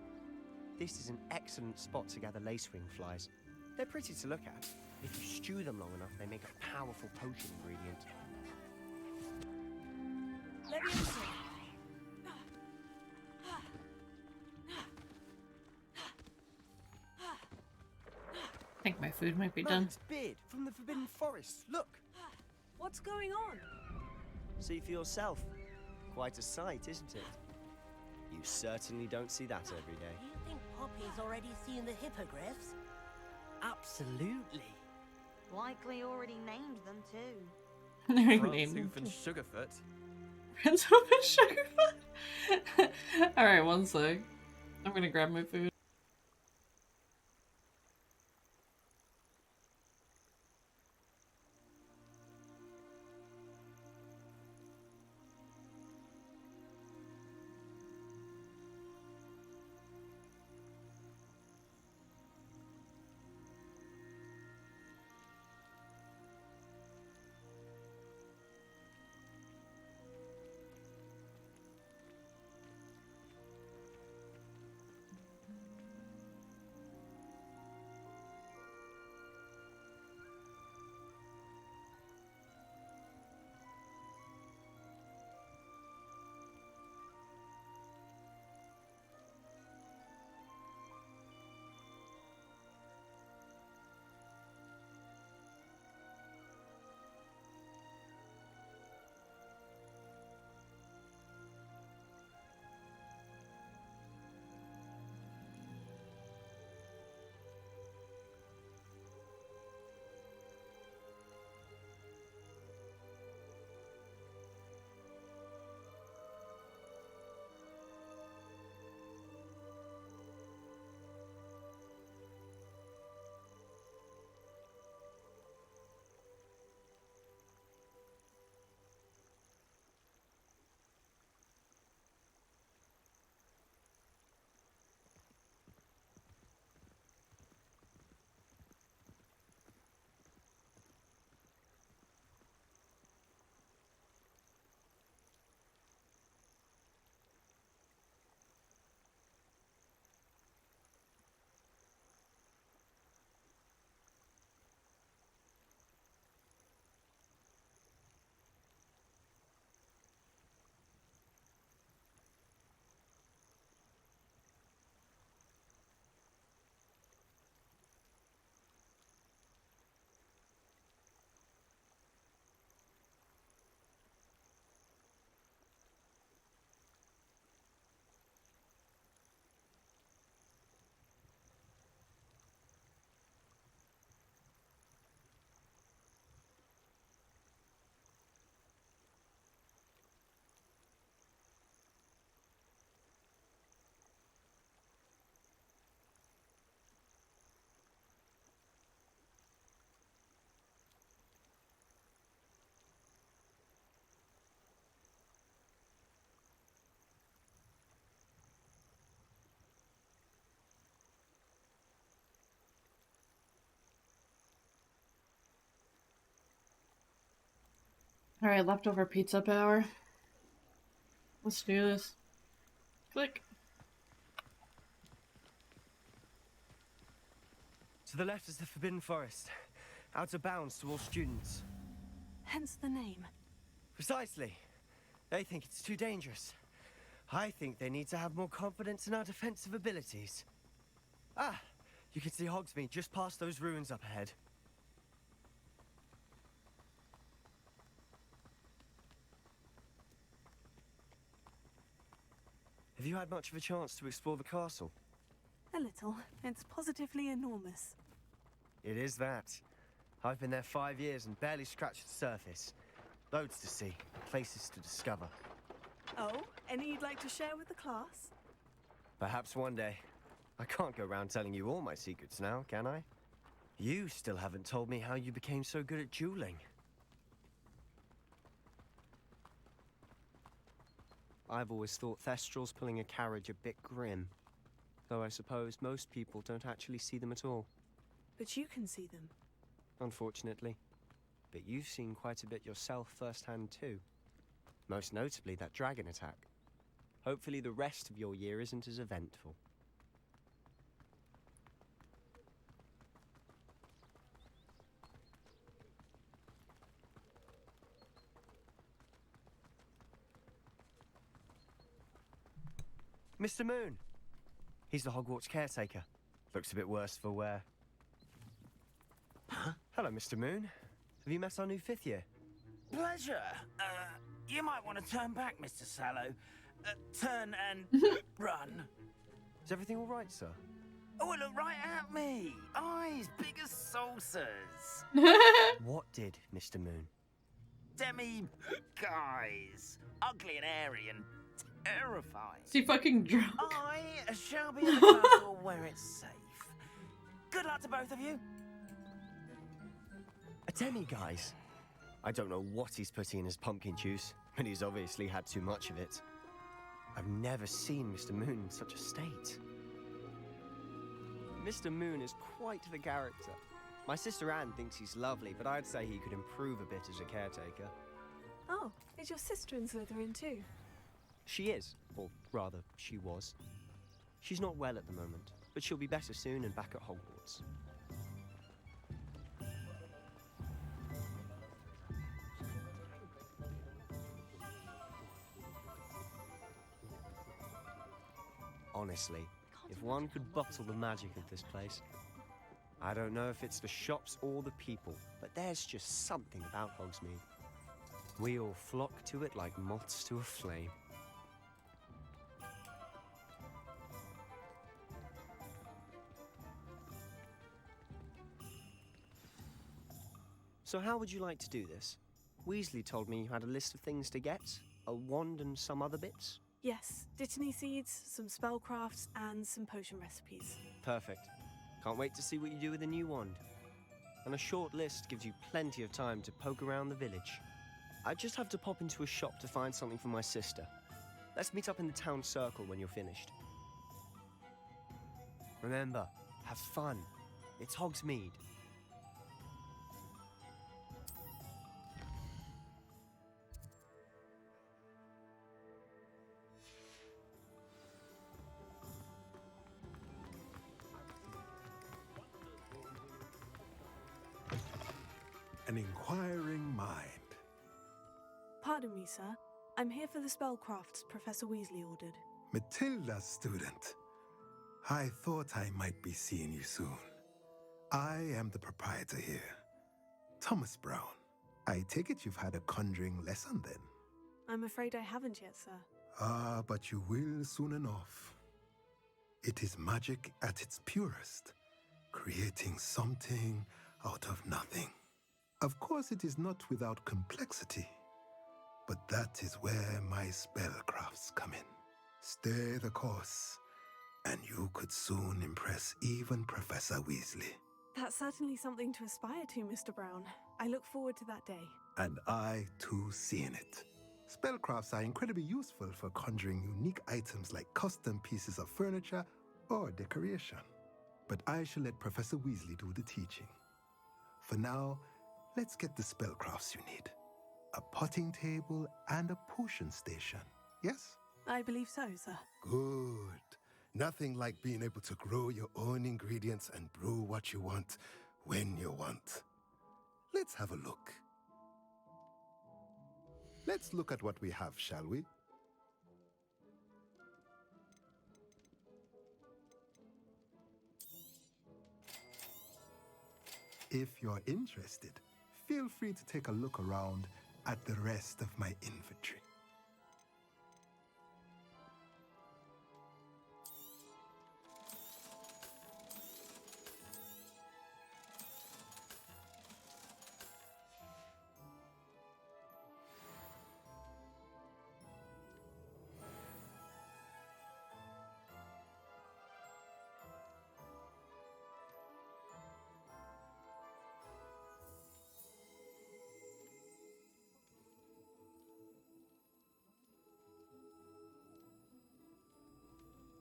This is an excellent spot to gather lacewing flies. They're pretty to look at. If you stew them long enough, they make a powerful potion ingredient. Let me in, sir. I think my food might be Mum, done. it's Beard from the Forbidden Forest. Look! What's going on? See for yourself. Quite a sight, isn't it? You certainly don't see that every day. Do you think Poppy's already seen the hippogriffs? Absolutely. Likely already named them too. Frogtooth and Sugarfoot. Frogtooth and Sugarfoot? Alright, one sec. I'm gonna grab my food. Alright, leftover pizza power. Let's do this. Click. To the left is the Forbidden Forest. Out of bounds to all students. Hence the name. Precisely. They think it's too dangerous. I think they need to have more confidence in our defensive abilities. Ah! You can see Hogsmeade just past those ruins up ahead. Have you had much of a chance to explore the castle? A little. It's positively enormous. It is that. I've been there 5 years and barely scratched the surface. Loads to see, places to discover. Oh, any you'd like to share with the class? Perhaps one day. I can't go around telling you all my secrets now, can I? You still haven't told me how you became so good at dueling. I've always thought Thestrals pulling a carriage a bit grim. Though I suppose most people don't actually see them at all. But you can see them. Unfortunately. But you've seen quite a bit yourself firsthand too. Most notably that dragon attack. Hopefully the rest of your year isn't as eventful. Mr. Moon! He's the Hogwarts caretaker. Looks a bit worse for wear. Huh? Hello, Mr. Moon. Have you met our new 5th year? Pleasure. You might want to turn back, Mr. Sallow. Turn and run. Is everything all right, sir? Oh, look right at me. Eyes big as saucers. What did, Mr. Moon? Demi guys. Ugly and airy and terrifying. Is he fucking drunk? I shall be in the castle where it's safe. Good luck to both of you. A demi-guise? I don't know what he's putting in his pumpkin juice, but he's obviously had too much of it. I've never seen Mr. Moon in such a state. Mr. Moon is quite the character. My sister Anne thinks he's lovely, but I'd say he could improve a bit as a caretaker. Oh, is your sister in Slytherin too? She is, or rather, she was. She's not well at the moment, but she'll be better soon and back at Hogwarts. Honestly, if one could bottle the magic of this place. I don't know if it's the shops or the people, but there's just something about Hogsmeade. We all flock to it like moths to a flame. So how would you like to do this? Weasley told me you had a list of things to get, a wand and some other bits. Yes, Dittany seeds, some spellcrafts, and some potion recipes. Perfect. Can't wait to see what you do with the new wand. And a short list gives you plenty of time to poke around the village. I just have to pop into a shop to find something for my sister. Let's meet up in the town circle when you're finished. Remember, have fun. It's Hogsmeade. An inquiring mind. Pardon me, sir. I'm here for the spellcrafts Professor Weasley ordered. Matilda's student. I thought I might be seeing you soon. I am the proprietor here, Thomas Brown. I take it you've had a conjuring lesson then? I'm afraid I haven't yet, sir. Ah, but you will soon enough. It is magic at its purest, creating something out of nothing. Of course, it is not without complexity, but that is where my spellcrafts come in. Stay the course, and you could soon impress even Professor Weasley. That's certainly something to aspire to, Mr. Brown. I look forward to that day. And I, too, seeing it. Spellcrafts are incredibly useful for conjuring unique items like custom pieces of furniture or decoration. But I shall let Professor Weasley do the teaching. For now, let's get the spellcrafts you need. A potting table and a potion station, yes? I believe so, sir. Good. Nothing like being able to grow your own ingredients and brew what you want when you want. Let's have a look. Let's look at what we have, shall we? If you're interested, feel free to take a look around at the rest of my inventory.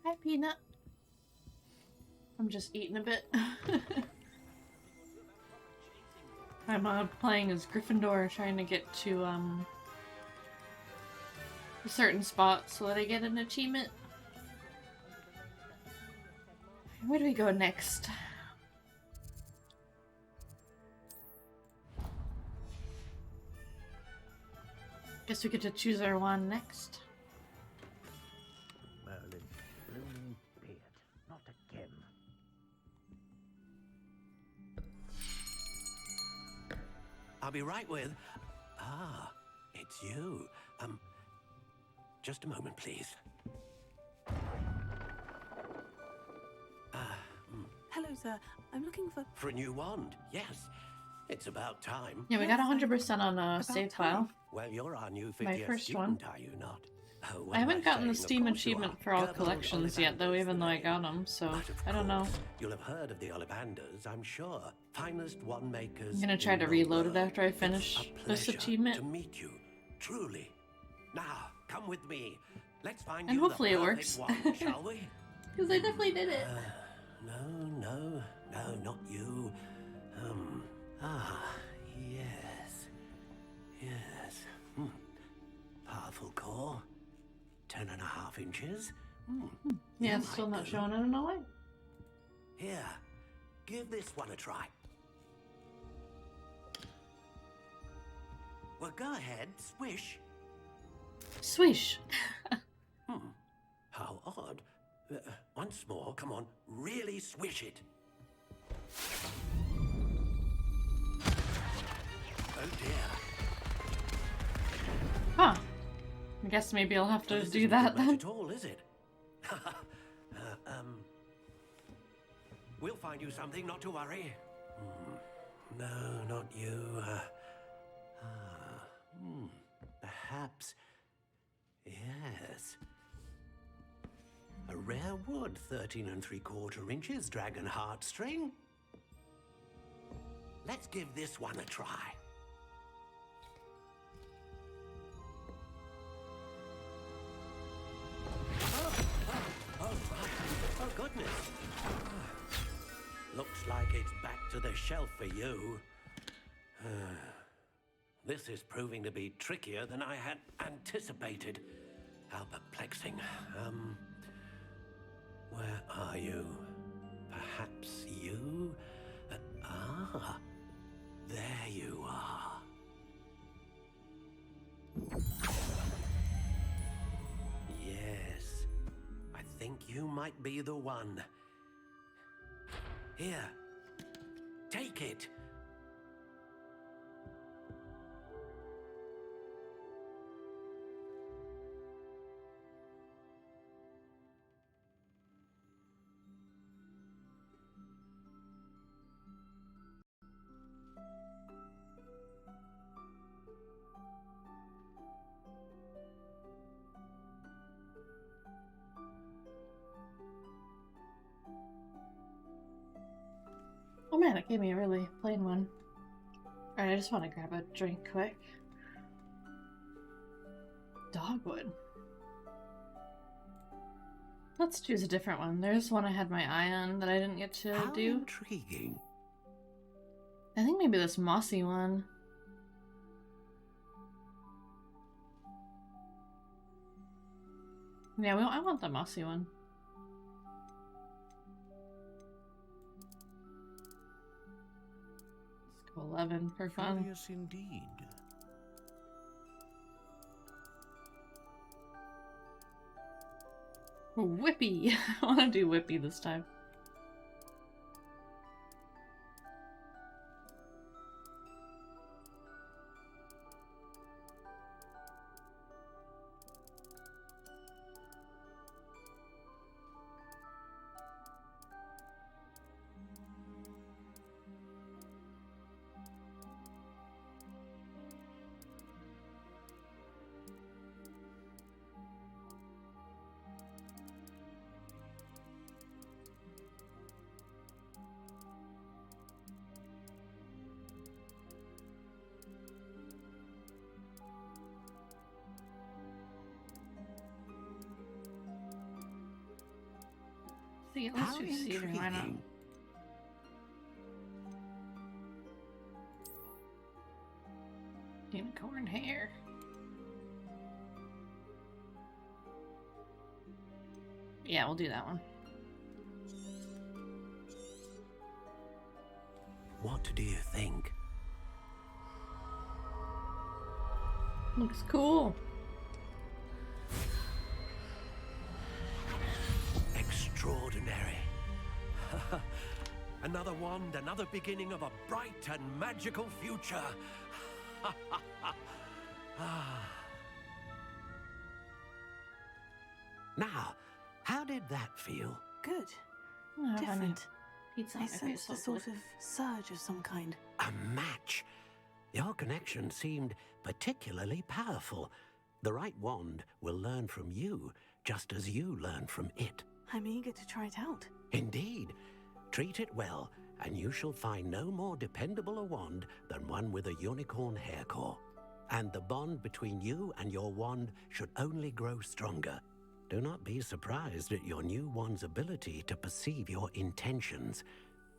Hi, Peanut. I'm just eating a bit. I'm playing as Gryffindor, trying to get to a certain spot so that I get an achievement. Where do we go next? Guess we get to choose our one next. Merlin's blooming beard, not again. I'll be right with... Ah, it's you. Just a moment, please. Hello, sir. I'm looking for... For a new wand, yes. It's about time. Yeah, we got 100% on a save file. Well, you're our new My fifth year first student, one. are you not? Oh, what I am haven't gotten the saying? Of Steam course you achievement are. for all Gurgle collections yet, though, even though I got them, so I don't know. You'll have heard of the Ollivanders, I'm sure. Finest wand makers. I'm gonna try in to the reload it world. after I finish It's a this pleasure achievement. to meet you, truly. Now, come with me. Let's find And you hopefully the it perfect works. wand, shall we? Because I definitely did it. No, not you. Yes. Powerful core. 10.5 inches. Yeah, it's still not showing. I don't know why. Here, give this one a try. Well, go ahead, swish. Swish. How odd. Once more, come on, really swish it. Oh dear. Huh. I guess maybe I'll have to This do isn't that good match then. at all, is it? We'll find you something, not to worry. No, not you. Perhaps. Yes. A rare wood, 13 3/4 inches, dragon heartstring. Let's give this one a try. Oh, goodness. Looks like it's back to the shelf for you. This is proving to be trickier than I had anticipated. How perplexing. Where are you? Perhaps you? There you are. Yes, I think you might be the one. Here, take it. Oh man, it gave me a really plain one. Alright, I just want to grab a drink quick. Dogwood. Let's choose a different one. There's one I had my eye on that I didn't get to How do. intriguing. I think maybe this mossy one. Yeah, I want the mossy one. Let's go 11 for fun. Curious indeed. Whippy! I want to do Whippy this time. See, let's How do cedar, why not? intriguing. Unicorn hair. Yeah, we'll do that one. What do you think? Looks cool. Extraordinary. Another wand, another beginning of a bright and magical future. Now, how did that feel? Good. Different. I sensed a sort of surge of some kind. A match. Your connection seemed particularly powerful. The right wand will learn from you, just as you learn from it. I'm eager to try it out. Indeed. Treat it well, and you shall find no more dependable a wand than one with a unicorn hair core. And the bond between you and your wand should only grow stronger. Do not be surprised at your new wand's ability to perceive your intentions,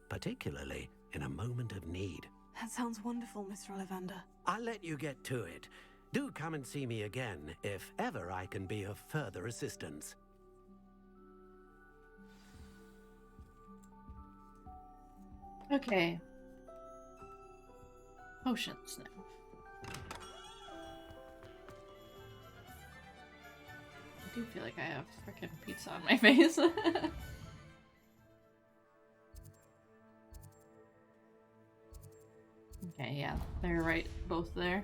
particularly in a moment of need. That sounds wonderful, Mr. Ollivander. I'll let you get to it. Do come and see me again if ever I can be of further assistance. Okay. Potions now. I do feel like I have frickin' pizza on my face. Okay, yeah, they're right, both there.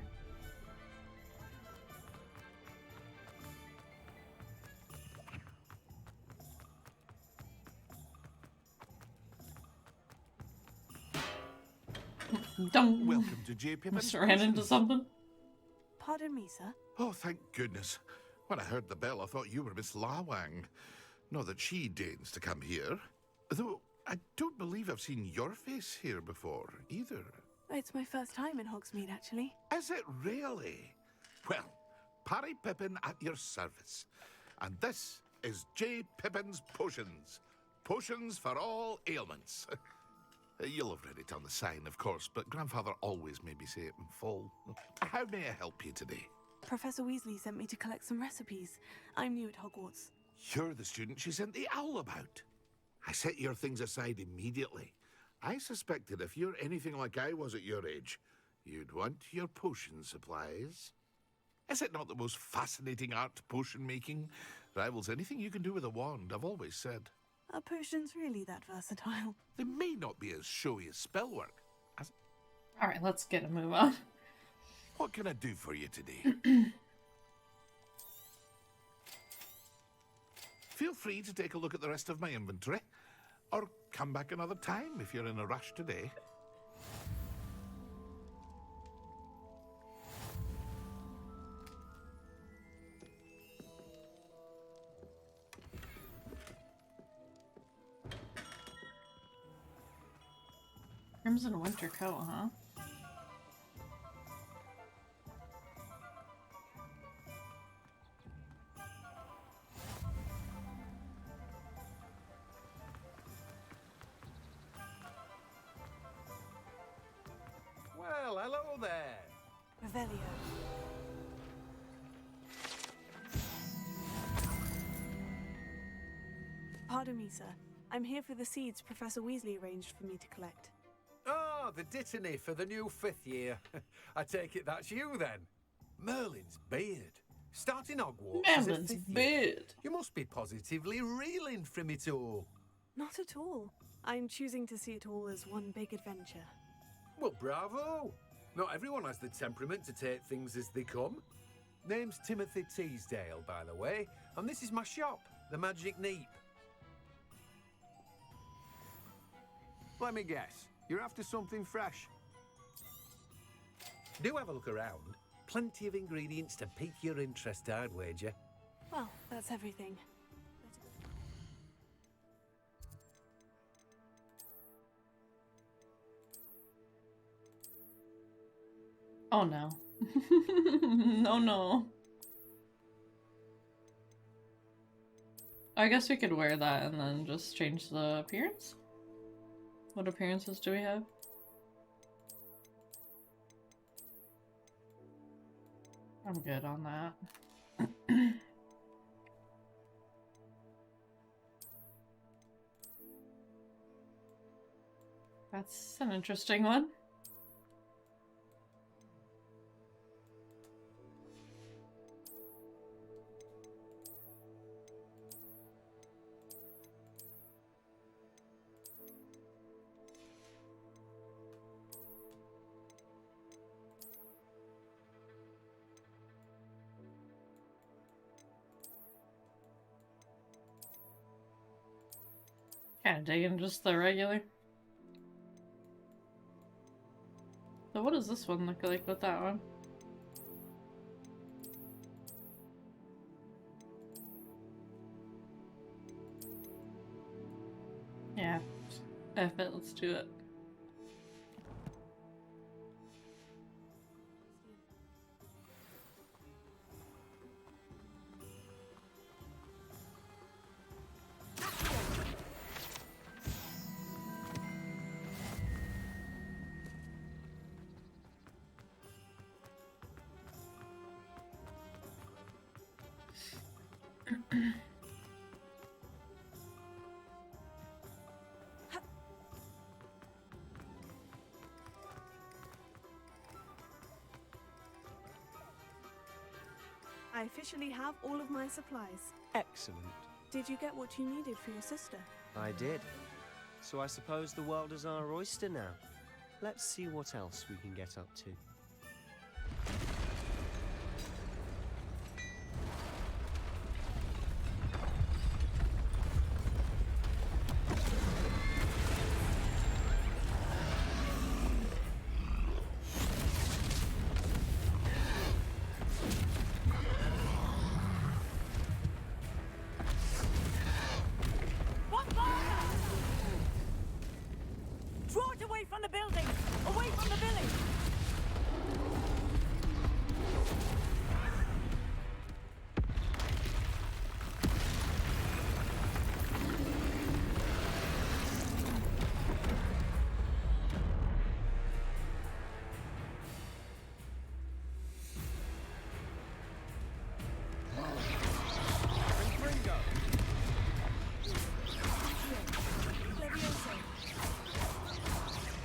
Dum. Welcome to J. Pippin's ran into something. Pardon me, sir. Oh, thank goodness. When I heard the bell, I thought you were Miss Lawang. Not that she deigns to come here. Though, I don't believe I've seen your face here before, either. It's my first time in Hogsmeade, actually. Is it really? Well, Parry Pippin at your service. And this is J. Pippin's Potions. Potions for all ailments. You'll have read it on the sign, of course, but Grandfather always made me say it in full. How may I help you today? Professor Weasley sent me to collect some recipes. I'm new at Hogwarts. You're the student she sent the owl about. I set your things aside immediately. I suspected if you're anything like I was at your age, you'd want your potion supplies. Is it not the most fascinating art, potion making? Rivals anything you can do with a wand, I've always said. Are potions really that versatile? They may not be as showy as spellwork. Alright, let's get a move on. What can I do for you today? Feel free to take a look at the rest of my inventory, or come back another time if you're in a rush today. Crimson winter coat, huh? Well, hello there. Revelio. Pardon me, sir. I'm here for the seeds Professor Weasley arranged for me to collect. Ah, the dittany for the new 5th year. I take it that's you then. Merlin's beard. Starting Hogwarts as a Merlin's 5th year. beard. You must be positively reeling from it all. Not at all. I'm choosing to see it all as one big adventure. Well, bravo. Not everyone has the temperament to take things as they come. Name's Timothy Teasdale, by the way, and this is my shop, the Magic Neep. Let me guess, you're after something fresh. Do have a look around. Plenty of ingredients to pique your interest, I'd wager. Well, that's everything. Oh no. No, no. I guess we could wear that and then just change the appearance? What appearances do we have? I'm good on that. That's an interesting one. Kinda digging just the regular. So what does this one look like with that one? Yeah. F it, let's do it. I officially have all of my supplies. Excellent. Did you get what you needed for your sister? I did. So I suppose the world is our oyster now. Let's see what else we can get up to. Draw it away from the building! Away from the village!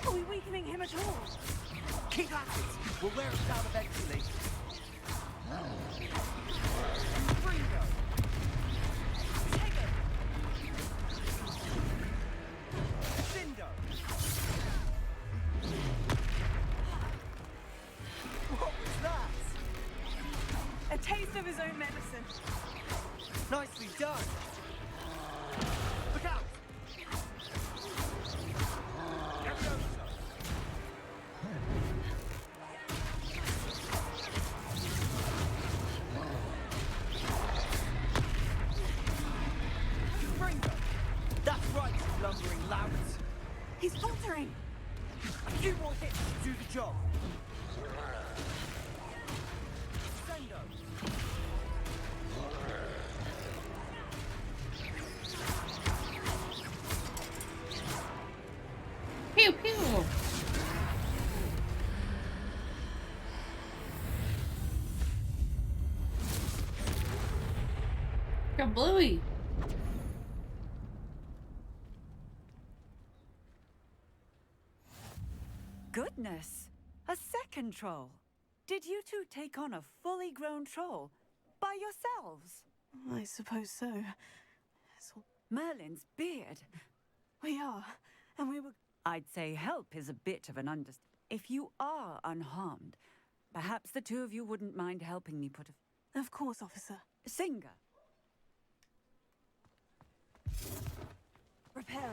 Are we weakening him at all? Keep at it! We'll wear it down eventually. Fringo! Take it! Cinder! What was that? A taste of his own medicine. Nicely done! Look out! That's right, you lumbering louts. He's faltering. A few more hits to do the job. Sendo. Pew pew! Kabluey! Goodness! A second troll! Did you two take on a fully grown troll? By yourselves? I suppose so. Merlin's beard. We are, and we were... I'd say help is a bit of an understatement. If you are unharmed, perhaps the two of you wouldn't mind helping me put a... Of course, officer. Singer. Reparo.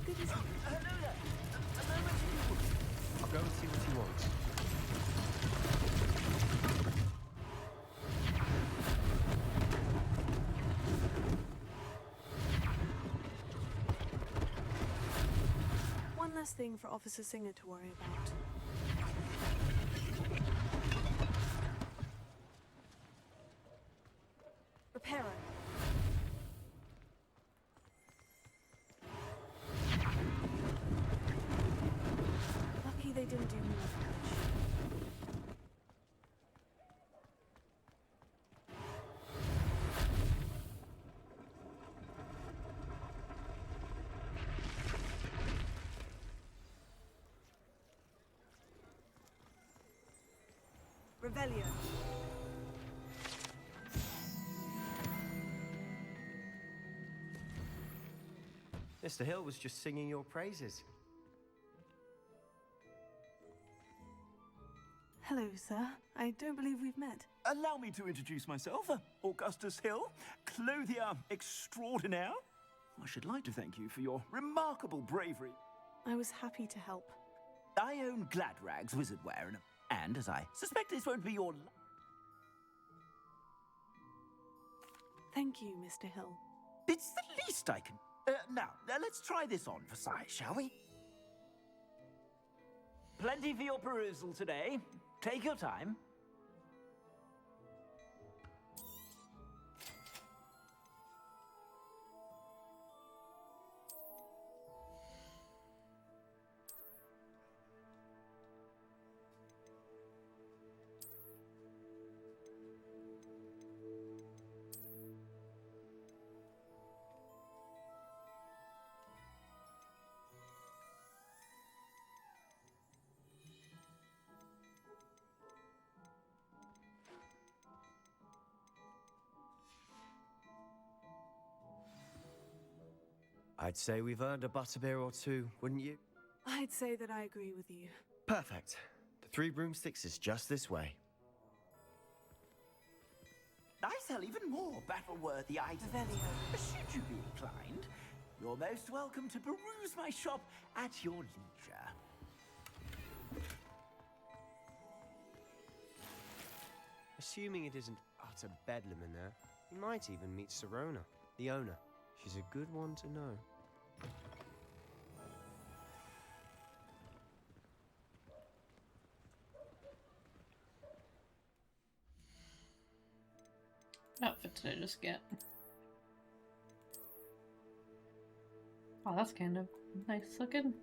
Good as Hello there. A moment if you would. I'll go and see what he wants. One less thing for Officer Singer to worry about. Reparo. Lucky they didn't do more damage. Revelio. Mr. Hill was just singing your praises. Hello, sir. I don't believe we've met. Allow me to introduce myself, Augustus Hill, clothier extraordinaire. I should like to thank you for your remarkable bravery. I was happy to help. I own Gladrags Wizardwear, and as I suspect this won't be your... Thank you, Mr. Hill. It's the least I can... Now, let's try this on for size, shall we? Plenty for your perusal today. Take your time. I'd say we've earned a butterbeer or two, wouldn't you? I'd say that I agree with you. Perfect. The Three Broomsticks is just this way. I sell even more battle-worthy items. Should you be inclined, you're most welcome to peruse my shop at your leisure. Assuming it isn't utter bedlam in there, you might even meet Sirona, the owner. She's a good one to know. What outfit did I just get? Oh, that's kind of nice looking.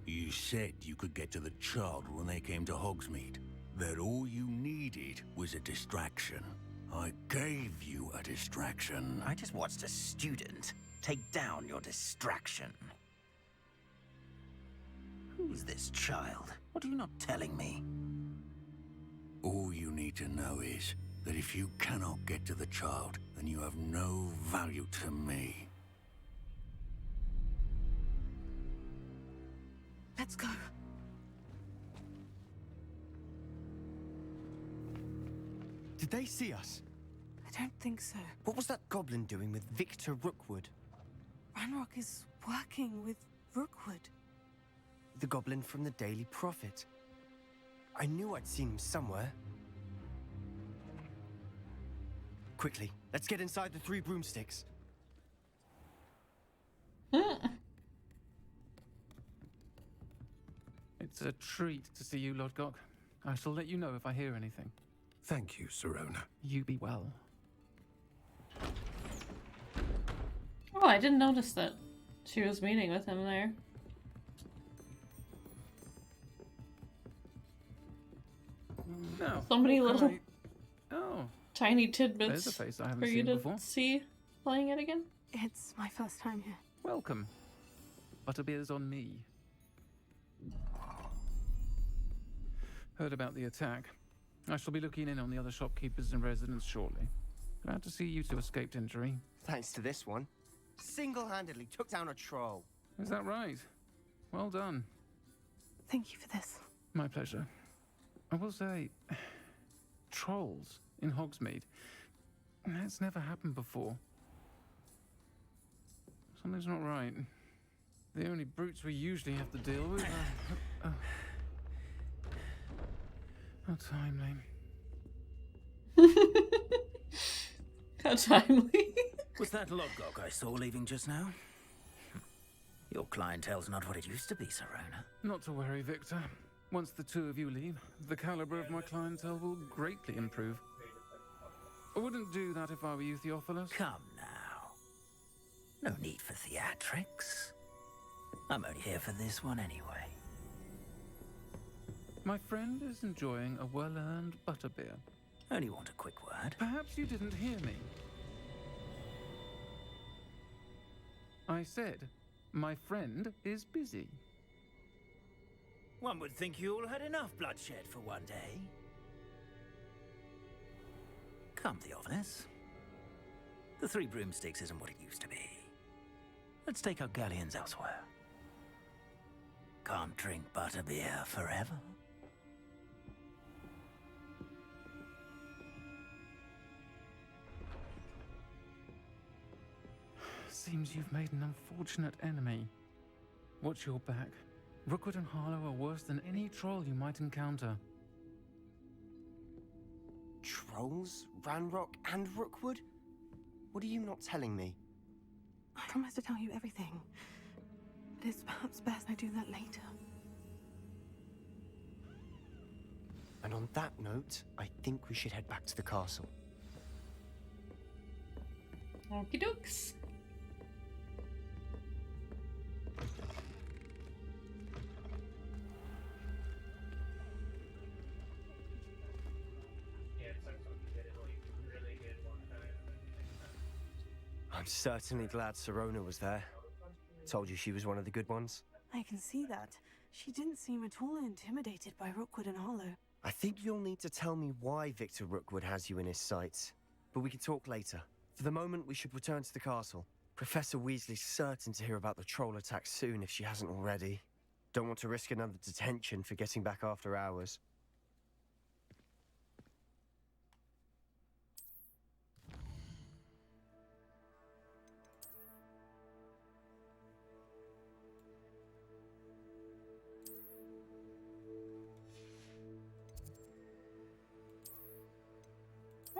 You said you could get to the child when they came to Hogsmeade. That all you needed was a distraction. I gave you a distraction. I just watched a student take down your distraction. Who's this child? What are you not telling me? All you need to know is that if you cannot get to the child, then you have no value to me. Let's go. Did they see us? I don't think so. What was that goblin doing with Victor Rookwood? Ranrock is working with Rookwood. The goblin from the Daily Prophet. I knew I'd seen him somewhere. Quickly, let's get inside the Three Broomsticks. It's a treat to see you, Lodgok. I shall let you know if I hear anything. Thank you, Sirona. You be well. Oh, I didn't notice that she was meeting with him there. No. So many little Hi. Oh. tiny tidbits There's a face I haven't for you seen to before. see playing it again. It's my first time here. Welcome. Butterbeer's on me. Heard about the attack. I shall be looking in on the other shopkeepers and residents shortly. Glad to see you two escaped injury. Thanks to this one. Single-handedly took down a troll. Is that right? Well done. Thank you for this. My pleasure. I will say, trolls in Hogsmeade. That's never happened before. Something's not right. The only brutes we usually have to deal with are... How timely. How timely. Was that Lodgok I saw leaving just now? Your clientele's not what it used to be, Sirona. Not to worry, Victor. Once the two of you leave, the caliber of my clientele will greatly improve. I wouldn't do that if I were you, Theophilus. Come now. No need for theatrics. I'm only here for this one anyway. My friend is enjoying a well-earned butterbeer. Only want a quick word. Perhaps you didn't hear me. I said, my friend is busy. One would think you all had enough bloodshed for one day. Come, Theophilus. The Three Broomsticks isn't what it used to be. Let's take our galleons elsewhere. Can't drink butterbeer forever. Seems you've made an unfortunate enemy. Watch your back. Rookwood and Harlow are worse than any troll you might encounter. Trolls? Ranrock and Rookwood? What are you not telling me? I promised to tell you everything. But it's perhaps best I do that later. And on that note, I think we should head back to the castle. Okie dokes. I'm certainly glad Sirona was there. Told you she was one of the good ones. I can see that. She didn't seem at all intimidated by Rookwood and Harlow. I think you'll need to tell me why Victor Rookwood has you in his sights. But we can talk later. For the moment, we should return to the castle. Professor Weasley's certain to hear about the troll attack soon if she hasn't already. Don't want to risk another detention for getting back after hours.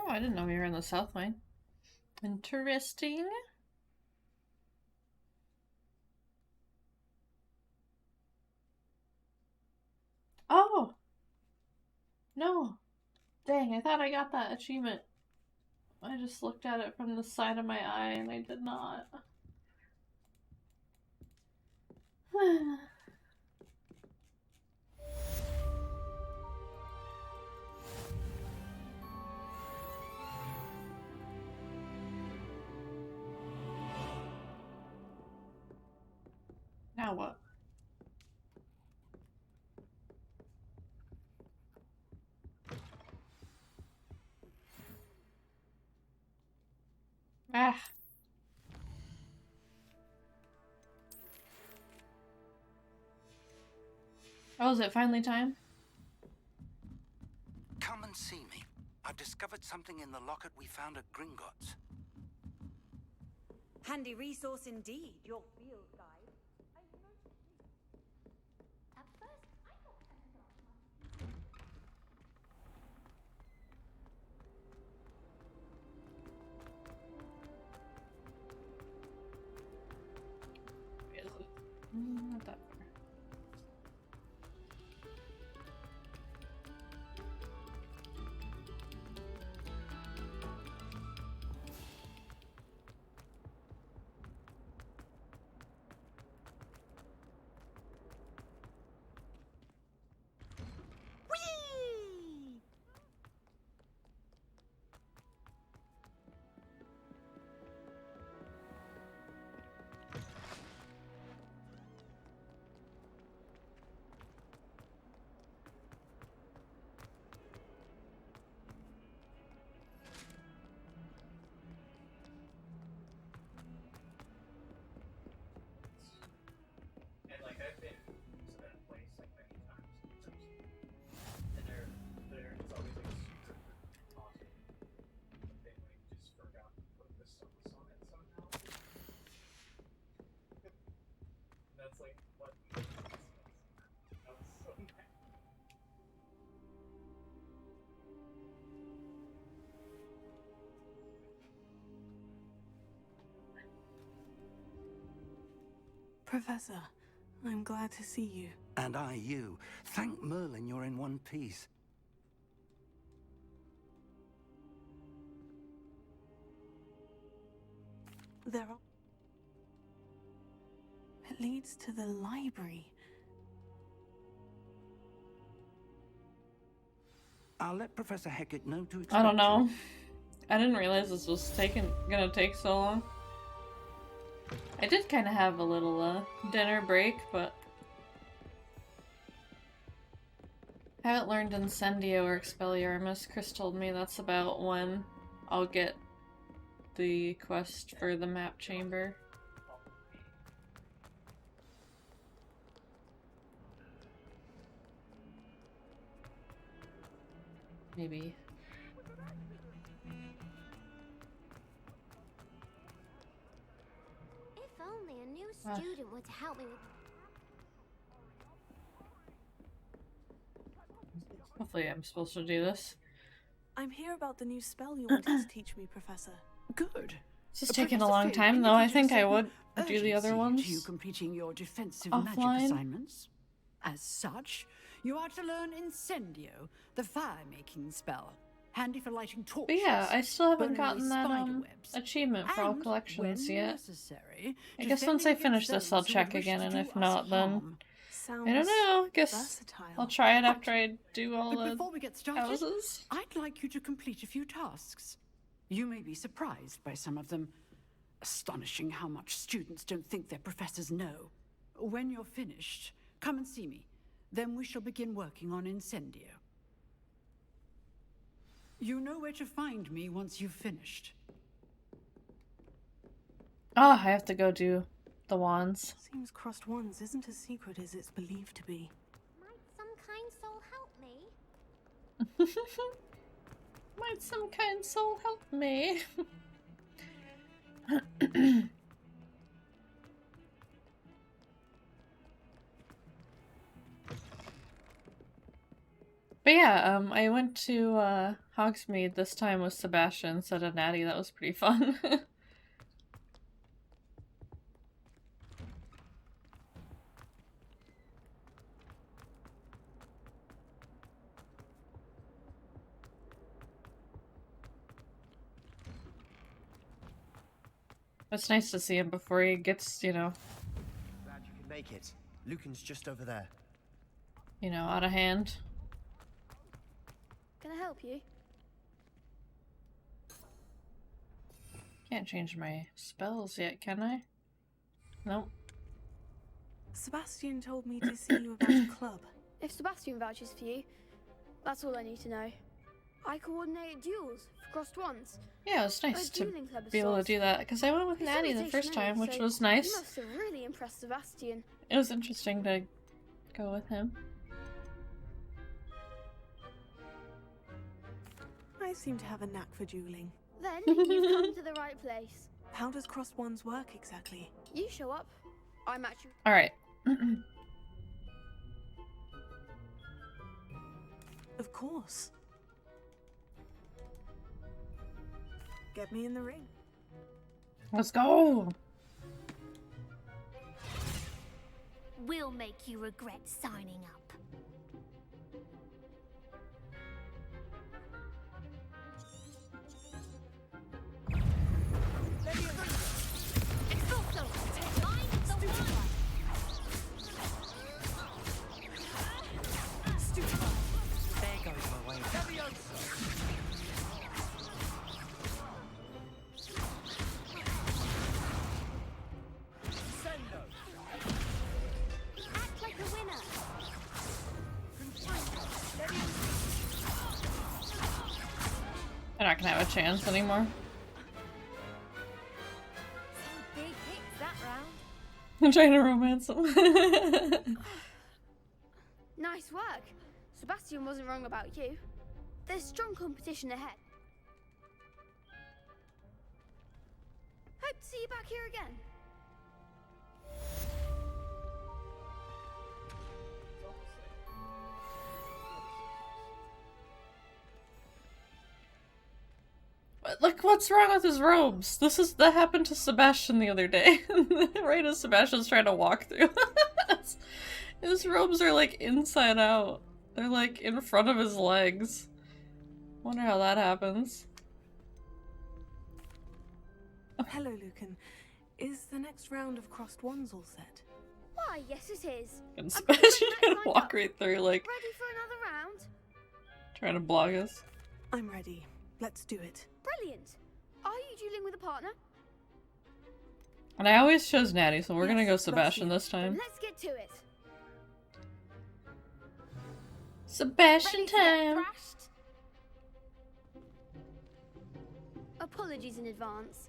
Oh, I didn't know we were in the South Line. Interesting. Oh! No. Dang, I thought I got that achievement. I just looked at it from the side of my eye and I did not. Now what? Ah. Oh, is it finally time? Come and see me. I've discovered something in the locket we found at Gringotts. Handy resource indeed, your field guide. Not that far. And like I've been to that place like many times, and there it's always like super awesome. But they like just forgot to put the sauce on it somehow. That's like what I was so mad. Professor, I'm glad to see you. And I you. Thank Merlin you're in one piece. There are... It leads to the library. I'll let Professor Hecat know to expect I don't know. you. I didn't realize this was gonna take so long. I did kind of have a little dinner break, but I haven't learned Incendio or Expelliarmus. Chris told me that's about when I'll get the quest for the map chamber. Maybe. If only a new student were to help me with... Hopefully I'm supposed to do this. I'm here about the new spell you wanted to teach me, Professor. Good. This is taking a long time, though. I think I would do the other ones to you completing your defensive offline. magic assignments. As such, you are to learn Incendio, the fire-making spell. Handy for lighting torches. But yeah, I still haven't burning gotten that spiderwebs, achievement for all and, collections when yet. necessary, I guess once I defending finish against this, I'll those who check would wish again, to and do if us not, then harm. I don't know. I guess versatile. I'll try it after I do all But the before we get started, houses. I'd like you to complete a few tasks. You may be surprised by some of them. Astonishing how much students don't think their professors know. When you're finished, come and see me. Then we shall begin working on Incendio. You know where to find me once you've finished. Oh, I have to go do the wands. Seems Crossed Wands isn't as secret as it's believed to be. Might some kind soul help me? Might some kind soul help me? But yeah, I went to Hogsmeade this time with Sebastian instead of Natty. That was pretty fun. It's nice to see him before he gets, you know, Glad you could make it. Lucan's just over there. out of hand. Can I help you? Can't change my spells yet, can I? Nope. Sebastian told me to see you about a club. If Sebastian vouches for you, that's all I need to know. I coordinate duels for Crossed Wands. Yeah, it was nice A to dueling club of be able to sorts. do that, because I went with It's Natty the invitation first time, only, which so was nice. You must have really impressed Sebastian. It was interesting to go with him. I seem to have a knack for dueling. Then you've come to the right place. How does Crossed Wands work exactly? You show up, I match you. Alright. Of course. Get me in the ring. Let's go! We'll make you regret signing up. Expulso! Line the one! There goes my way. Act like a winner! They're not gonna have a chance anymore. Some big hits that round. I'm trying to romance him. Nice work. Sebastian wasn't wrong about you. There's strong competition ahead. Hope to see you back here again. Like, what's wrong with his robes? That happened to Sebastian the other day. Right as Sebastian's trying to walk through. His robes are like inside out. They're like in front of his legs. Wonder how that happens. Hello, Lucan. Is the next round of crossed wands all set? Why, yes it is. And I'm Sebastian pretty gonna walk right through, like, ready for another round? trying to block us. I'm ready. Let's do it. Brilliant. Are you dueling with a partner? And I always chose Natty, so we're gonna go Yes, Sebastian let's this time. Let's get to it. Sebastian Ready to get time! thrashed? Apologies in advance.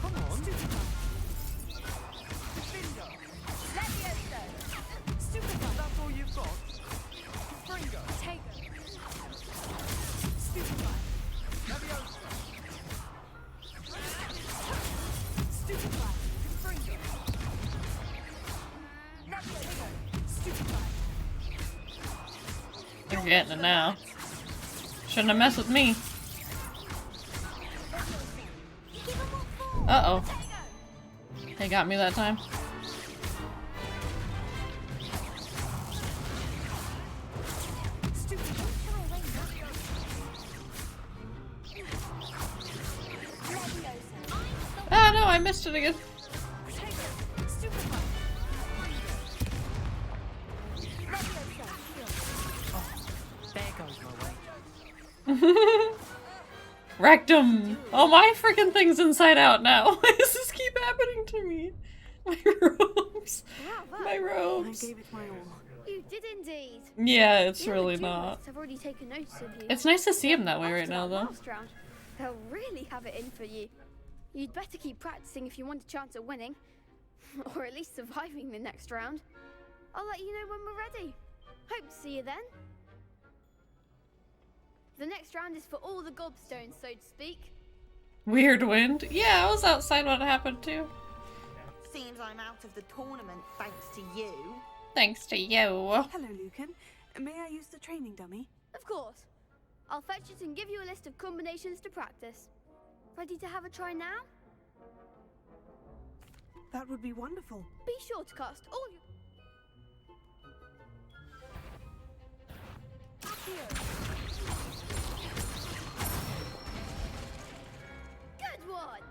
Come on. That's all you've got? Fringo. Take Stupefy. Leviosa. Stupefy. Fringo. Stupefy. You're getting it now. Shouldn't have messed with me. Uh-oh. They got me that time. Ah, no, I missed it again. There goes my way. Rectum! Oh, my freaking thing's inside out now. Why does this keep happening to me? My robes. My robes. I gave it my all. You did indeed. Yeah, it's The really other not. duelists have already taken notice of you. It's nice to see him that way right After now, that though. last round, they'll really have it in for you. You'd better keep practicing if you want a chance at winning, or at least surviving the next round. I'll let you know when we're ready. Hope to see you then. The next round is for all the gobstones, so to speak. Weird wind. Yeah, I was outside when it happened too. Seems I'm out of the tournament thanks to you. Thanks to you. Hello, Lucan. May I use the training dummy? Of course. I'll fetch it and give you a list of combinations to practice. Ready to have a try now? That would be wonderful. Be sure to cast all your... Good one!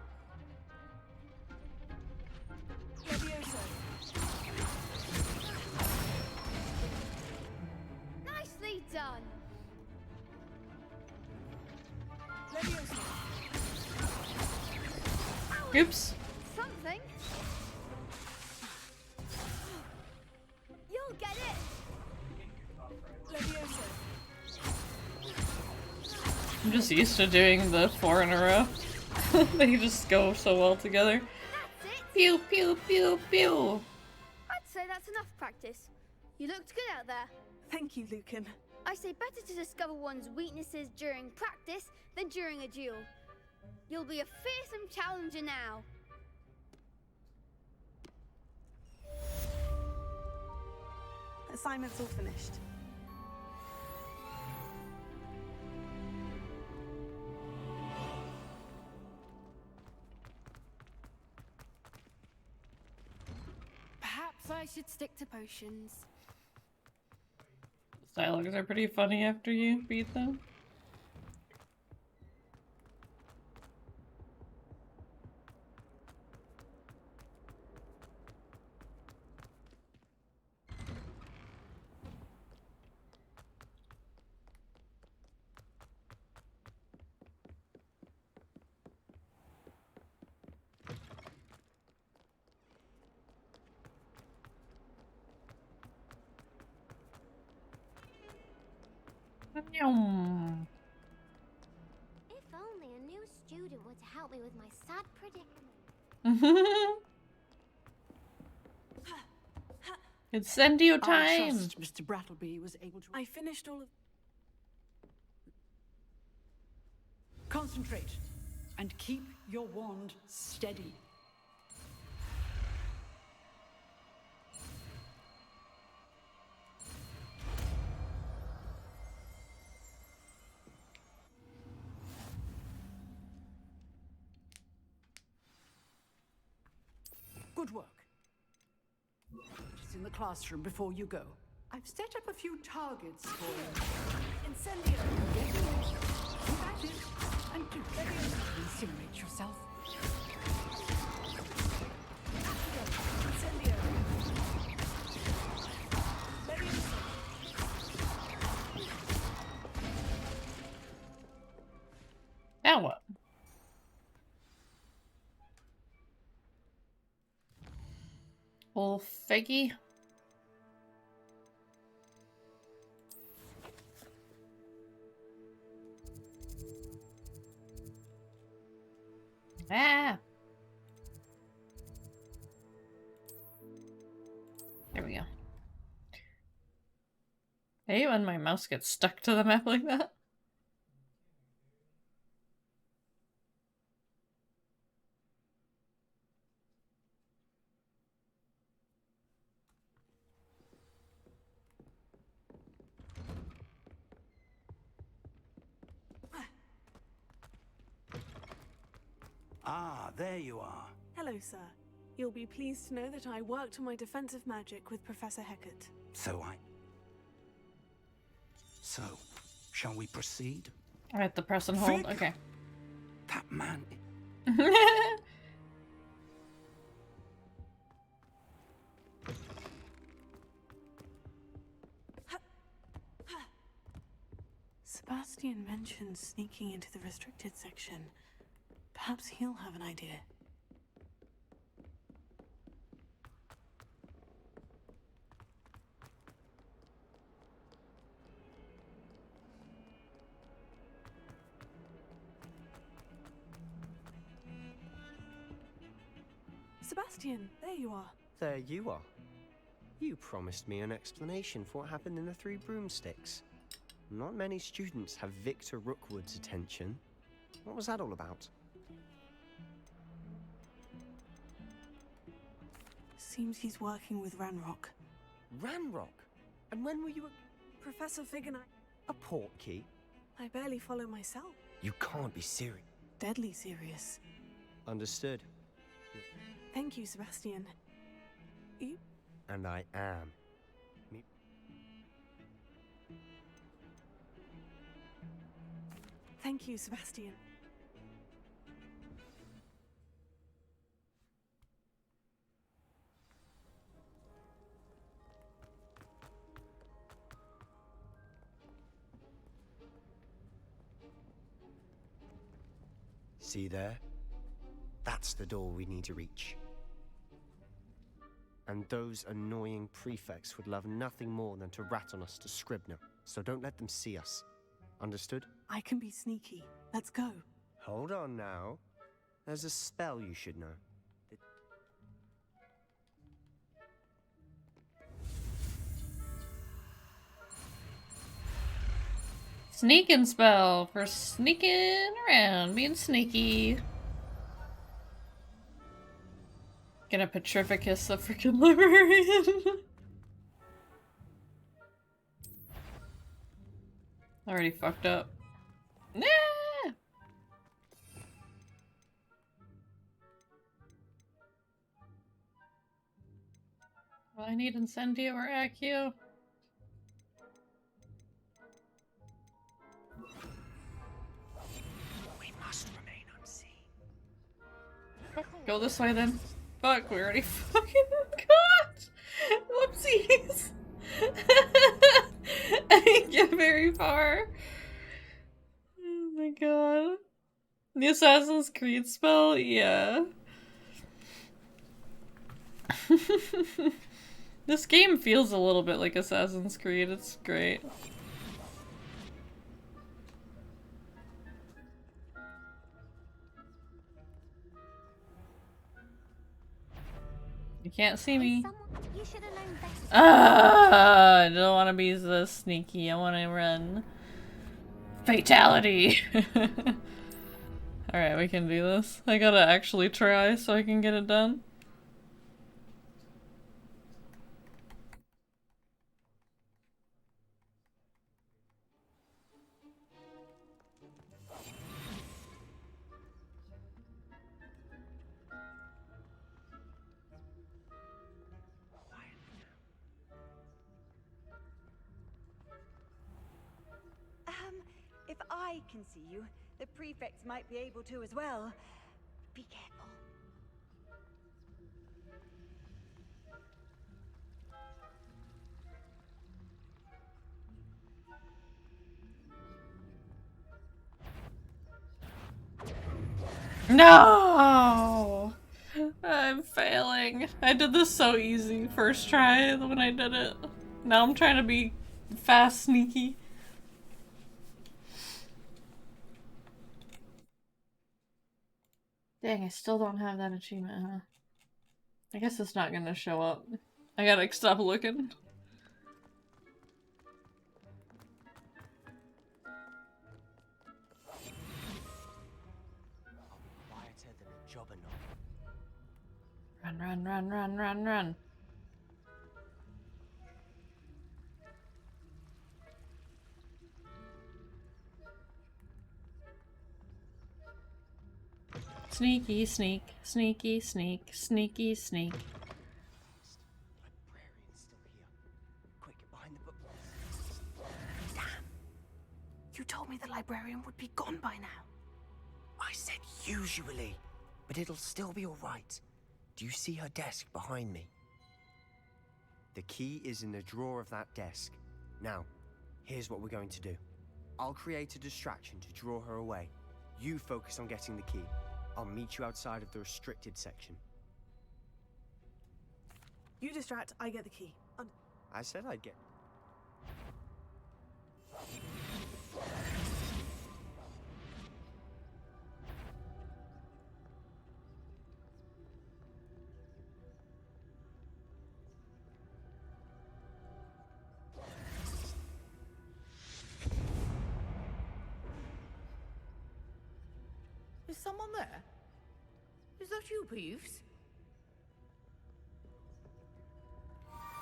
Nicely done! Oops. Something? You'll get it! I'm just used to doing the 4 in a row. They just go so well together. Pew, pew, pew, pew. I'd say that's enough practice. You looked good out there. Thank you, Lucan. I say better to discover one's weaknesses during practice than during a duel. You'll be a fearsome challenger now. Assignment's all finished. Perhaps I should stick to potions. Dialogues are pretty funny after you beat them. Yum. If only a new student would help me with my sad predicament. It's send you I time. trust Mr. Brattleby was able to. I finished all of. Concentrate and keep your wand steady. Good work. Just in the classroom before you go. I've set up a few targets for you. Incendio! Get yours. Keep at it. And do incinerate yourself. Incendio! Now what? Old Figgy. Ah. There we go. I hate when my mouse gets stuck to the map like that. Ah, there you are. Hello, sir. You'll be pleased to know that I worked on my defensive magic with Professor Hecat. So, shall we proceed? I have to press and hold. Vic! Okay. That man. Sebastian mentioned sneaking into the restricted section. Perhaps he'll have an idea. Sebastian, there you are. There you are. You promised me an explanation for what happened in the Three Broomsticks. Not many students have Victor Rookwood's attention. What was that all about? Seems he's working with Ranrock. Ranrock? And when were you Professor Fig and a portkey? I barely follow myself. You can't be serious. Deadly serious. Understood. Thank you, Sebastian. You... And I am. Thank you, Sebastian. See there? That's the door we need to reach. And those annoying prefects would love nothing more than to rat on us to Scribner, so don't let them see us. Understood? I can be sneaky. Let's go. Hold on now. There's a spell you should know. Sneaking spell for sneaking around, being sneaky. Gonna Petrificus the freaking librarian. Already fucked up. Nah! Well, I need Incendio or Accio. We must remain unseen. Go this way then. Fuck, we already fucking got! Whoopsies! I didn't get very far. Oh my god. The Assassin's Creed spell? Yeah. This game feels a little bit like Assassin's Creed. It's great. You can't see me. I don't want to be so sneaky. I want to run. Fatality! Alright, we can do this. I gotta actually try so I can get it done. I can see you, the prefects might be able to as well. Be careful. No! I'm failing. I did this so easy first try when I did it. Now I'm trying to be fast, sneaky. Dang, I still don't have that achievement, huh? I guess it's not gonna show up. I gotta stop looking. Run, run, run, run, run, run. Sneaky, sneak, sneaky, sneak, sneaky, sneak. Damn. You told me the librarian would be gone by now. I said usually, but it'll still be all right. Do you see her desk behind me? The key is in the drawer of that desk. Now, here's what we're going to do. I'll create a distraction to draw her away. You focus on getting the key. I'll meet you outside of the restricted section. You distract, I get the key. I said I'd get... Is someone there? Is that you, Peeves?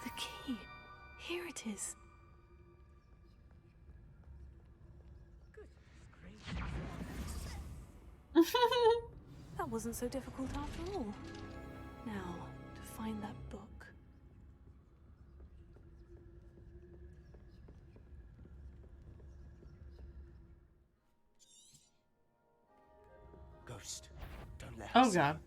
The key. Here it is. That wasn't so difficult after all. Now, to find that book. Ghost, don't let her Oh see. god.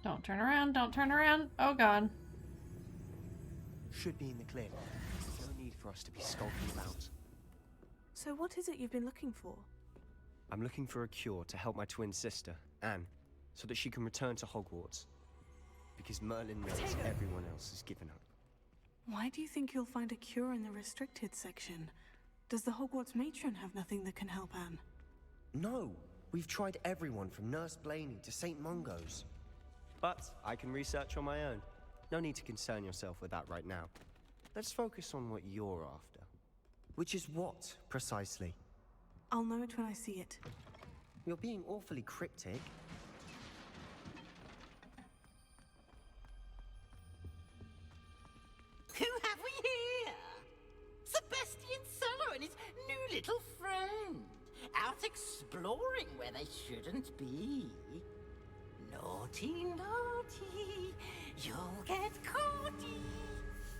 Don't turn around, don't turn around. Oh god. Should be in the clear. No need for us to be skulking about. So what is it you've been looking for? I'm looking for a cure to help my twin sister, Anne, so that she can return to Hogwarts. Because Merlin knows everyone else has given up. Why do you think you'll find a cure in the restricted section? Does the Hogwarts matron have nothing that can help Anne? No! We've tried everyone from Nurse Blaney to St. Mungo's. But I can research on my own. No need to concern yourself with that right now. Let's focus on what you're after. Which is what, precisely? I'll know it when I see it. You're being awfully cryptic. Who have we here? Sebastian Sallow and his new little friend. Out exploring where they shouldn't be. Naughty, naughty. You'll get caughty.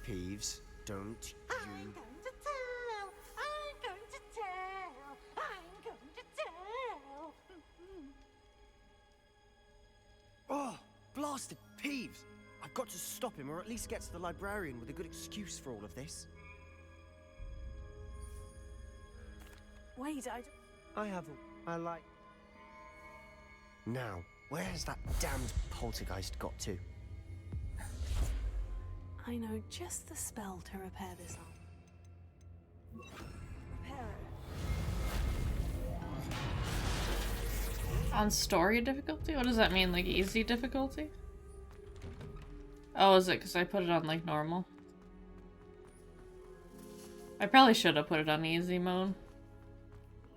Peeves, don't I'm going to tell. I'm going to tell. I'm going to tell. Oh, blasted Peeves! I've got to stop him, or at least get to the librarian with a good excuse for all of this. Wait, I have I like... Now, where has that damned poltergeist got to? I know just the spell to repair this arm. Repair it. On story difficulty? What does that mean? Like easy difficulty? Oh, is it because I put it on like normal? I probably should have put it on easy mode.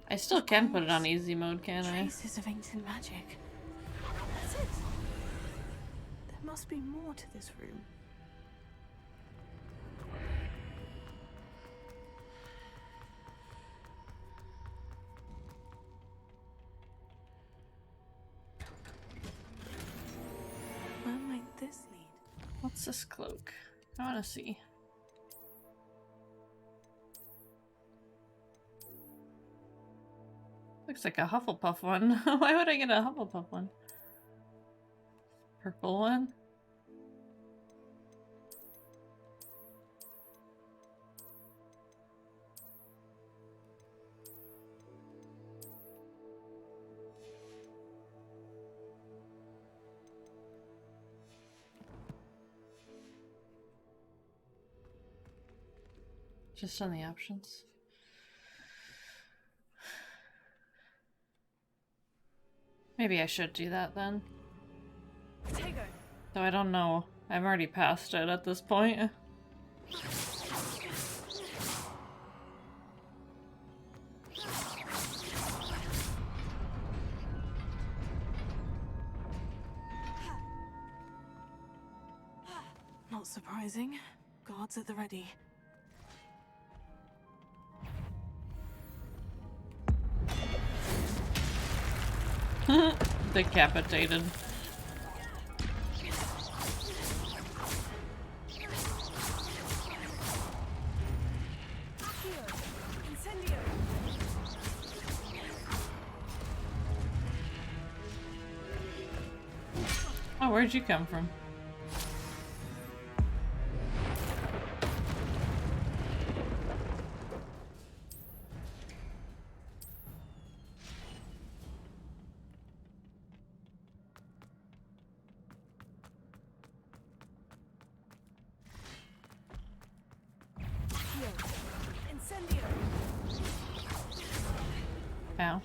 I still can put it on easy mode, can I? Traces of ancient magic. That's it. There must be more to this room. What's this cloak? I want to see. Looks like a Hufflepuff one. Why would I get a Hufflepuff one? Purple one? Just on the options. Maybe I should do that then. Though I don't know. I've already passed it at this point. Not surprising. Guards at the ready. Decapitated. Oh, where'd you come from? Ow.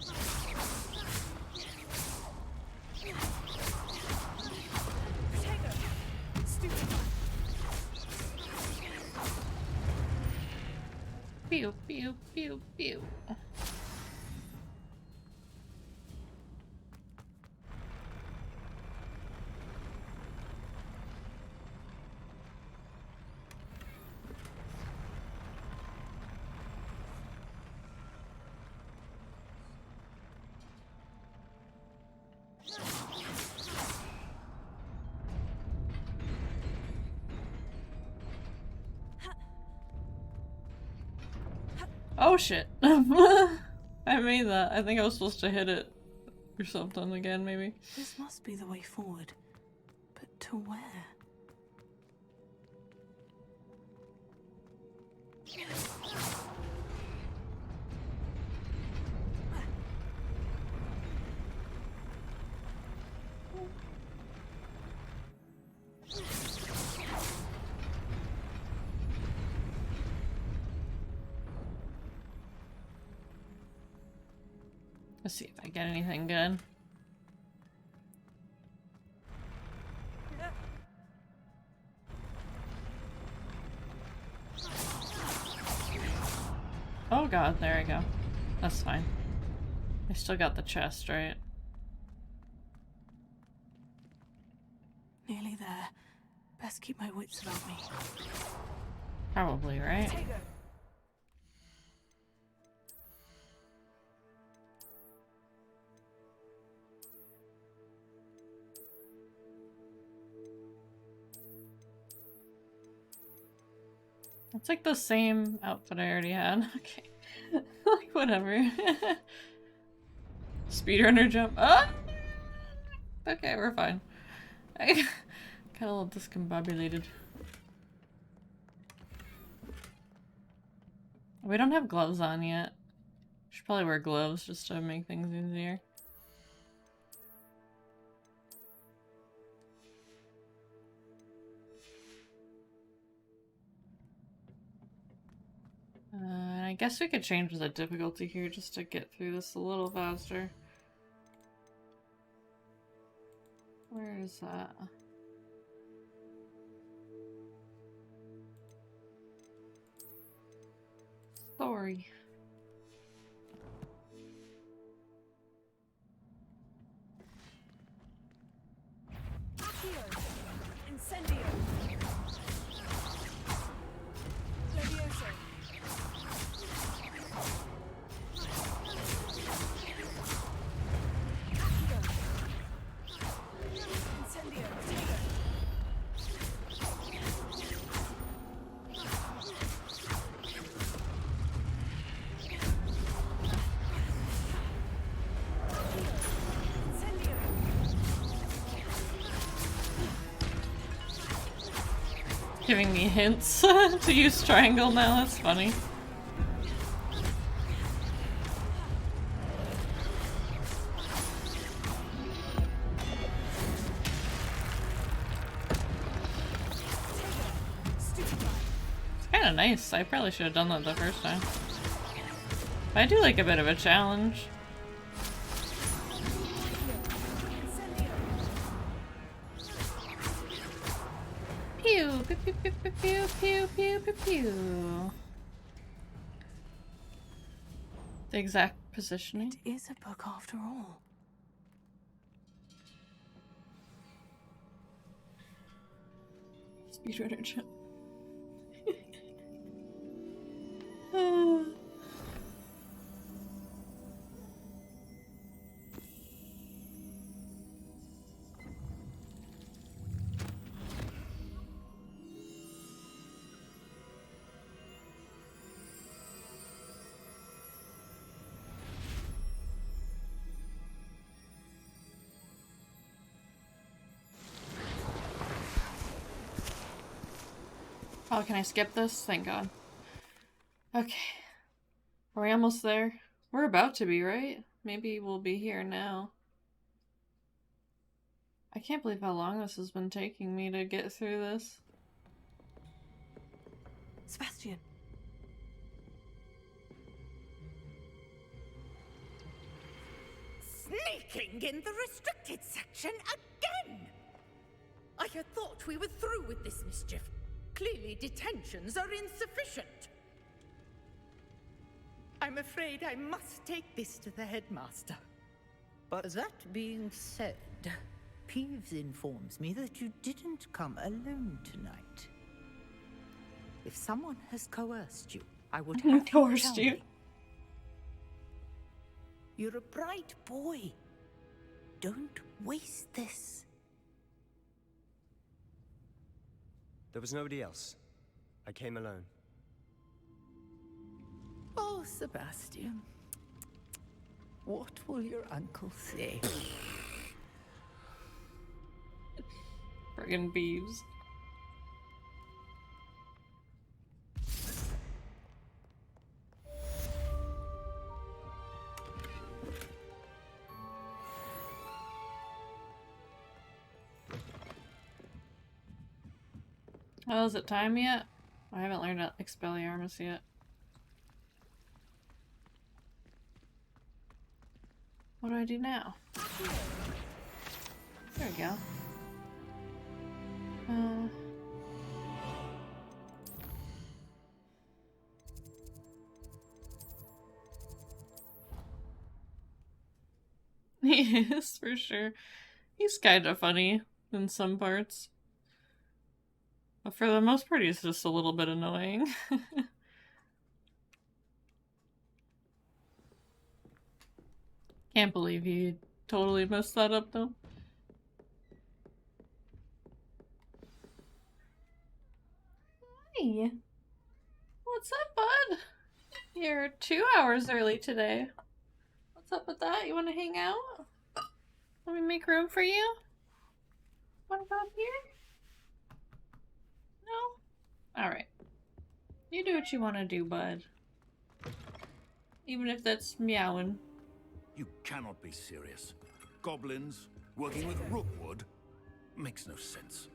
Pew, pew, pew, pew. Oh shit. I made that. I think I was supposed to hit it or something again, maybe. This must be the way forward. But to where? Let's see if I get anything good. Oh god, there I go. That's fine. I still got the chest, right? Nearly there. Best keep my wits about me. Probably, right? It's like the same outfit I already had. Okay. Like, whatever. Speedrunner jump. Oh! Okay, we're fine. I got a little discombobulated. We don't have gloves on yet. Should probably wear gloves just to make things easier. I guess we could change the difficulty here just to get through this a little faster. Where is that? Story. Incendio. Levioso. Incendio. giving me hints to use triangle now. That's funny. It's kind of nice. I probably should have done that the first time. I do like a bit of a challenge. Pew, pew, pew, pew, pew, pew, pew, pew, pew, pew. The exact positioning. It is a book after all. Speedrunner chat. Oh, can I skip this? Thank God. Okay. Are we almost there? We're about to be, right? Maybe we'll be here now. I can't believe how long this has been taking me to get through this. Sebastian. Sneaking in the restricted section again! I had thought we were through with this mischief. Clearly detentions are insufficient. I'm afraid I must take this to the headmaster. But that being said, Peeves informs me that you didn't come alone tonight. If someone has coerced you, I would have coerced tell you. me. You're a bright boy. Don't waste this. There was nobody else. I came alone. Oh, Sebastian. What will your uncle say? Friggin' Beeves. Oh, is it time yet? I haven't learned Expelliarmus yet. What do I do now? There we go. He is, for sure. He's kind of funny in some parts. But for the most part, he's just a little bit annoying. Can't believe he totally messed that up, though. Hey! What's up, bud? You're 2 hours early today. What's up with that? You want to hang out? Let me make room for you? Want to go up here? No? Alright. You do what you want to do, bud. Even if that's meowing. You cannot be serious. Goblins working with Rookwood makes no sense.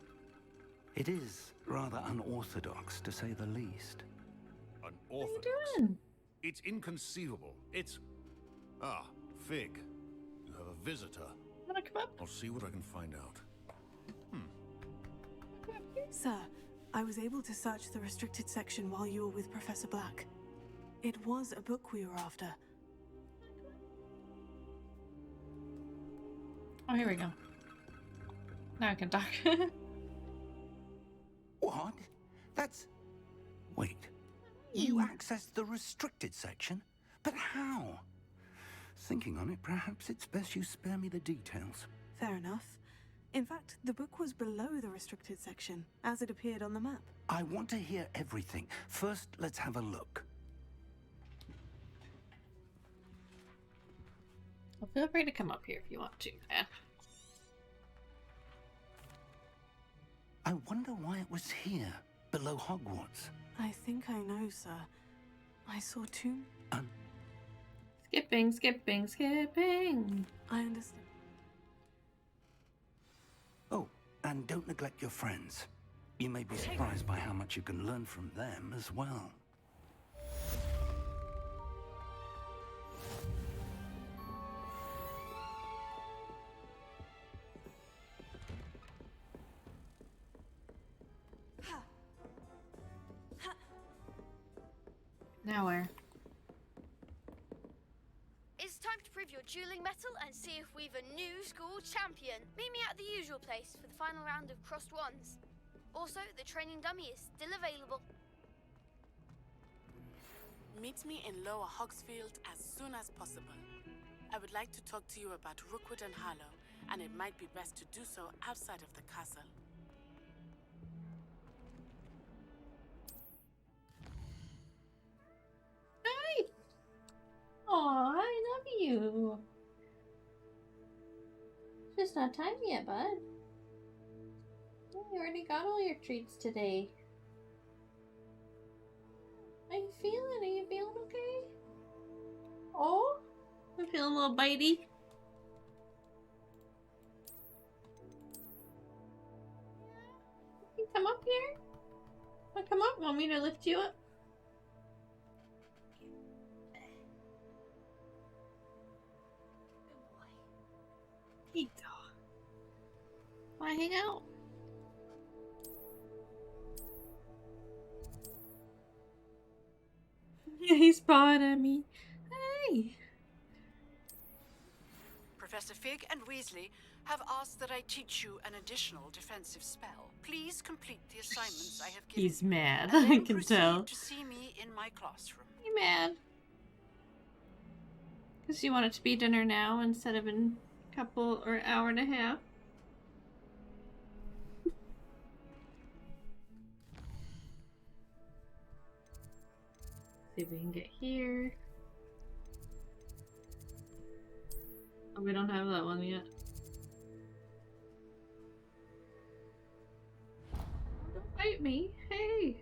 It is rather unorthodox, to say the least. Unorthodox? It's inconceivable. It's... Ah, Fig. You have a visitor. Wanna come up? I'll see what I can find out. Sir, I was able to search the restricted section while you were with Professor Black. It was a book we were after. Oh, here we go. Now I can talk. What? That's... Wait. You accessed the restricted section? But how? Thinking on it, perhaps it's best you spare me the details. Fair enough. In fact, the book was below the restricted section, as it appeared on the map. I want to hear everything. First, let's have a look. Well, feel free to come up here if you want to, man. I wonder why it was here. below Hogwarts? I think I know, sir. I saw two. Skipping, skipping, skipping. I understand. Oh, and don't neglect your friends. You may be surprised by how much you can learn from them as well. Now where? It's time to prove your dueling mettle and see if we've a new school champion. Meet me at the usual place for the final round of crossed wands. Also, the training dummy is still available. Meet me in Lower Hogsfield as soon as possible. I would like to talk to you about Rookwood and Harlow, and it might be best to do so outside of the castle. Hi! Aw, I love you. Just not time yet, bud. You already got all your treats today. How you feeling? Are you feeling okay? Oh, I'm feeling a little bitey. You come up here? Wanna come up? Want me to lift you up? Here you go. Wanna hang out? He's pawing at me. Hey! Professor Fig and Weasley have asked that I teach you an additional defensive spell. Please complete the assignments I have given. He's mad, and then I can proceed tell. to see me in my classroom. You mad? Because you want it to be dinner now instead of in a couple or hour and a half. See if we can get here. Oh, we don't have that one yet. Don't fight me. Hey.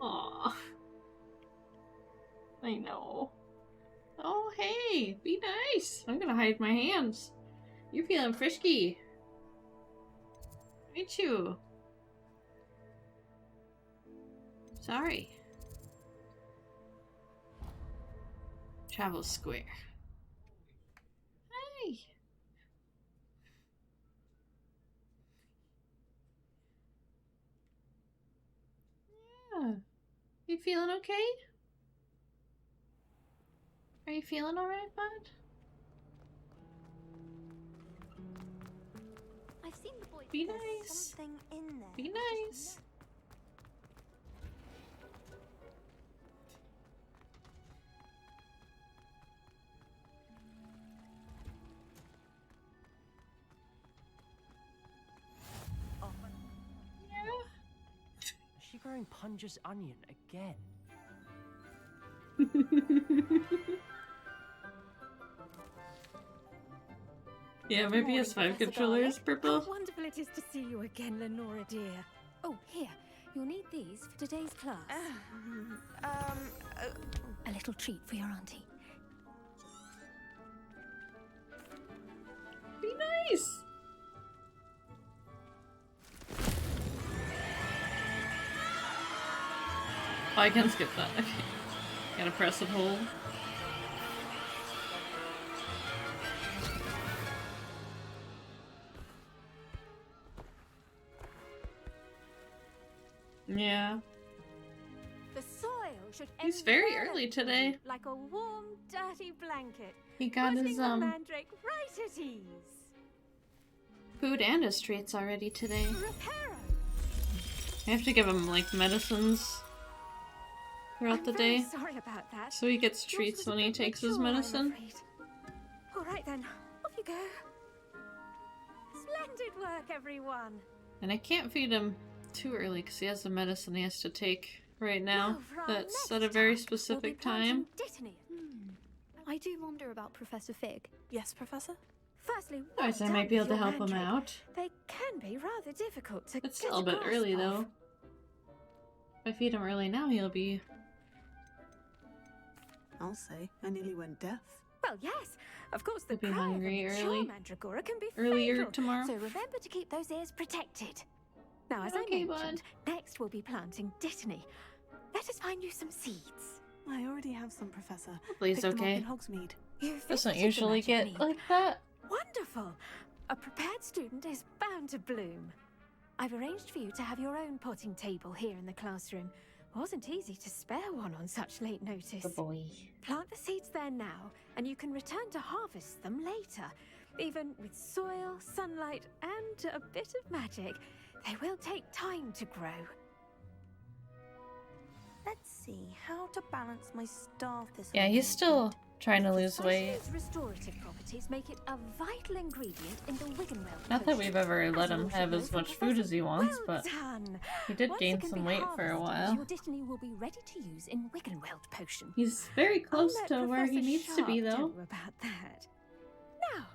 Aw. I know. Oh, hey. Be nice. I'm gonna hide my hands. You're feeling frisky. Ain't you? Sorry. Travel Square. Hey. Yeah. You feeling okay? Are you feeling alright, bud? I've seen the boy. Be There's nice. Something in there. Be nice. Is she growing Punja's onion again? Yeah, maybe it's 5 controllers, purple. How wonderful it is to see you again, Lenora dear. Oh, here. You'll need these for today's class. A little treat for your auntie. Be nice. Oh, I can skip that. Okay. Gotta press and hold. Yeah. The soil should He's very envelop early you today. like a warm, dirty blanket. He got putting his, the mandrake right at ease. Food and his treats already today. Reparo. I have to give him, like, medicines throughout the very day. Sorry about that. So he gets Yours treats was a when he bit takes his mature, I'm medicine. afraid. All right then, off you go. Splendid work, everyone. And I can't feed him too early because he has the medicine he has to take right now. That's at a very specific time. I do wonder about Professor Fig. Yes, Professor? Firstly, Otherwise, I well might be able done to with help your him mandrake. out. They can be rather difficult to It's get still a bit grasp early, of. though. If I feed him early now, he'll be... I'll say, I nearly went deaf. Well, yes. Of course, the He'll be cry of hungry a mature early. mandragora can be Earlier fatal, tomorrow. So remember to keep those ears protected. Now, as Okay, I bud. mentioned, next we'll be planting Dittany. Let us find you some seeds. I already have some, Professor. Hopefully it's Picked them up okay. in Hogsmeade. You Doesn't visited the usually magic get mead. like that. Wonderful! A prepared student is bound to bloom. I've arranged for you to have your own potting table here in the classroom. Wasn't easy to spare one on such late notice. Good boy. Plant the seeds there now, and you can return to harvest them later. Even with soil, sunlight, and a bit of magic, they will take time to grow. Let's see how to balance my staff this Yeah, he's still trying to lose weight. Its restorative properties make it a vital ingredient in the Wiggenweld Not that potion. we've ever let As him you have should as know much from food as he wants, Well but done. he did Once gain it can some be weight for a harvested, while. Your Dittany will be ready to use in Wiggenweld potion. He's very close I'll let to where he Professor needs to be, Sharp though. tell you about that. Now,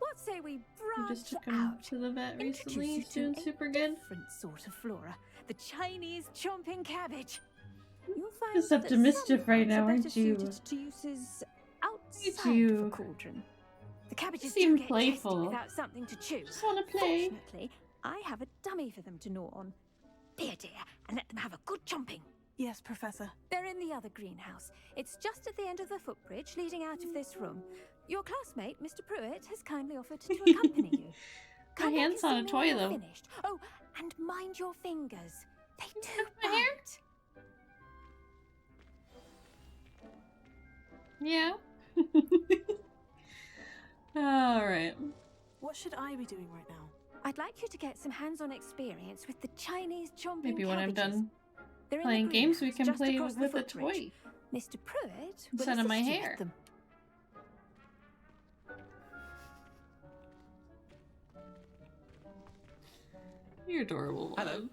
what say we We branch just took him out? to the vet Introduce recently. you He's to doing a super good. different sort of flora, the Chinese chomping cabbage. You'll find Just up that to mischief some right plants are now, better aren't you? suited to uses outside you. of a cauldron. The cabbages seem do get playful. tasty without something to chew. Just wanna play. Fortunately, I have a dummy for them to gnaw on. Be a dear and let them have a good chomping. Yes, Professor. They're in the other greenhouse. It's just at the end of the footbridge leading out of this room. Your classmate, Mr. Pruitt, has kindly offered to accompany you. My Come back hand's and on see a me toy, when you're though. Finished. Oh, and mind your fingers. They do my hair? bite. Yeah. Alright. What should I be doing right now? I'd like you to get some hands-on experience with the Chinese chomping Maybe when I'm cabbages. done They're in the playing games, we greenhouse can just play across the with a footbridge. toy. Mr. Pruitt will Instead of my assist you with hair. them. You're adorable. Hello. Love.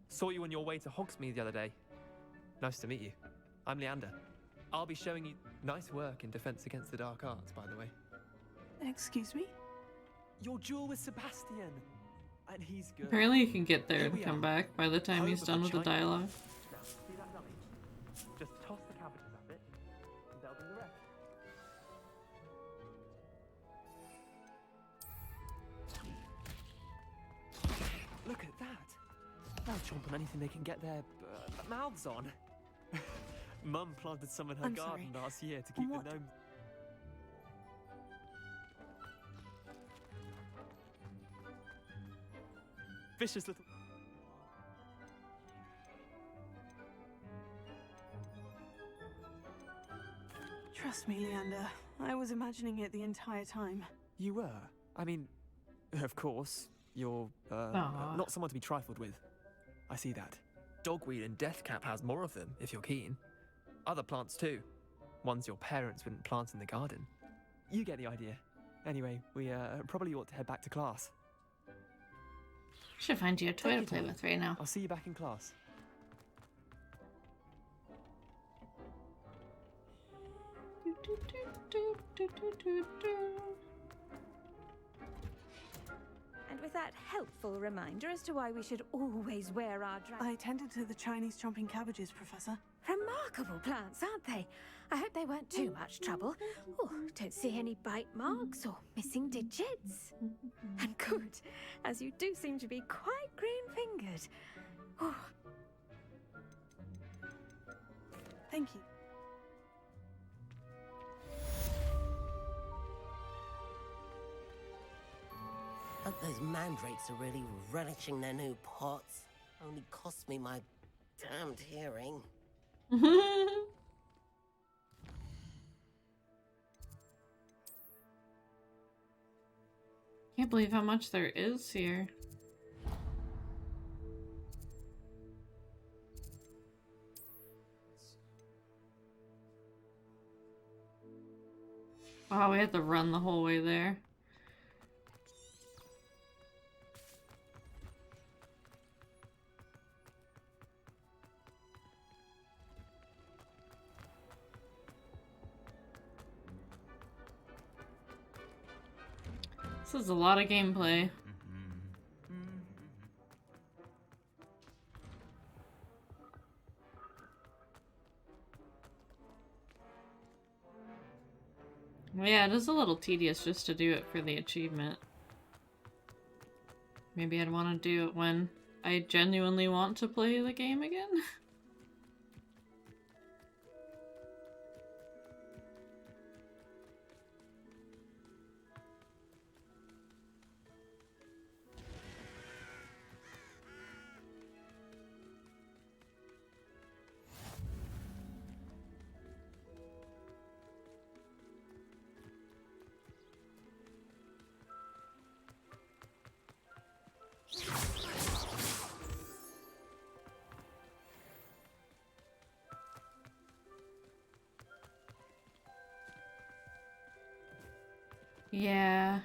Saw you on your way to Hogsmeade the other day. Nice to meet you. I'm Leander. I'll be showing you nice work in Defense Against the Dark Arts, by the way. Excuse me? Your duel with Sebastian. And he's good. Apparently you can get there Here and we come are. back by the time Home he's of done with the China. dialogue. Now, see that dummy? Just toss the cabbages at it, and they'll do the rest. Look at that. They'll chomp on anything they can get their mouths on. Mum planted some in her I'm garden sorry. last year to keep What? the gnome. Vicious little. Trust me, Leander. I was imagining it the entire time. You were? I mean, of course, you're Aw. not someone to be trifled with. I see that. Dogweed and deathcap has more of them, if you're keen. Other plants too. Ones your parents wouldn't plant in the garden. You get the idea. Anyway, we probably ought to head back to class. Should find you a toy Take to it play easy. with right now. I'll see you back in class. And with that helpful reminder as to why we should always wear our I tended to the Chinese chomping cabbages, Professor. Remarkable plants, aren't they? I hope they weren't too much trouble. Oh, don't see any bite marks or missing digits. And good, as you do seem to be quite green-fingered. Oh, Thank you. Hope those mandrakes are really relishing their new pots. Only cost me my damned hearing. Can't believe how much there is here. Wow, we had to run the whole way there. This is a lot of gameplay. Yeah, it is a little tedious just to do it for the achievement. Maybe I'd want to do it when I genuinely want to play the game again. Yeah.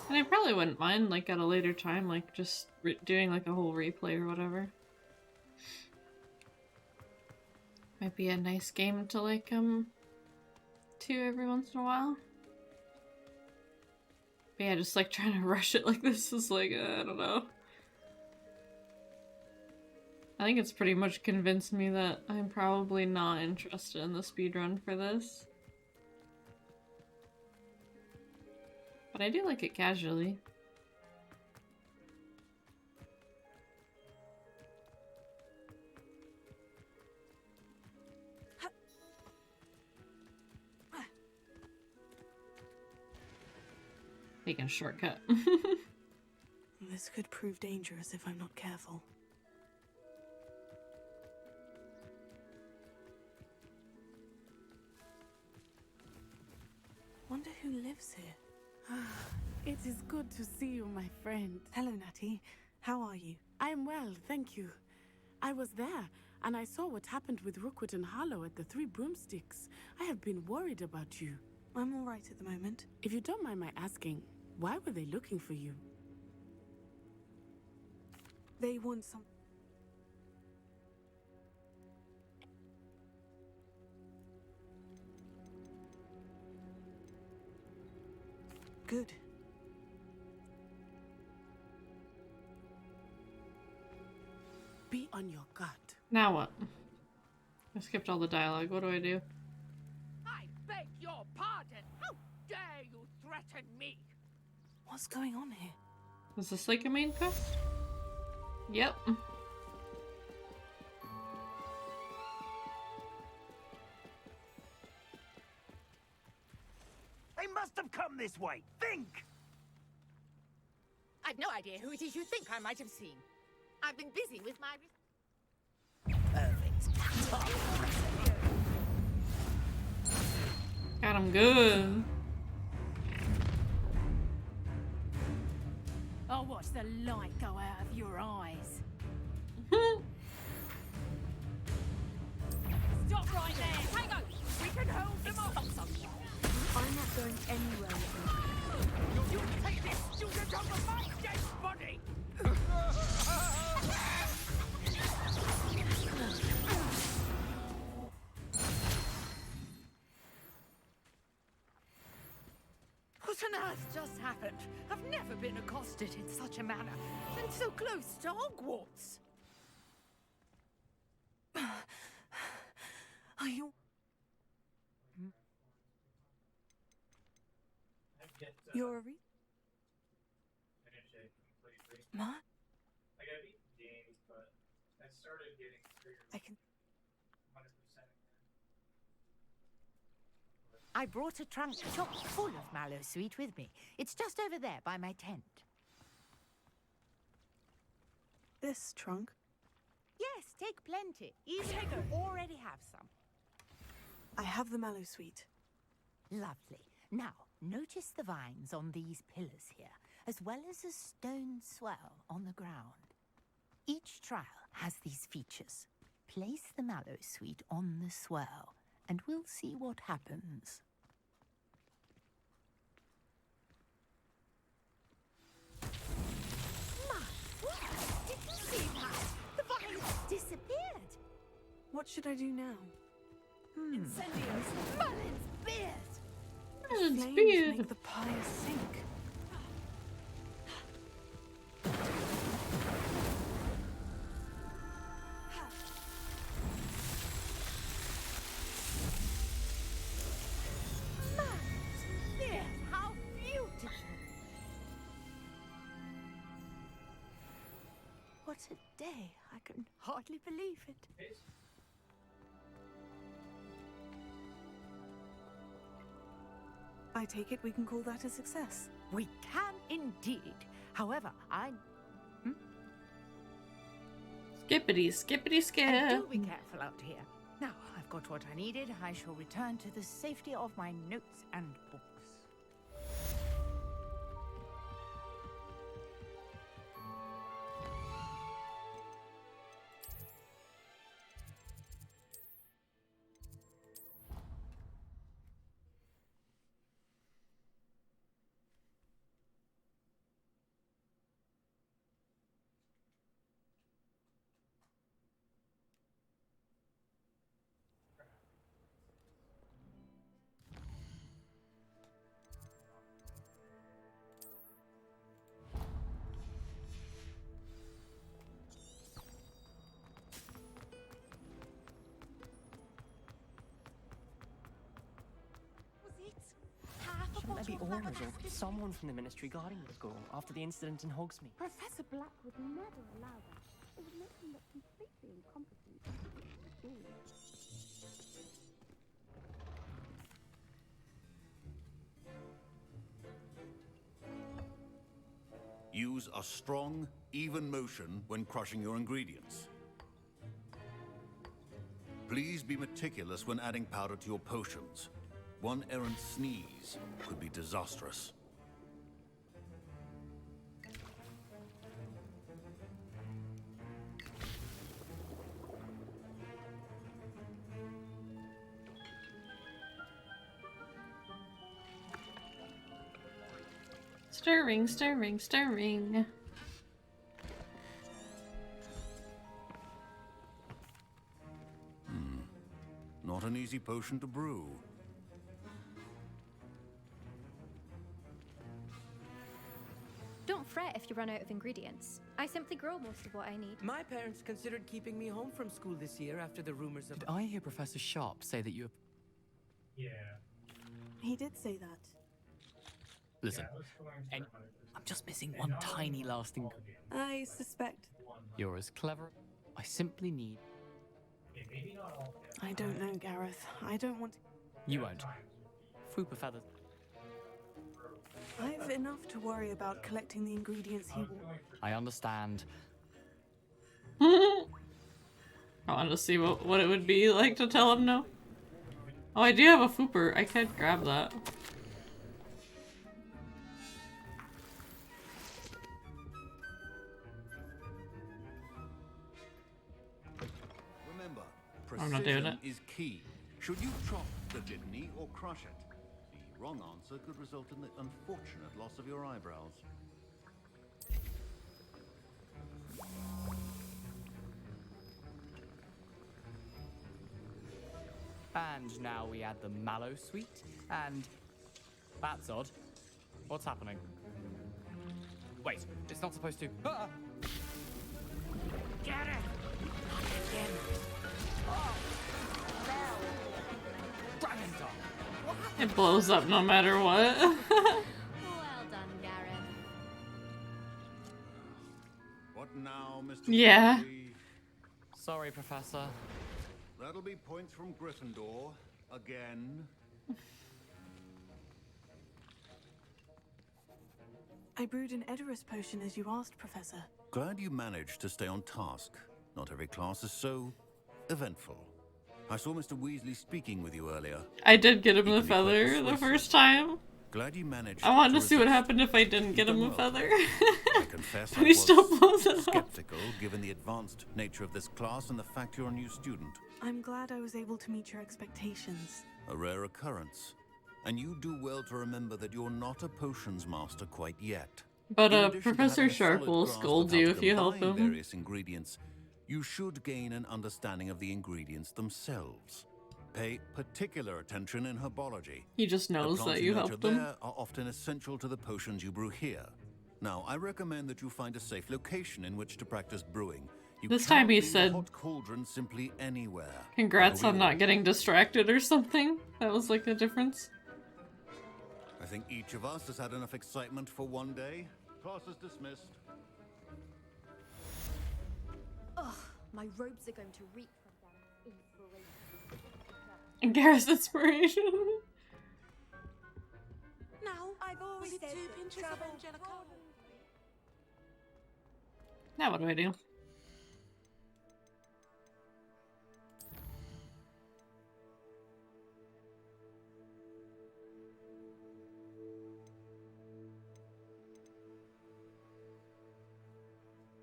And I probably wouldn't mind, like, at a later time, like, just doing, like, a whole replay or whatever. Might be a nice game to, like, to every once in a while. But yeah, just, like, trying to rush it like this is, like, I don't know. I think it's pretty much convinced me that I'm probably not interested in the speedrun for this. But I do like it casually. Taking a shortcut. This could prove dangerous if I'm not careful. Wonder who lives here. It is good to see you, my friend. Hello, Natty. How are you? I'm well, thank you. I was there, and I saw what happened with Rookwood and Harlow at the Three Broomsticks. I have been worried about you. I'm all right at the moment. If you don't mind my asking, why were they looking for you? They want some... Good. Be on your guard. Now what? I skipped all the dialogue. What do I do? I beg your pardon. How dare you threaten me? What's going on here? Is this like a main quest? Yep. They must have come this way. Think! I've no idea who it is you think I might have seen. I've been busy with my... Got him good. I'll watch the light go out of your eyes. Stop right there! Hang on! We can hold them off! I'm not going anywhere. You take this student off of my dead body! What on earth just happened? I've never been accosted in such a manner, and so close to Hogwarts. Are you... You're a finish it completely. What? I got beat games, but I started getting triggered. I can... 100%. I brought a trunk chock full of mallow sweet with me. It's just over there by my tent. This trunk? Yes, take plenty. Even if you already have some. I have the mallow sweet. Lovely. Now, notice the vines on these pillars here, as well as a stone swell on the ground. Each trial has these features. Place the mallow sweet on the swell, and we'll see what happens. My word! Did you see that? The vines should I do now? Incendios! Merlin's beard! Merlin's Flames beard. make the pyre sink. Merlin's beard! How beautiful! What a day! I can hardly believe it. I take it we can call that a success. We can indeed. However, Skippity, skippity, skip. And do be careful out here. Now, I've got what I needed. I shall return to the safety of my notes and books. Shouldn't there be orders or someone from the Ministry guarding the school after the incident in Hogsmeade? Professor Black would never allow that. It would make him look completely incompetent. Use a strong, even motion when crushing your ingredients. Please be meticulous when adding powder to your potions. One errant sneeze could be disastrous. Stirring, stirring, stirring. Not an easy potion to brew. Don't fret if you run out of ingredients. I simply grow most of what I need. My parents considered keeping me home from school this year after the rumors of... Did I hear Professor Sharp say that you... Yeah. He did say that. Listen, and I'm just missing one tiny last thing. I suspect. You're as clever. I simply need... I don't know, Gareth. I don't want to... You won't. Fooper feathers. I've enough to worry about collecting the ingredients he will. I understand. I want to see what it would be like to tell him no. Oh, I do have a Fooper. I could grab that. Remember, I'm not doing precision it. is key. Should you chop the Dibney or crush it? The wrong answer could result in the unfortunate loss of your eyebrows. And now we add the mallow sweet, and... That's odd. What's happening? Wait, it's not supposed to... Ah! Get it! Not again. Oh, no. Dragon Dog! It blows up no matter what. Well done, Gareth. What now, Mr. Yeah. Weasley? Sorry, Professor. That'll be points from Gryffindor. Again. I brewed an Edorus potion as you asked, Professor. Glad you managed to stay on task. Not every class is so eventful. I saw Mr. Weasley speaking with you earlier. I did get him the feather the first time. Glad you managed. I wanted to see what resist. happened if I didn't get him a feather. I confess But I he still was blows it up. skeptical, given the advanced nature of this class and the fact you're a new student. I'm glad I was able to meet your expectations. A rare occurrence. And you do well to remember that you're not a potions master quite yet. But In addition to Professor having a Sharp solid will grasp of scold how you to if you help combine him. various ingredients, you should gain an understanding of the ingredients themselves. Pay particular attention in herbology. He just knows The plants that you nurture helped him. there are often essential to the potions you brew here. Now, I recommend that you find a safe location in which to practice brewing. You This time he cannot leave said, a hot cauldron simply anywhere. Congrats Or on we not getting distracted or something. That was like the difference. I think each of us has had enough excitement for one day. Class is dismissed. Ugh, my robes are going to reek from them. Inspiration. And Gareth's inspiration. Now, I've always said that travel. Now what do I do?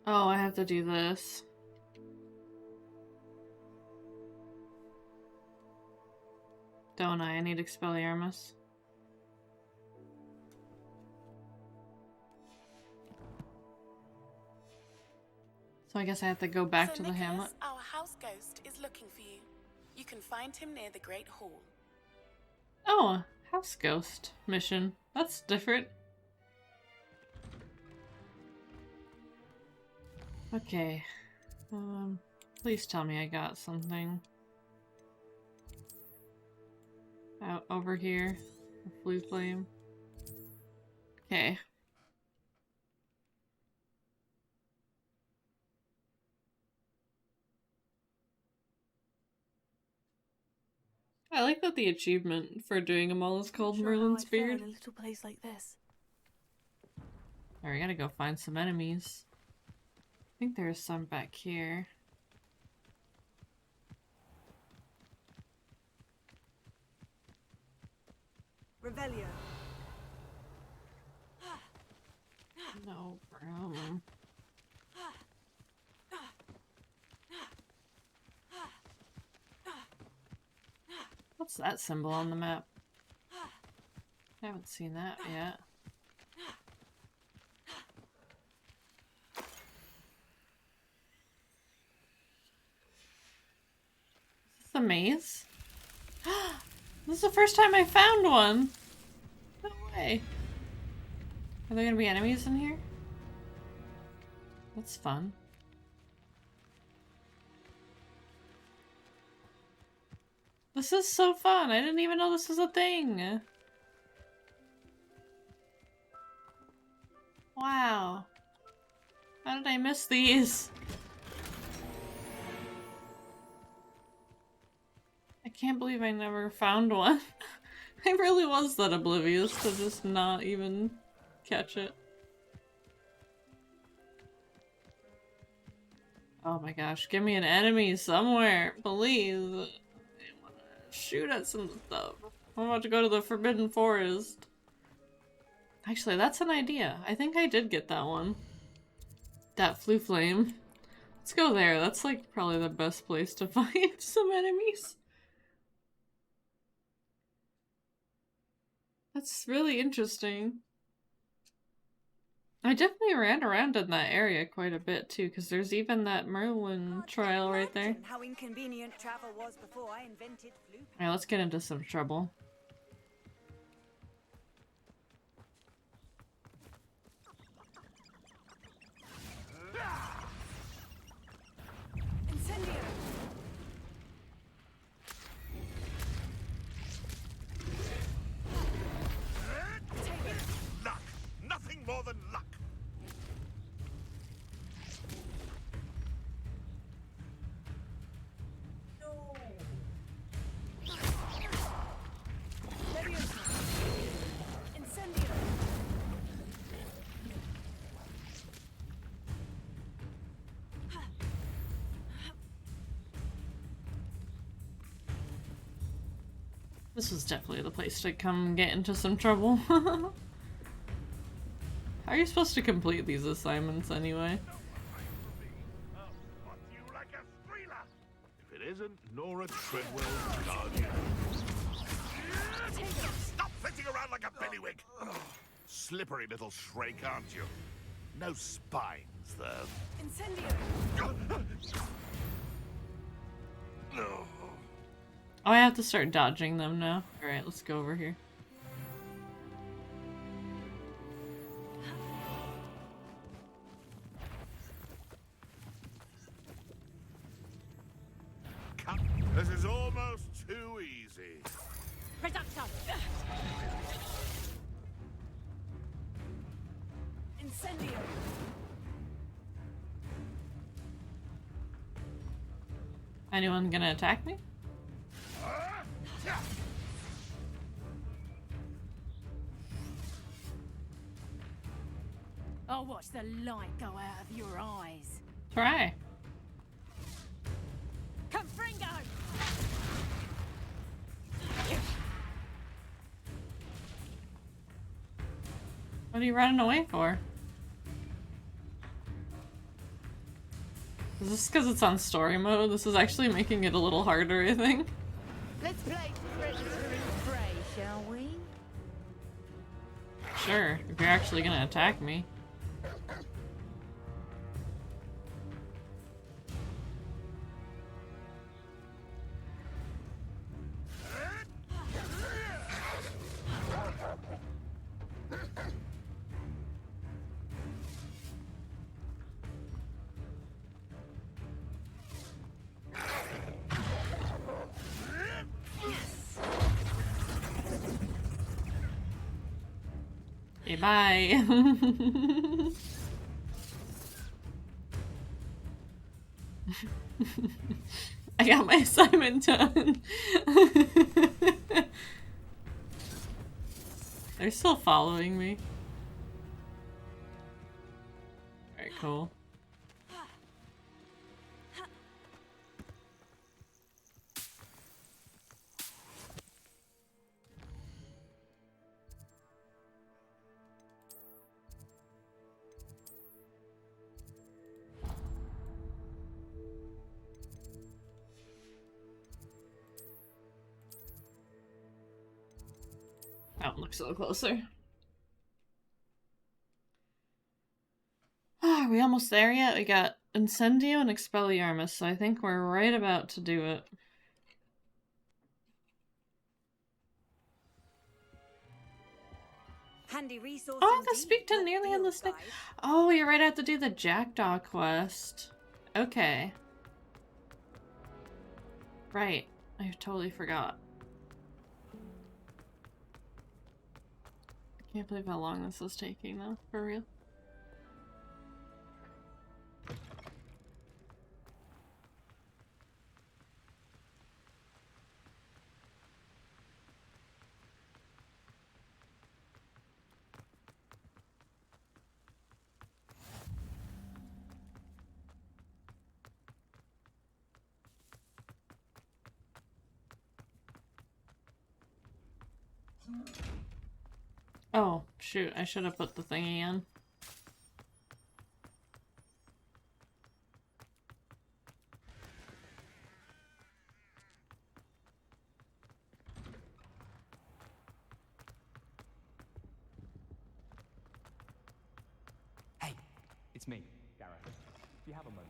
Oh, I have to do this. Don't I? I need Expelliarmus. So I guess I have to go back to the Nicholas, hamlet. Our house ghost is looking for you. You can find him near the Great Hall. Oh, house ghost mission. That's different. Okay. Please tell me I got something. Out over here. A flue flame. Okay. I like that the achievement for doing them all is called Merlin's Beard. In a little place like this. Alright, I gotta go find some enemies. I think there's some back here. Revelio. No problem. What's that symbol on the map? I haven't seen that yet. Is this a maze? This is the first time I found one! No way. Are there gonna be enemies in here? That's fun. This is so fun! I didn't even know this was a thing! Wow. How did I miss these? I can't believe I never found one. I really was that oblivious to just not even catch it. Oh my gosh, give me an enemy somewhere, please. I wanna shoot at some stuff. I'm about to go to the Forbidden Forest. Actually, that's an idea. I think I did get that one. That flue flame. Let's go there. That's like probably the best place to find some enemies. That's really interesting. I definitely ran around in that area quite a bit too, because there's even that Merlin trial right there. How inconvenient travel was before I invented flute. Alright, let's get into some trouble. Incendio. Luck! Nothing more than luck! Incendio. This was definitely the place to come get into some trouble. How are you supposed to complete these assignments anyway? If it isn't Nora Treadwell's guardian. Stop flitting around like a bellywig! Slippery little shrike, aren't you? No spines, though. Incendio! Oh, I have to start dodging them now. Alright, let's go over here. This is almost too easy. Production! Incendio! Anyone gonna attack me? I'll watch the light go out of your eyes. Try. Confringo! What are you running away for? Is this because it's on story mode? This is actually making it a little harder, I think. Let's play Predator and Prey, shall we? Sure, if you're actually gonna attack me. Okay, bye. I got my assignment done. They're still following me. Alright, cool. That one looks a little closer. Are we almost there yet? We got Incendio and Expelliarmus, so I think we're right about to do it. Handy resource. Oh, I speak to nearly on this thing. Oh, you're right, I have to do the Jackdaw quest. Okay. Right. I totally forgot. I can't believe how long this is taking though, for real. Oh, shoot, I should have put the thingy in. Hey, it's me, Gareth. Do you have a moment?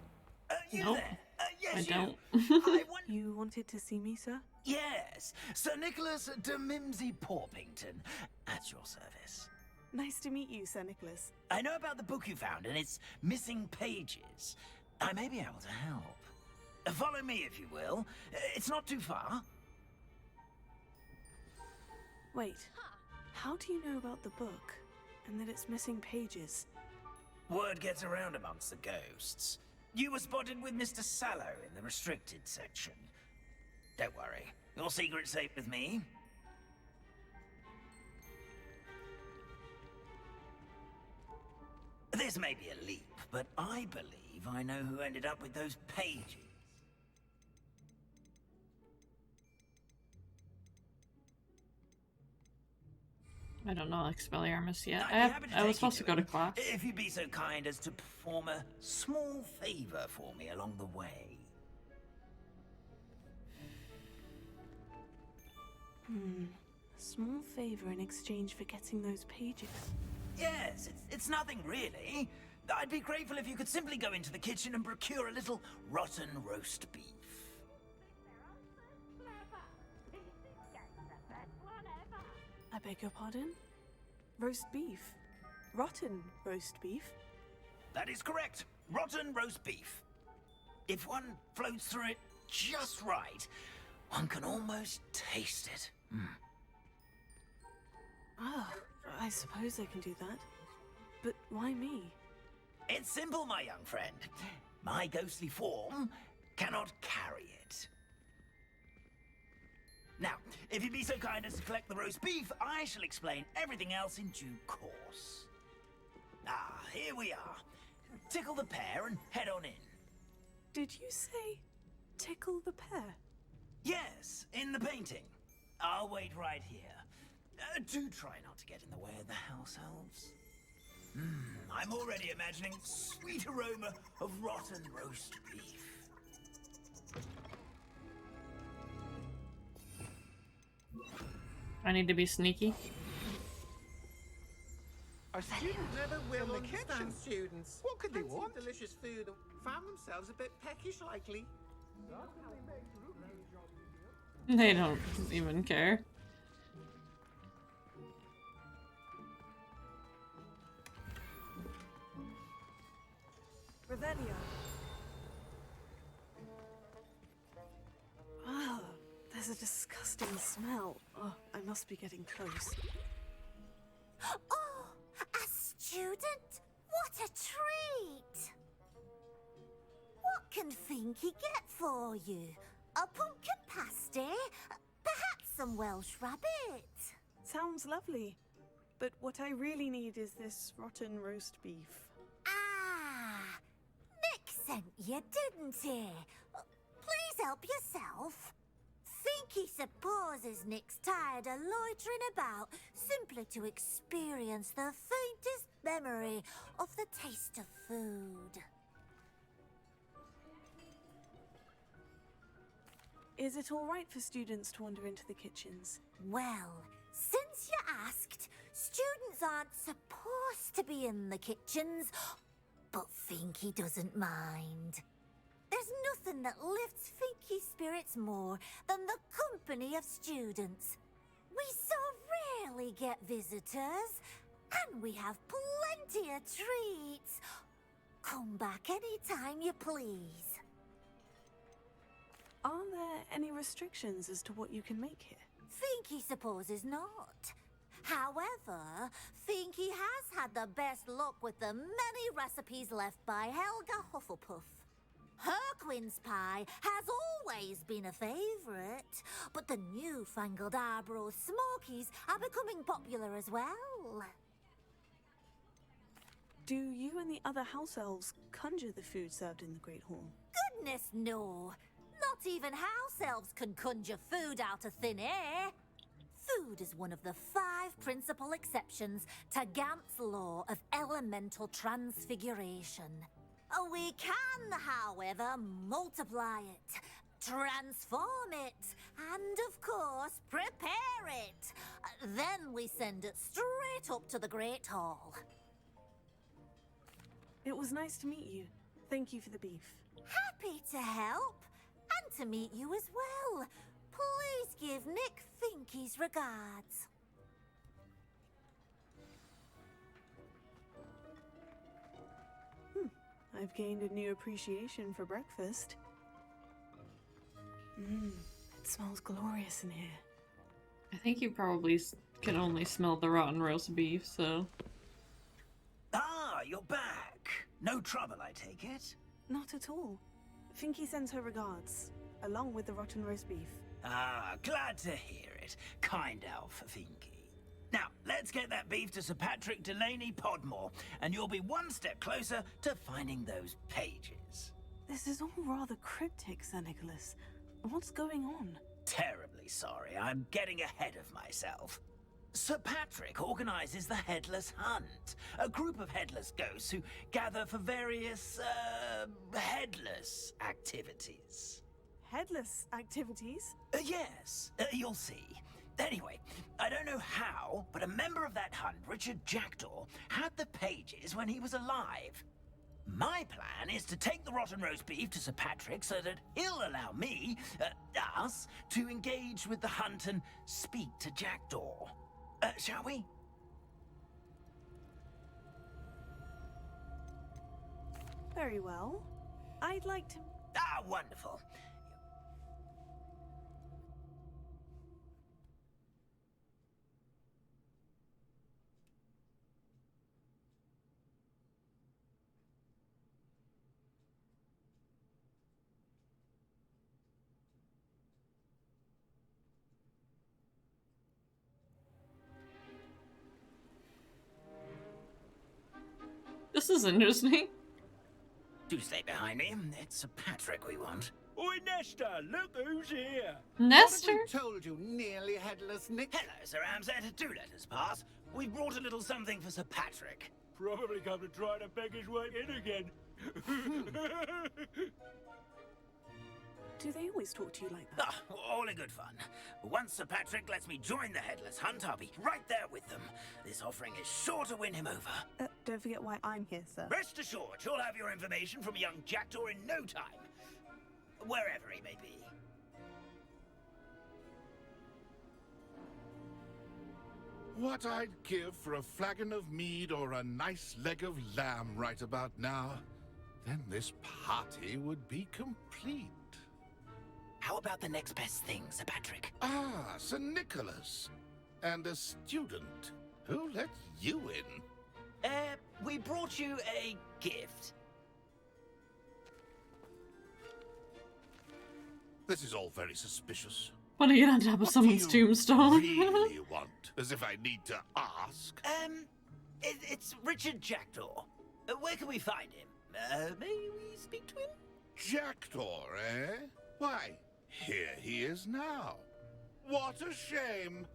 You Nope. there? Yes, I you. don't. You wanted to see me, sir? Yes, Sir Nicholas de Mimsy Porpington, at your service. Nice to meet you, Sir Nicholas. I know about the book you found and its missing pages. I may be able to help. Follow me, if you will. It's not too far. Wait, how do you know about the book? And that it's missing pages? Word gets around amongst the ghosts. You were spotted with Mr. Sallow in the restricted section. Don't worry, your secret's safe with me. This may be a leap, but I believe I know who ended up with those pages. I don't know Expelliarmus yet. I'd be happy I was take supposed you to go to him, class. If you'd be so kind as to perform a small favor for me along the way. A small favor in exchange for getting those pages. Yes, it's nothing really. I'd be grateful if you could simply go into the kitchen and procure a little rotten roast beef. I beg your pardon? Roast beef? Rotten roast beef? That is correct. Rotten roast beef. If one floats through it just right, one can almost taste it. Ah, I suppose I can do that. But why me? It's simple, my young friend. My ghostly form cannot carry it. Now, if you'd be so kind as to collect the roast beef, I shall explain everything else in due course. Ah, here we are. Tickle the pear and head on in. Did you say tickle the pear? Yes, in the painting. I'll wait right here. Do try not to get in the way of the house elves. I'm already imagining sweet aroma of rotten roast beef. I need to be sneaky. A student never will in the kitchen. Students. What could they want? Delicious food and found themselves a bit peckish likely. They don't even care. Revelio. Ah, there's a disgusting smell. Oh, I must be getting close. Oh, a student? What a treat! What can Finky get for you? A pumpkin pasty? Perhaps some Welsh rabbit? Sounds lovely. But what I really need is this rotten roast beef. Ah, Nick sent you, didn't he? Please help yourself. Finky supposes Nick's tired of loitering about simply to experience the faintest memory of the taste of food. Is it all right for students to wander into the kitchens? Well, since you asked, students aren't supposed to be in the kitchens, but Finky doesn't mind. There's nothing that lifts Finky's spirits more than the company of students. We so rarely get visitors, and we have plenty of treats. Come back anytime you please. Are there any restrictions as to what you can make here? Finky supposes not. However, Finky has had the best luck with the many recipes left by Helga Hufflepuff. Her quince pie has always been a favourite, but the newfangled Arborough Smokies are becoming popular as well. Do you and the other house elves conjure the food served in the Great Hall? Goodness, no. Not even house elves can conjure food out of thin air. Food is one of the 5 principal exceptions to Gant's law of elemental transfiguration. We can, however, multiply it, transform it, and of course, prepare it. Then we send it straight up to the Great Hall. It was nice to meet you. Thank you for the beef. Happy to help, and to meet you as well. Please give Nick Finky's regards. I've gained a new appreciation for breakfast. It smells glorious in here. I think you probably can only smell the rotten roast beef, so... Ah, you're back. No trouble, I take it? Not at all. Finky sends her regards, along with the rotten roast beef. Ah, glad to hear it. Kind elf, Finky. Now, let's get that beef to Sir Patrick Delaney Podmore, and you'll be one step closer to finding those pages. This is all rather cryptic, Sir Nicholas. What's going on? Terribly sorry, I'm getting ahead of myself. Sir Patrick organizes the Headless Hunt, a group of headless ghosts who gather for various, headless activities. Headless activities? Yes, you'll see. Anyway, I don't know how, but a member of that hunt, Richard Jackdaw, had the pages when he was alive. My plan is to take the rotten roast beef to Sir Patrick so that he'll allow me, us, to engage with the hunt and speak to Jackdaw. Shall we? Very well. I'd like to... Ah, wonderful. This is interesting. Do stay behind me. It's Sir Patrick we want. Oi, Nestor, look who's here. Nestor? What have we told you, nearly headless Nick? Hello, Sir Ramsed. Do let us pass. We brought a little something for Sir Patrick. Probably come to try to beg his way in again. Do they always talk to you like that? Ah, all in good fun. Once Sir Patrick lets me join the Headless Hunt, I'll be right there with them. This offering is sure to win him over. Don't forget why I'm here, sir. Rest assured, you'll have your information from young Jackdaw in no time. Wherever he may be. What I'd give for a flagon of mead or a nice leg of lamb right about now. Then this party would be complete. How about the next best thing, Sir Patrick? Ah, Sir Nicholas. And a student. Who let you in? We brought you a gift. This is all very suspicious. What are you on top of someone's tombstone? Really want? As if I need to ask. It's Richard Jackdaw. Where can we find him? May we speak to him? Jackdaw, eh? Why, here he is now. What a shame.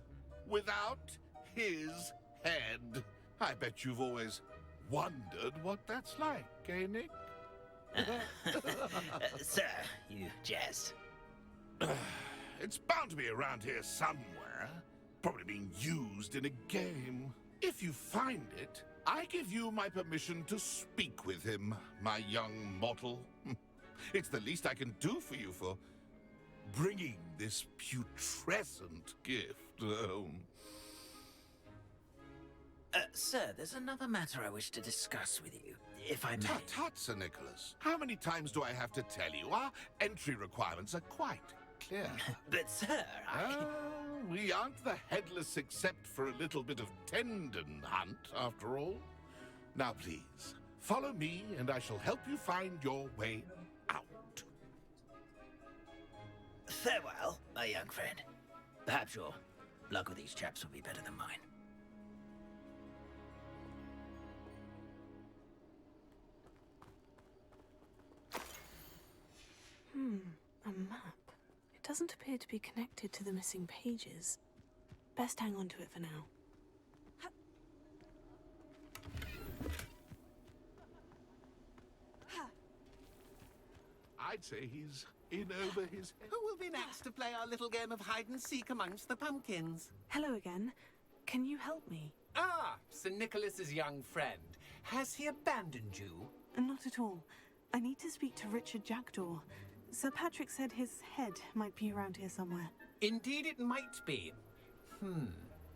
Without his head. I bet you've always wondered what that's like, eh, Nick? Sir, you jest. It's bound to be around here somewhere. Probably being used in a game. If you find it, I give you my permission to speak with him, my young mortal. It's the least I can do for you for bringing this putrescent gift home. Sir, there's another matter I wish to discuss with you, if I may. Tut, tut, Sir Nicholas. How many times do I have to tell you? Our entry requirements are quite clear. But, sir, we aren't the Headless except for a little bit of tendon hunt, after all. Now, please, follow me, and I shall help you find your way out. Farewell, my young friend. Perhaps your luck with these chaps will be better than mine. A map. It doesn't appear to be connected to the missing pages. Best hang on to it for now. I'd say he's in over his head. Who will be next to play our little game of hide and seek amongst the pumpkins? Hello again. Can you help me? Ah, Sir Nicholas's young friend. Has he abandoned you? Not at all. I need to speak to Richard Jackdaw. Sir Patrick said his head might be around here somewhere. Indeed it might be.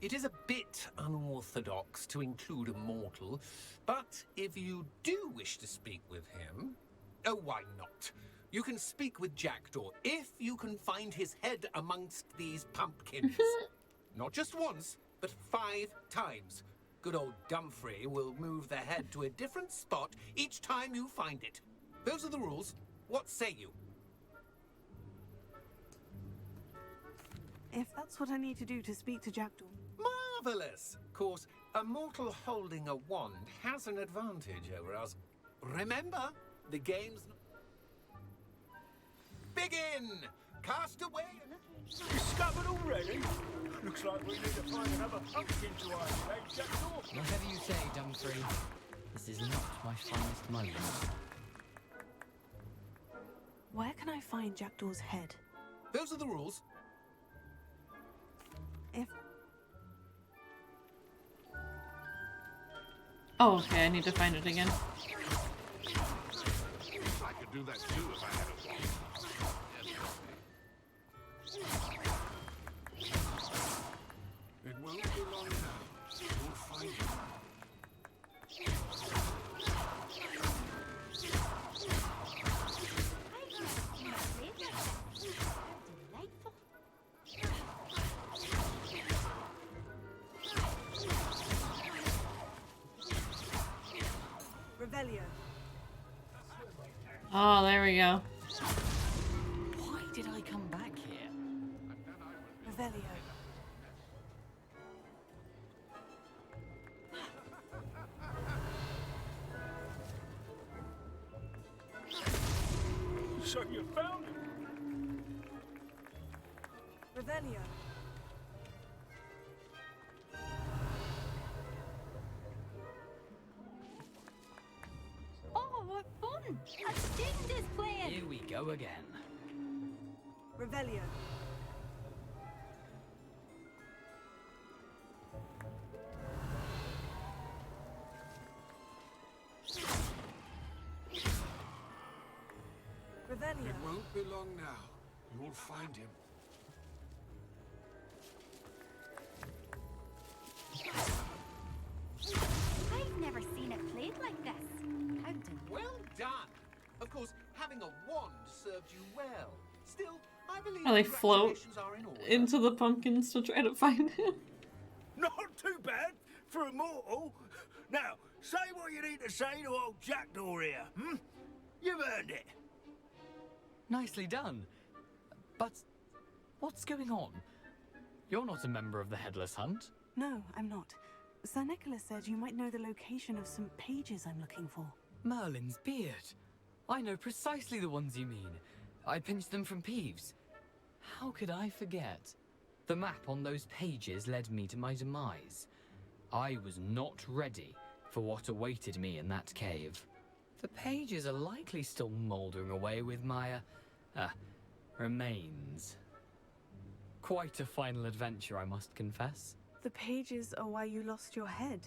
It is a bit unorthodox to include a mortal, but if you do wish to speak with him... Oh, why not? You can speak with Jackdaw if you can find his head amongst these pumpkins. Not just once, but 5 times. Good old Dumfrey will move the head to a different spot each time you find it. Those are the rules. What say you? If that's what I need to do to speak to Jackdaw. Marvelous! Of course, a mortal holding a wand has an advantage over us. Remember, the game's... Begin! Cast away a little... Discovered already? Looks like we need to find another pumpkin to our leg, Jackdaw. Whatever you say, Dumfrey. This is not my finest moment. Where can I find Jackdaw's head? Those are the rules. If... Oh, okay, I need to find it again. do that too if I had a wand. It won't be long now. You'll find it. Revelio. Oh, there we go. Why did I come back here? Revelio. So you found it? Revelio. Oh, what fun! A student is playing! Here we go again. Revelio. Revelio. It won't be long now. You'll find him. I've never seen it played like this. Howden. Well done. Of course, having a wand served you well. Still, I believe Oh, they float congratulations are in order. into the pumpkins to try to find him. Not too bad for a mortal. Now, say what you need to say to old Jackdaw here, hmm? You've earned it. Nicely done. But what's going on? You're not a member of the Headless Hunt. No, I'm not. Sir Nicholas said you might know the location of some pages I'm looking for. Merlin's beard. I know precisely the ones you mean. I pinched them from Peeves. How could I forget? The map on those pages led me to my demise. I was not ready for what awaited me in that cave. The pages are likely still mouldering away with my, remains. Quite a final adventure, I must confess. The pages are why you lost your head.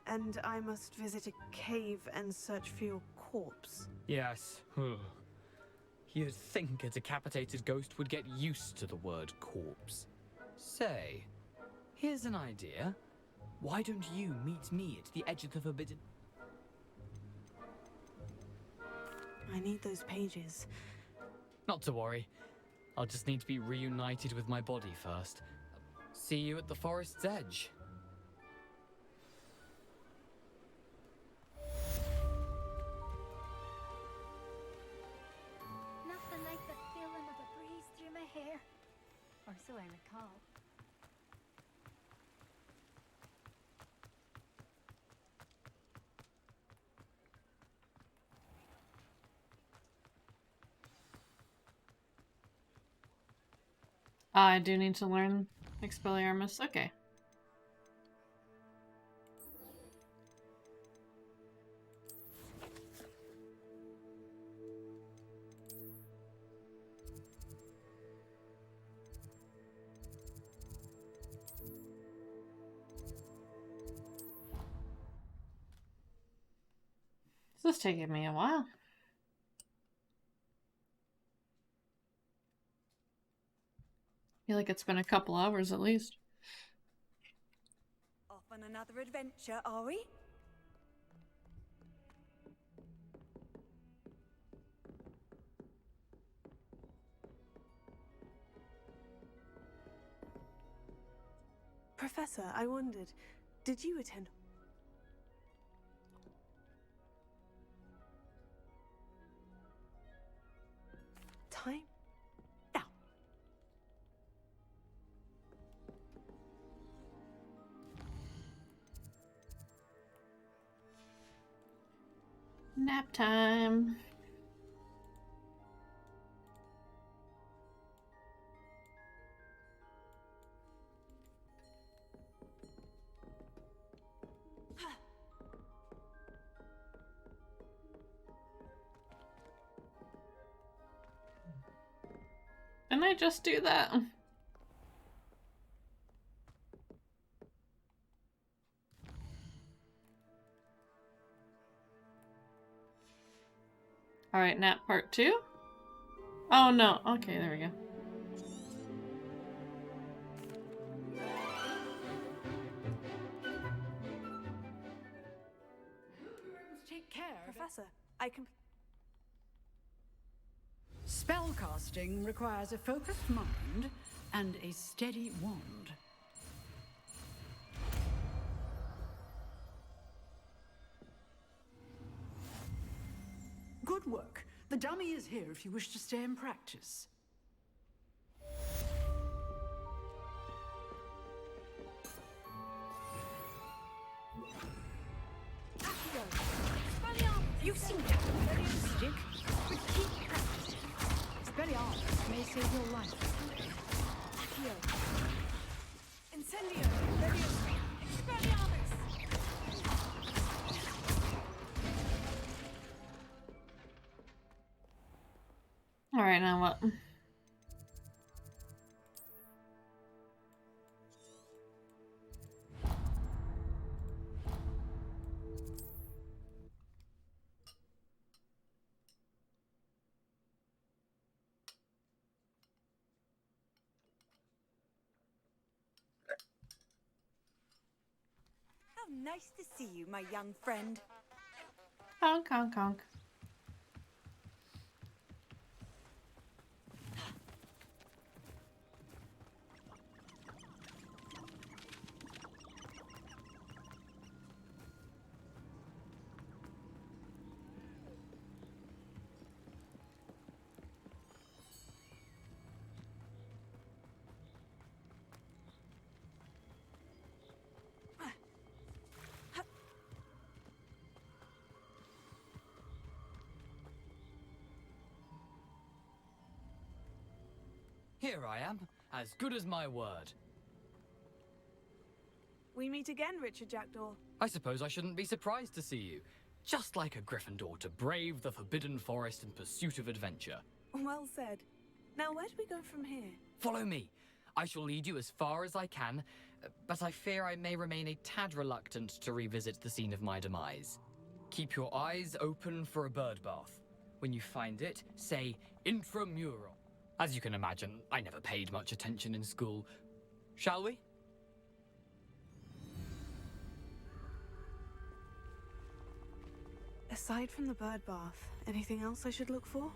And I must visit a cave and search for your corpse. Yes. You'd think a decapitated ghost would get used to the word corpse. Say, here's an idea. Why don't you meet me at the edge of the forbidden... I need those pages. Not to worry. I'll just need to be reunited with my body first. See you at the forest's edge. Nothing like the feeling of a breeze through my hair. Or so I recall. I do need to learn Expelliarmus. Okay. This is taking me a while. I feel like it's been a couple hours at least. Off on another adventure, are we? Professor, I wondered, did you attend? Time? Now. Nap time. Didn't I just do that? Alright, nap part 2? Oh no, okay, there we go. Take care. Professor, I can... Spellcasting requires a focused mind and a steady wand. Good work. The dummy is here if you wish to stay and practice. You seem to have a very stick, but keep practicing. Expelliarmus may save your life. Accio. Incendio. Leviosa. Expelliarmus. Alright, now what? How nice to see you, my young friend. Honk, honk, honk. Here I am, as good as my word. We meet again, Richard Jackdaw. I suppose I shouldn't be surprised to see you. Just like a Gryffindor to brave the Forbidden Forest in pursuit of adventure. Well said. Now, where do we go from here? Follow me. I shall lead you as far as I can, but I fear I may remain a tad reluctant to revisit the scene of my demise. Keep your eyes open for a bird bath. When you find it, say intramural. As you can imagine, I never paid much attention in school. Shall we? Aside from the bird bath, anything else I should look for?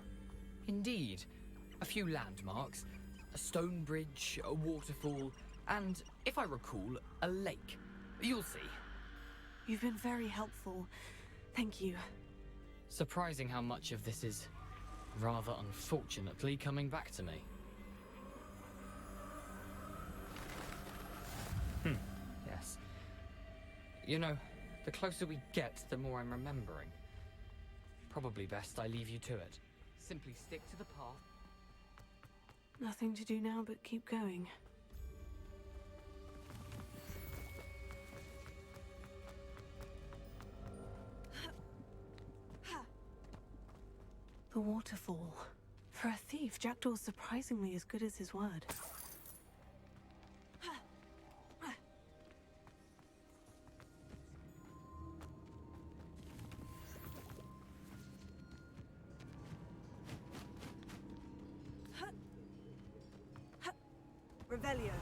Indeed. A few landmarks, a stone bridge, a waterfall, and, if I recall, a lake. You'll see. You've been very helpful. Thank you. Surprising how much of this is, rather unfortunately, coming back to me. Yes. You know, the closer we get, the more I'm remembering. Probably best I leave you to it. Simply stick to the path. Nothing to do now but keep going. The waterfall. For a thief, Jackdaw's surprisingly as good as his word. Revelio.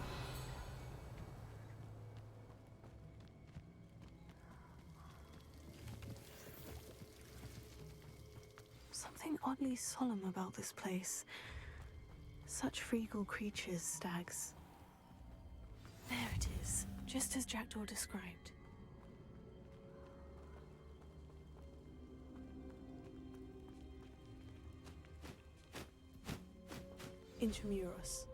Something oddly solemn about this place. Such regal creatures, stags. There it is, just as Jackdaw described. Intramuros.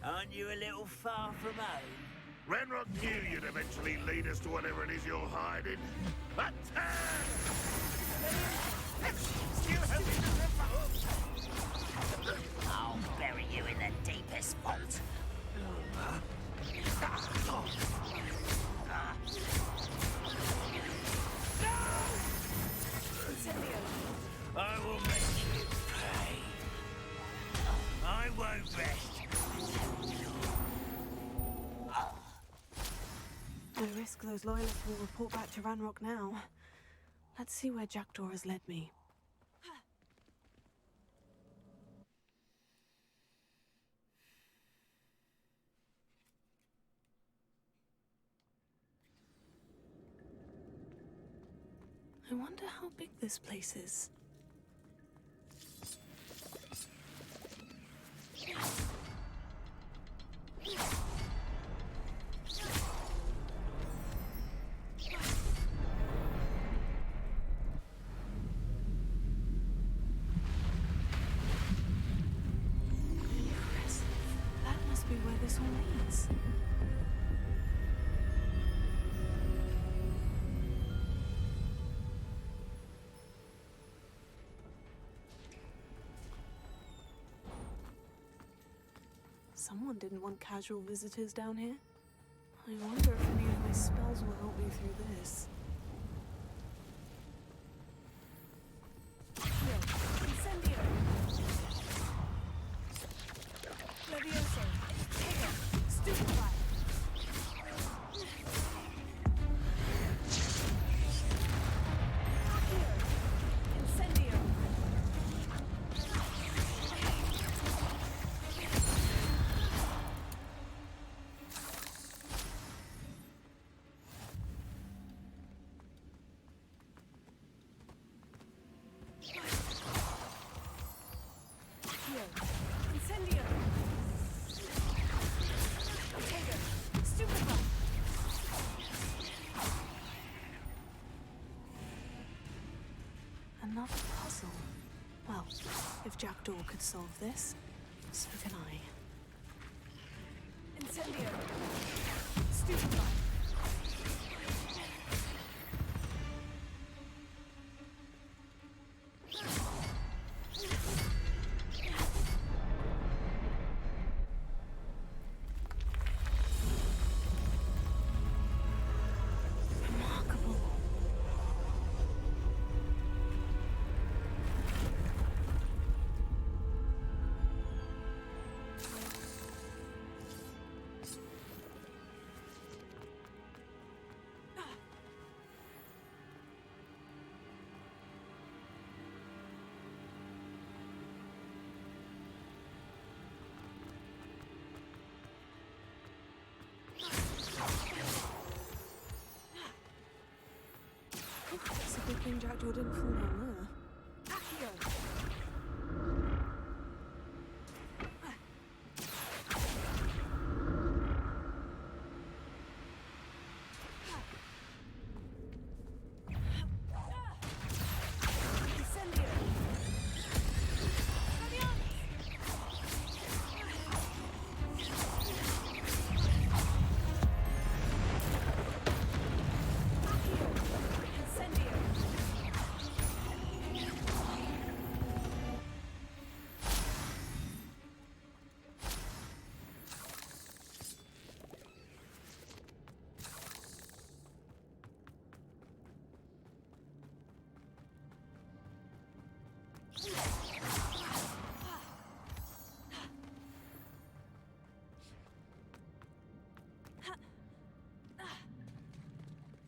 Aren't you a little far from home? Renrock knew you'd eventually lead us to whatever it is you're hiding. Attack! I'll bury you in the deepest vault. risk those loyalists will report back to Ranrock now. Let's see where Jackdaw has led me. I wonder how big this place is. Impressive. That must be where this all leads. Someone didn't want casual visitors down here. I wonder if any of my spells will help me through this. Incendio! Levioso! Take Stupefy! Incendio! Incendio! Potato! Stupefy! Another puzzle. Well, if Jackdaw could solve this, so can I. Incendio! Stupefy! It's a good thing Jackdaw didn't fall down there. Accio!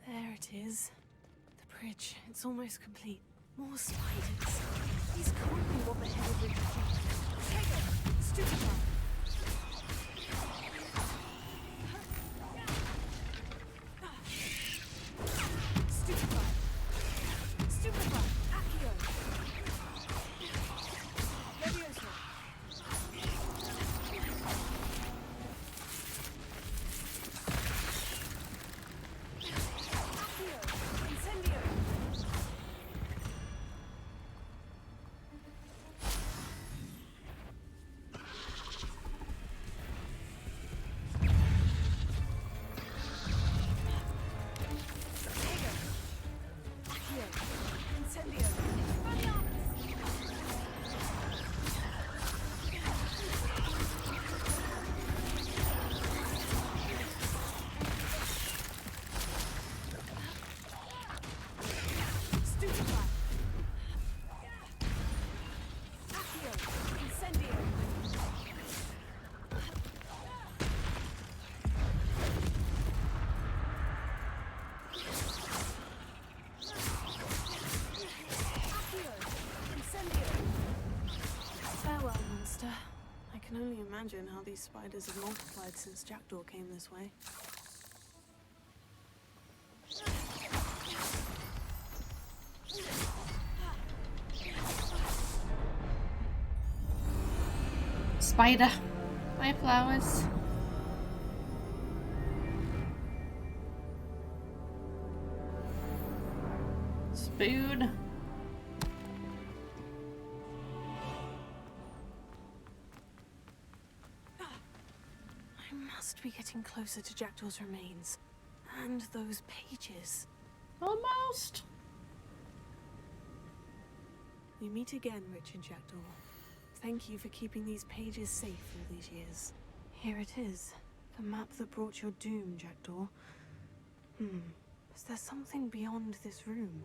There it is. The bridge. It's almost complete. More spiders. These can't be what the hell did. Take it! Stupefy! Stupefy! Stupefy! Accio! Levioso! Incendio! can only imagine how these spiders have multiplied since Jackdaw came this way. Spider. My flowers. Spoon. I must be getting closer to Jackdaw's remains. And those pages. Almost. We meet again, Richard Jackdaw. Thank you for keeping these pages safe all these years. Here it is. The map that brought your doom, Jackdaw. Is there something beyond this room?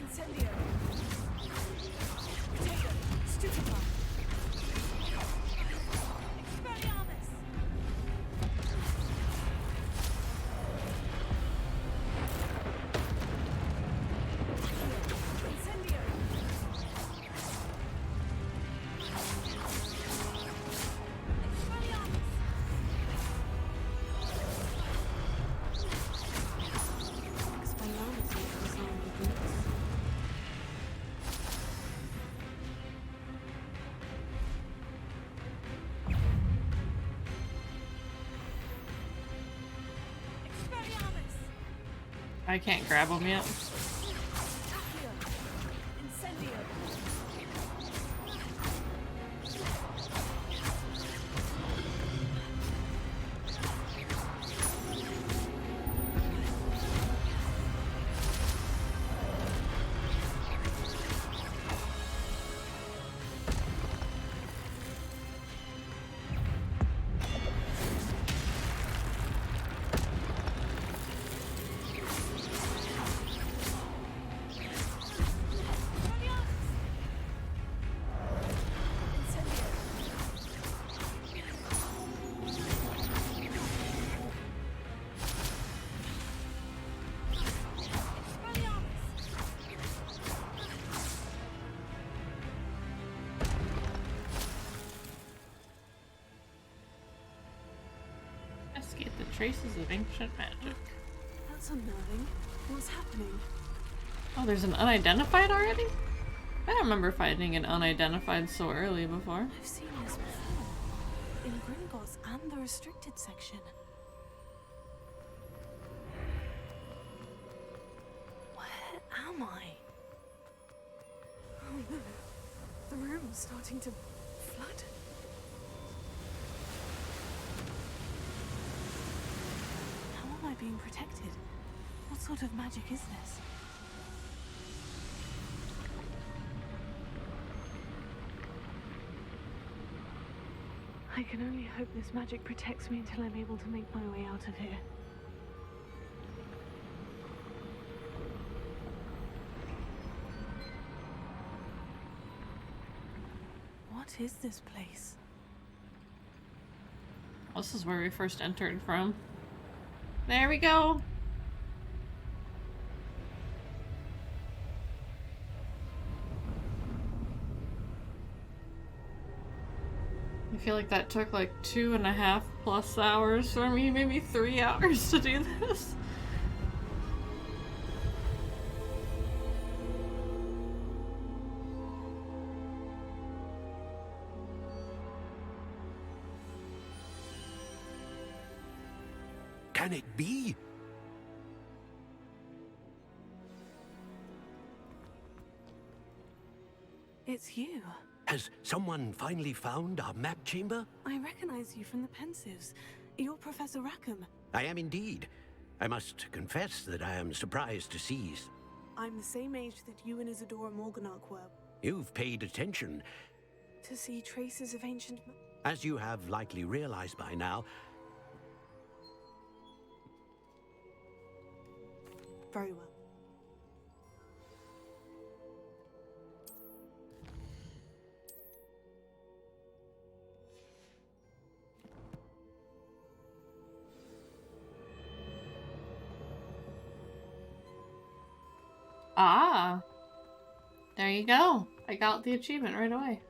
Incendio! Potato! Stupefy! Expelliarmus! Incendio! Expelliarmus! Expelliarmus is on the boots. I can't grab them yet. Incendio! Investigate the traces of ancient magic. That's unnerving. What's happening? Oh, there's an unidentified already? I don't remember finding an unidentified so early before. I've seen this before. In Gringotts and the restricted section. Where am I? Oh no. The room's starting to flood. How am I being protected? What sort of magic is this? I can only hope this magic protects me until I'm able to make my way out of here. What is this place? This is where we first entered from. There we go. I feel like that took like 2.5+ hours for me, maybe 3 hours to do this. Can it be? It's you. Has someone finally found our map chamber? I recognize you from the Pensives. You're Professor Rackham. I am indeed. I must confess that I am surprised to see. I'm the same age that you and Isadora Morganach were. You've paid attention. To see traces of ancient... As you have likely realized by now, Very well. Ah! There you go. I got the achievement right away.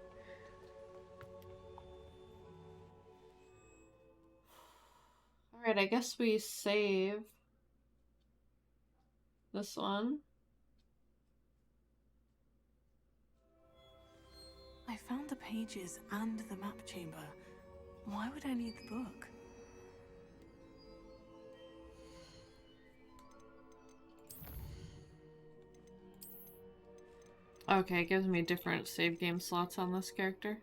Alright, I guess we save this one. I found the pages and the map chamber. Why would I need the book? Okay, it gives me different save game slots on this character.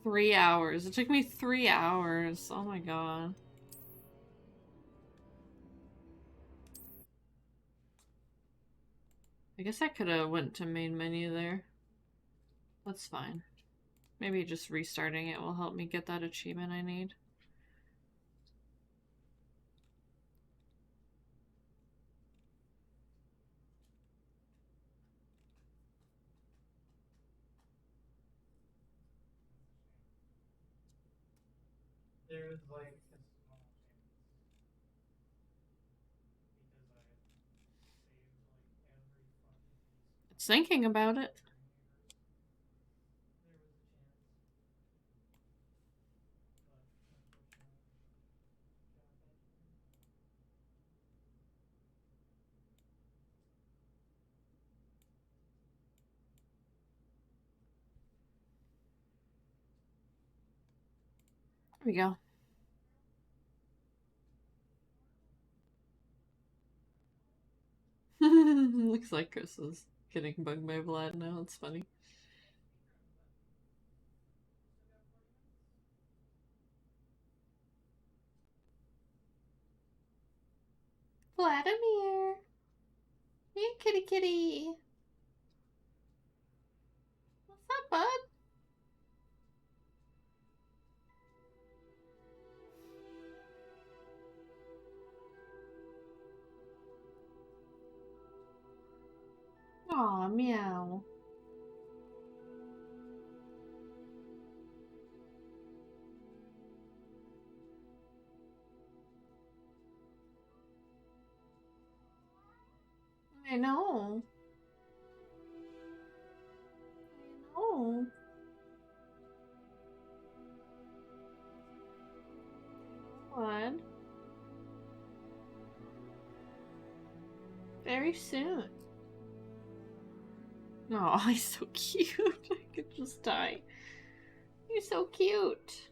Three hours. It took me 3 hours. Oh my god. I guess I could have went to main menu there. That's fine. Maybe just restarting it will help me get that achievement I need. There's like It's thinking about it. There we go. Looks like Chris is getting bugged by Vlad now. It's funny. Vladimir! Hey, kitty kitty! What's up, bud? Aw, meow. I know. I know. What? Very soon. Oh, he's so cute. I could just die. You're so cute.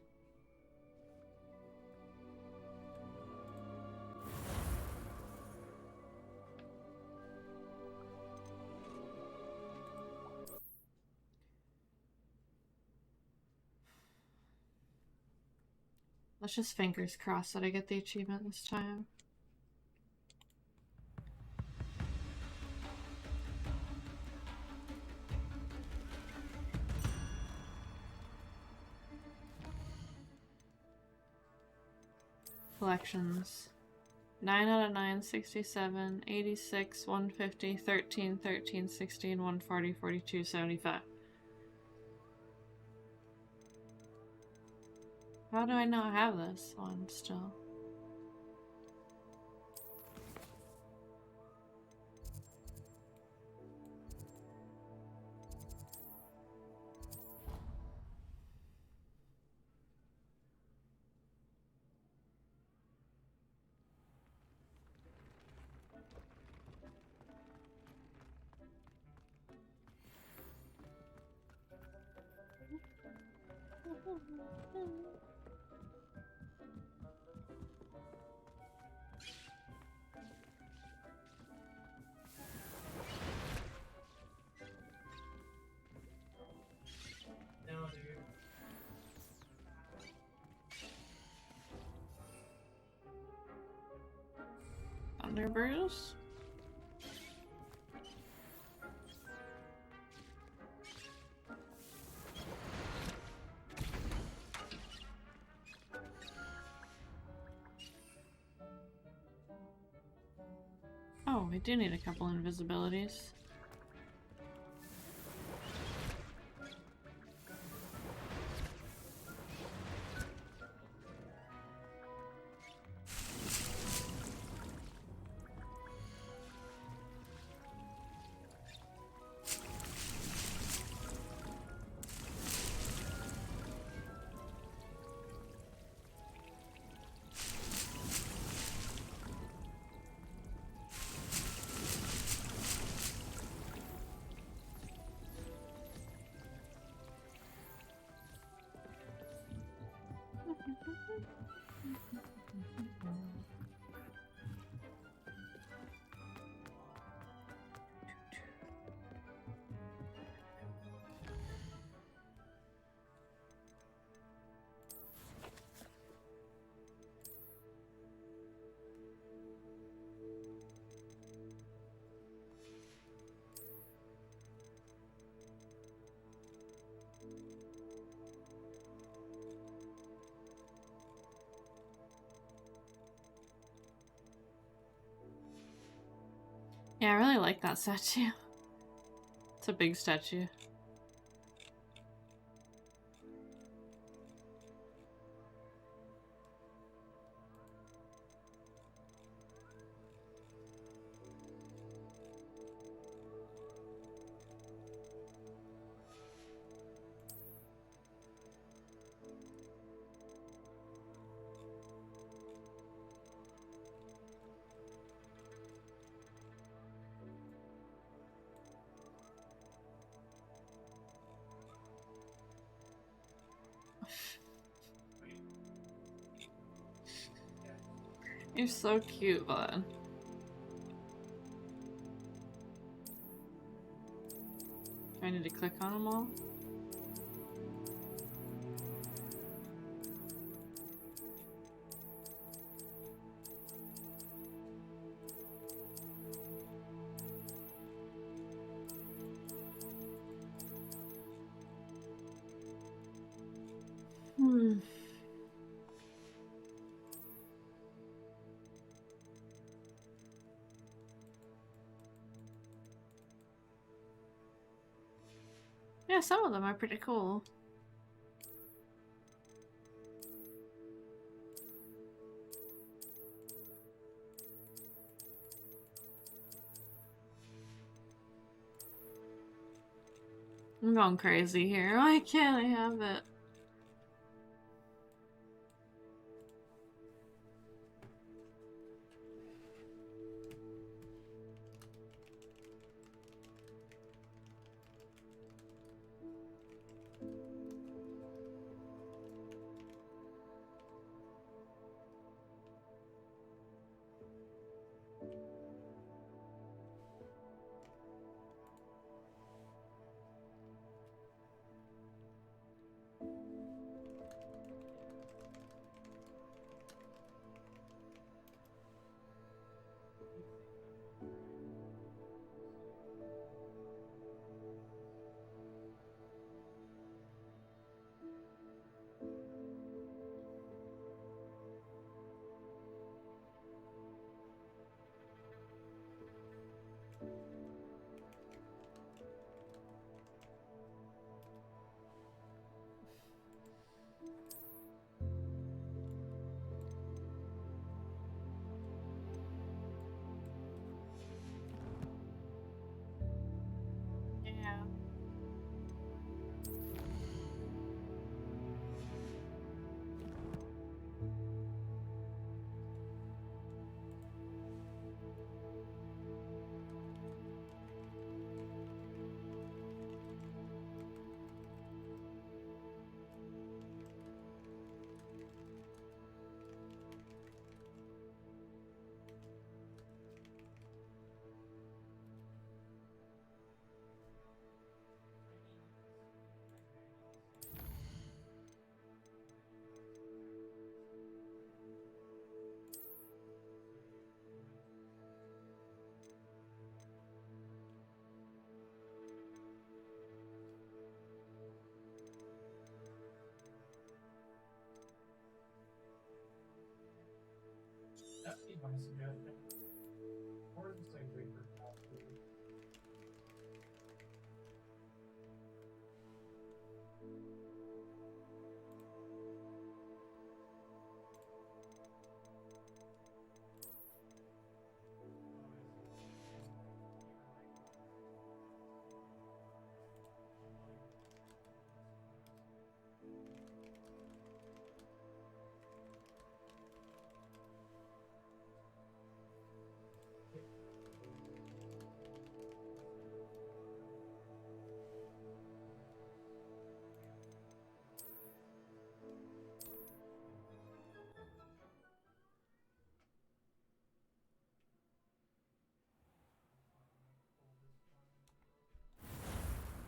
Let's just fingers crossed that I get the achievement this time. Collections. 9 out of 9, 67, 86, 150, 13, 13, 16, 140, 42, 75. How do I not have this one still? no, dude. Thunderbrews? Oh, we do need a couple invisibilities. Yeah, I really like that statue. It's a big statue. You're so cute, bud. Do I need to click on them all? Hmm. Yeah, some of them are pretty cool. I'm going crazy here. Why can't I have it? Yeah. That'd be my suggestion. Or just like wait for top two.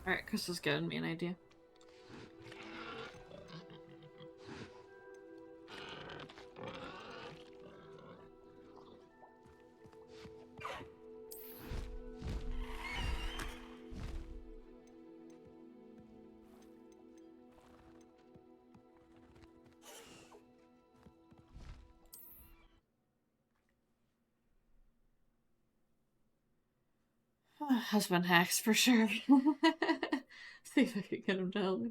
Alright, Chris is giving me an idea. Husband hacks for sure. See if I can get him to help me.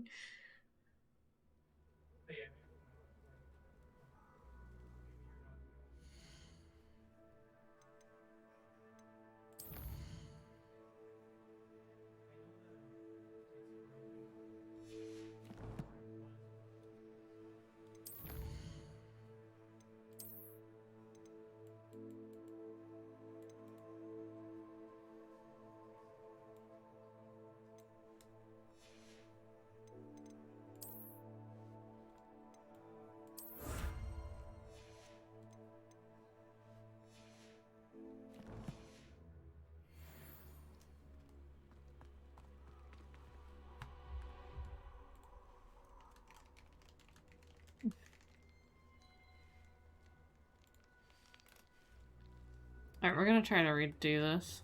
Alright, we're gonna try to redo this.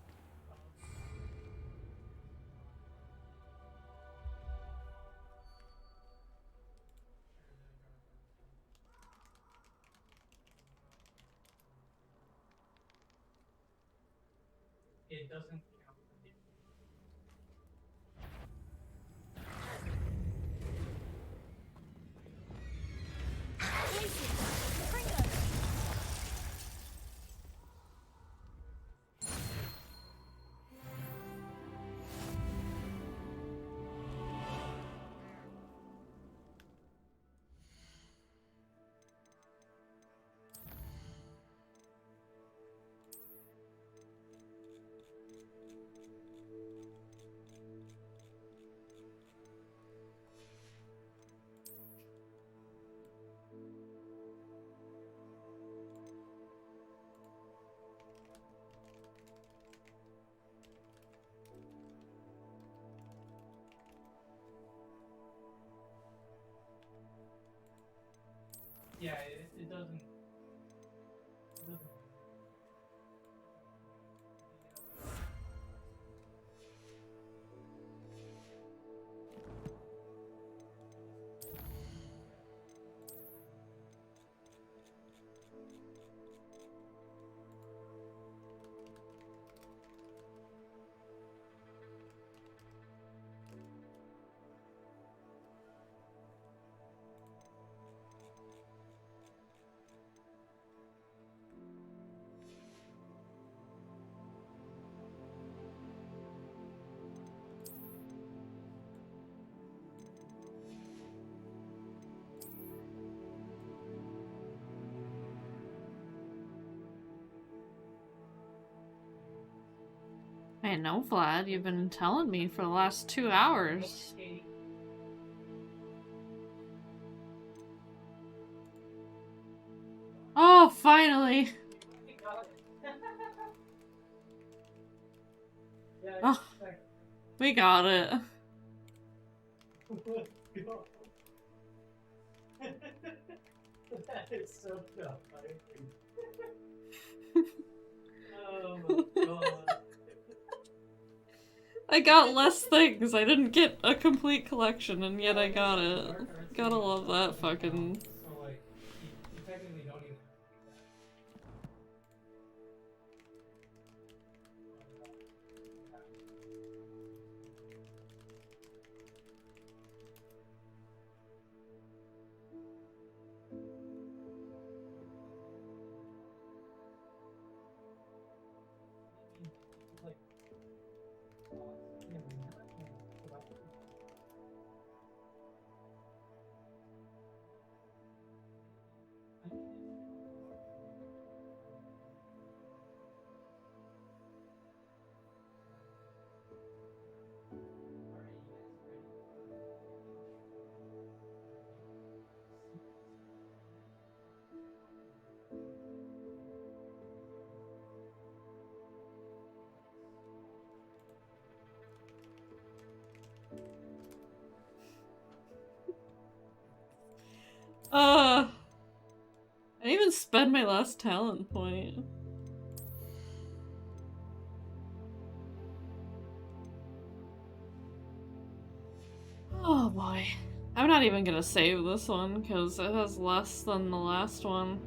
It doesn't. Yeah, it doesn't. I know, Vlad. You've been telling me for the last 2 hours. Oh, finally! Oh, we got it. That is so dumb. Oh my god. I got less things. I didn't get a complete collection, and yet I got it. Gotta love that fucking... So, like, you technically don't even I didn't even spend my last talent point. Oh boy. I'm not even gonna save this one because it has less than the last one.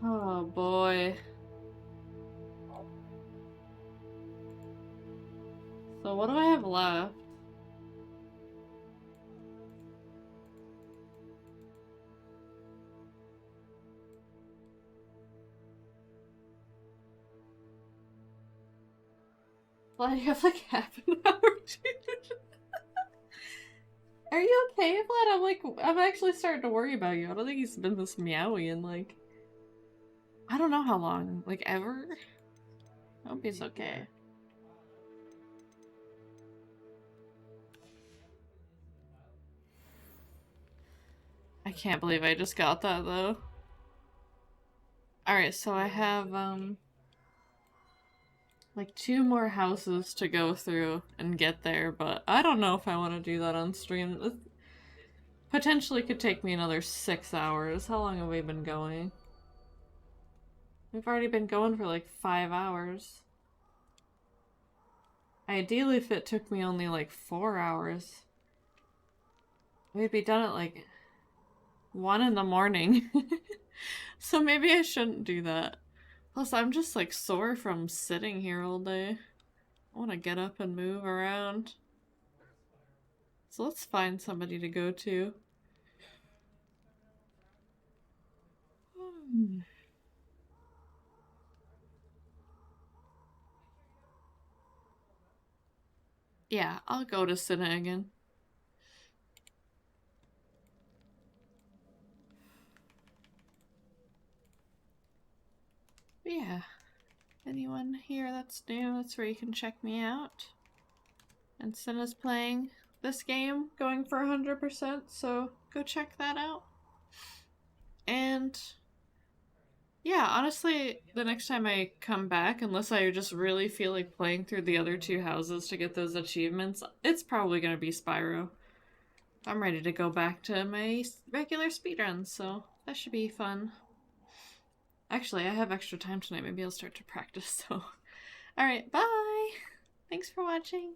Oh boy. So what do I have left? Vlad, you have like half an hour, dude. Are you okay, Vlad? I'm actually starting to worry about you. I don't think he's been this meowy in like, I don't know how long, like ever? I hope he's okay. I can't believe I just got that though. Alright, so I have, like 2 more houses to go through and get there, but I don't know if I want to do that on stream. It potentially could take me another 6 hours. How long have we been going? We've already been going for like 5 hours. Ideally, if it took me only like 4 hours, we'd be done at like 1 in the morning. So maybe I shouldn't do that. Plus, I'm just like sore from sitting here all day. I want to get up and move around. So let's find somebody to go to. Yeah, I'll go to Cinna again. But yeah, anyone here that's new, that's where you can check me out. And Cinna's playing this game, going for 100%, so go check that out. And yeah, honestly, the next time I come back, unless I just really feel like playing through the other 2 houses to get those achievements, it's probably going to be Spyro. I'm ready to go back to my regular speedruns, so that should be fun. Actually, I have extra time tonight. Maybe I'll start to practice, so. Alright, bye! Thanks for watching.